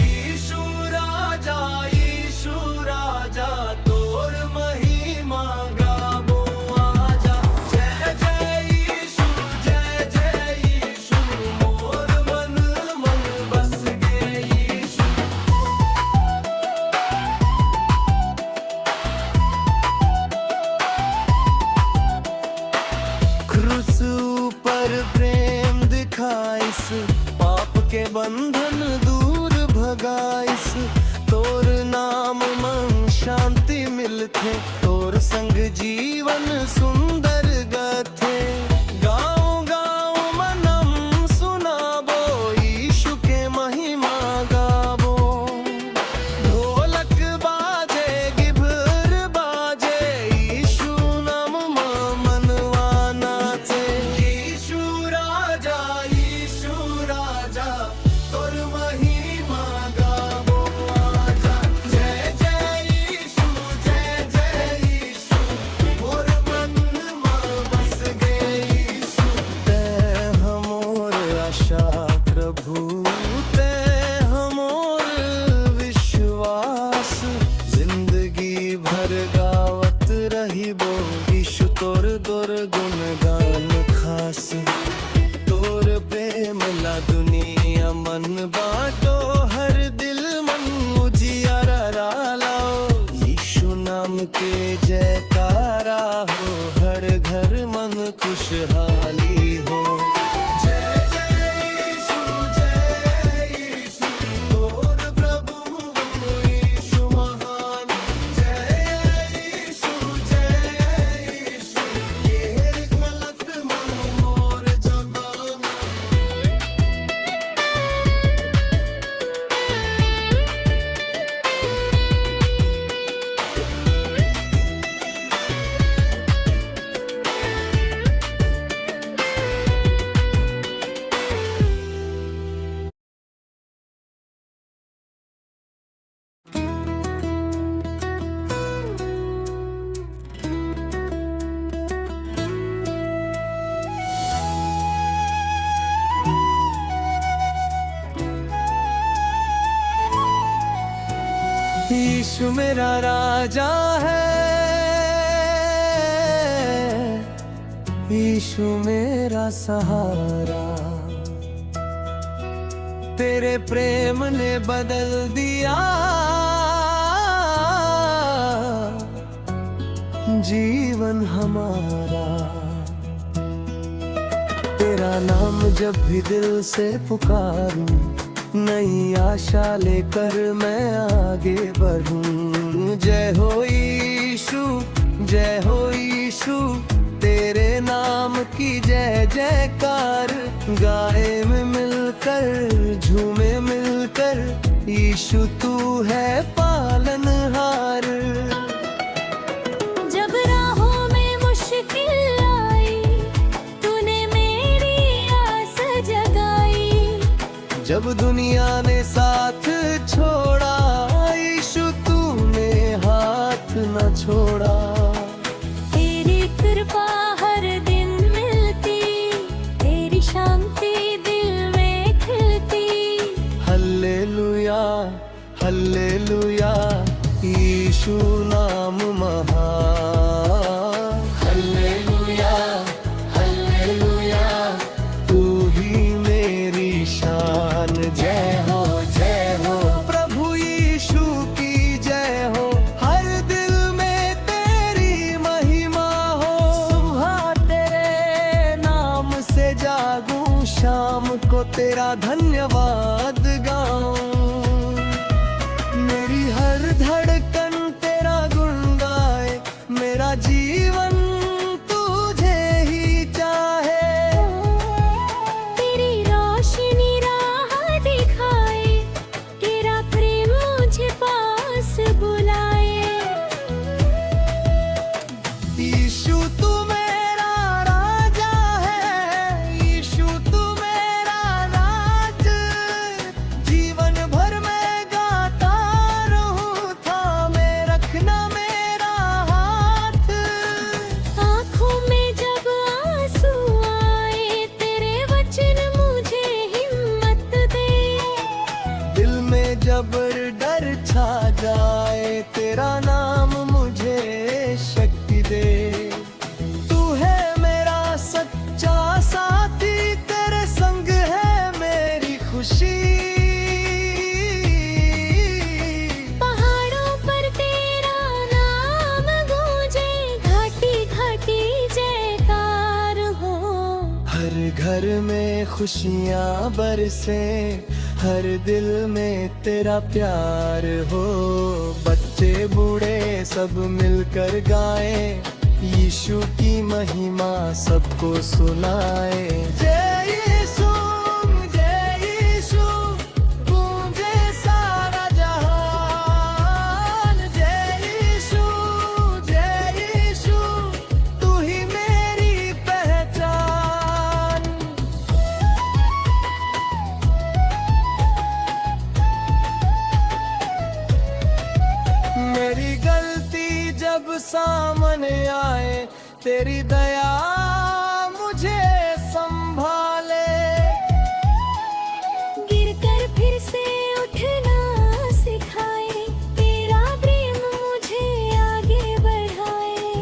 यीशु राजा, यीशु राजा, तोर महिमा गाबो आजा। जय जय यीशु, जय जय यीशु, मोर मन बस गे यीशु। क्रूस पर प्रेम दिखाइस, पाप के बंधन दूर भगाइस। तोर नाम मन शांति मिलथे, तोर संग जीवन सुंदर गथे। गाँव गाँव मनम सुनाबो, यीशु के महिमा गाबो। ढोलक बाजे, गिभर बाजे, यीशु नाम मनवा नाचे। यीशु राजा, यीशु राजा, तोर महिमा गाबो आजा। जय जय यीशु, जय जय यीशु, मोर मन सारा दुनिया मन बांटो, हर दिल मन उजियारा लाओ। यीशु नाम के जयकारा हो, हर घर मन खुशहाली हो। जय जय यीशु, जय यीशु, और प्रभु यीशु महान। जय यीशु, जय यीशु, ये गलत मन और जमाना। यीशु मेरा राजा है, यीशु मेरा सहारा। तेरे प्रेम ने बदल दिया जीवन हमारा। तेरा नाम जब भी दिल से पुकारूं, नई आशा लेकर मैं आगे बढ़ूं। जय हो यीशु, जय हो यीशु, तेरे नाम की जय जयकार। गाए में मिलकर, झूमे मिलकर, यीशु तू है पालनहार। जब राहों में मुश्किल आई, तूने मेरी आस जगाई। जब दुनिया ने साथ छोड़ा, यीशु तूने हाथ न छोड़ा। तेरी कृपा हर दिन मिलती, तेरी शांति दिल में खिलती। हल्लेलुया, हल्लेलुया, यीशु नाम महान। हल्लेलुया, हल्लेलुया, तू ही मेरी शान। जय हो, जय हो, प्रभु यीशु की जय हो। हर दिल में तेरी महिमा हो। सुबह तेरे नाम से जागूं, शाम को तेरा धन्यवाद गाऊं। मेरी हर धड़कन तेरा गुण गाए, मेरा जीवन तुझे ही चाहे। तेरी रोशनी राह दिखाए, तेरा प्रेम मुझे पास बुलाए। यीशु तू मेरा राजा है, यीशु तू मेरा राज। जीवन भर मैं गाता रहूं, थामे रखना मेरा हाथ। आँखों में जब आंसू आए, तेरे वचन मुझे हिम्मत दे। दिल में जब डर छा जाए, तेरा नाम मुझे शक्ति दे। तू है मेरा सच्चा साथी, तेरे संग है मेरी खुशी। पहाड़ों पर तेरा नाम गूंजे, घाटी घाटी जयकार हो। हर घर में खुशियाँ बरसे, हर दिल में तेरा प्यार हो। बच्चे बूढ़े सब मिलकर गाए, यीशु की महिमा सबको सुनाए। जय यीशु, जय यीशु, गूंजे सारा जहान। जय यीशु, जय यीशु, तू ही मेरी पहचान। मेरी गलती जब सामने आए, तेरी दया मुझे संभाले। गिरकर फिर से उठना सिखाए, तेरा प्रेम मुझे आगे बढ़ाए।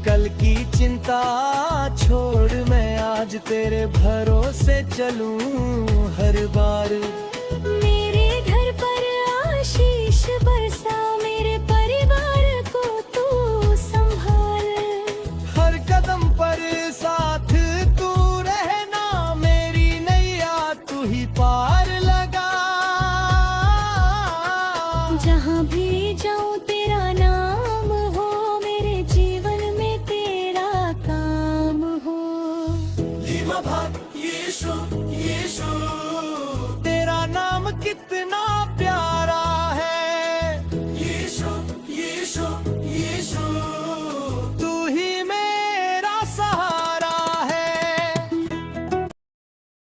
कल की चिंता छोड़ मैं आज तेरे भरोसे चलूं हर बार। मेरे घर पर आशीष बरसा, मेरे परिवार को तू संभाल। हर कदम पर साथ तू रहना, मेरी नैया तू ही पार लगा। जहाँ भी जाऊँ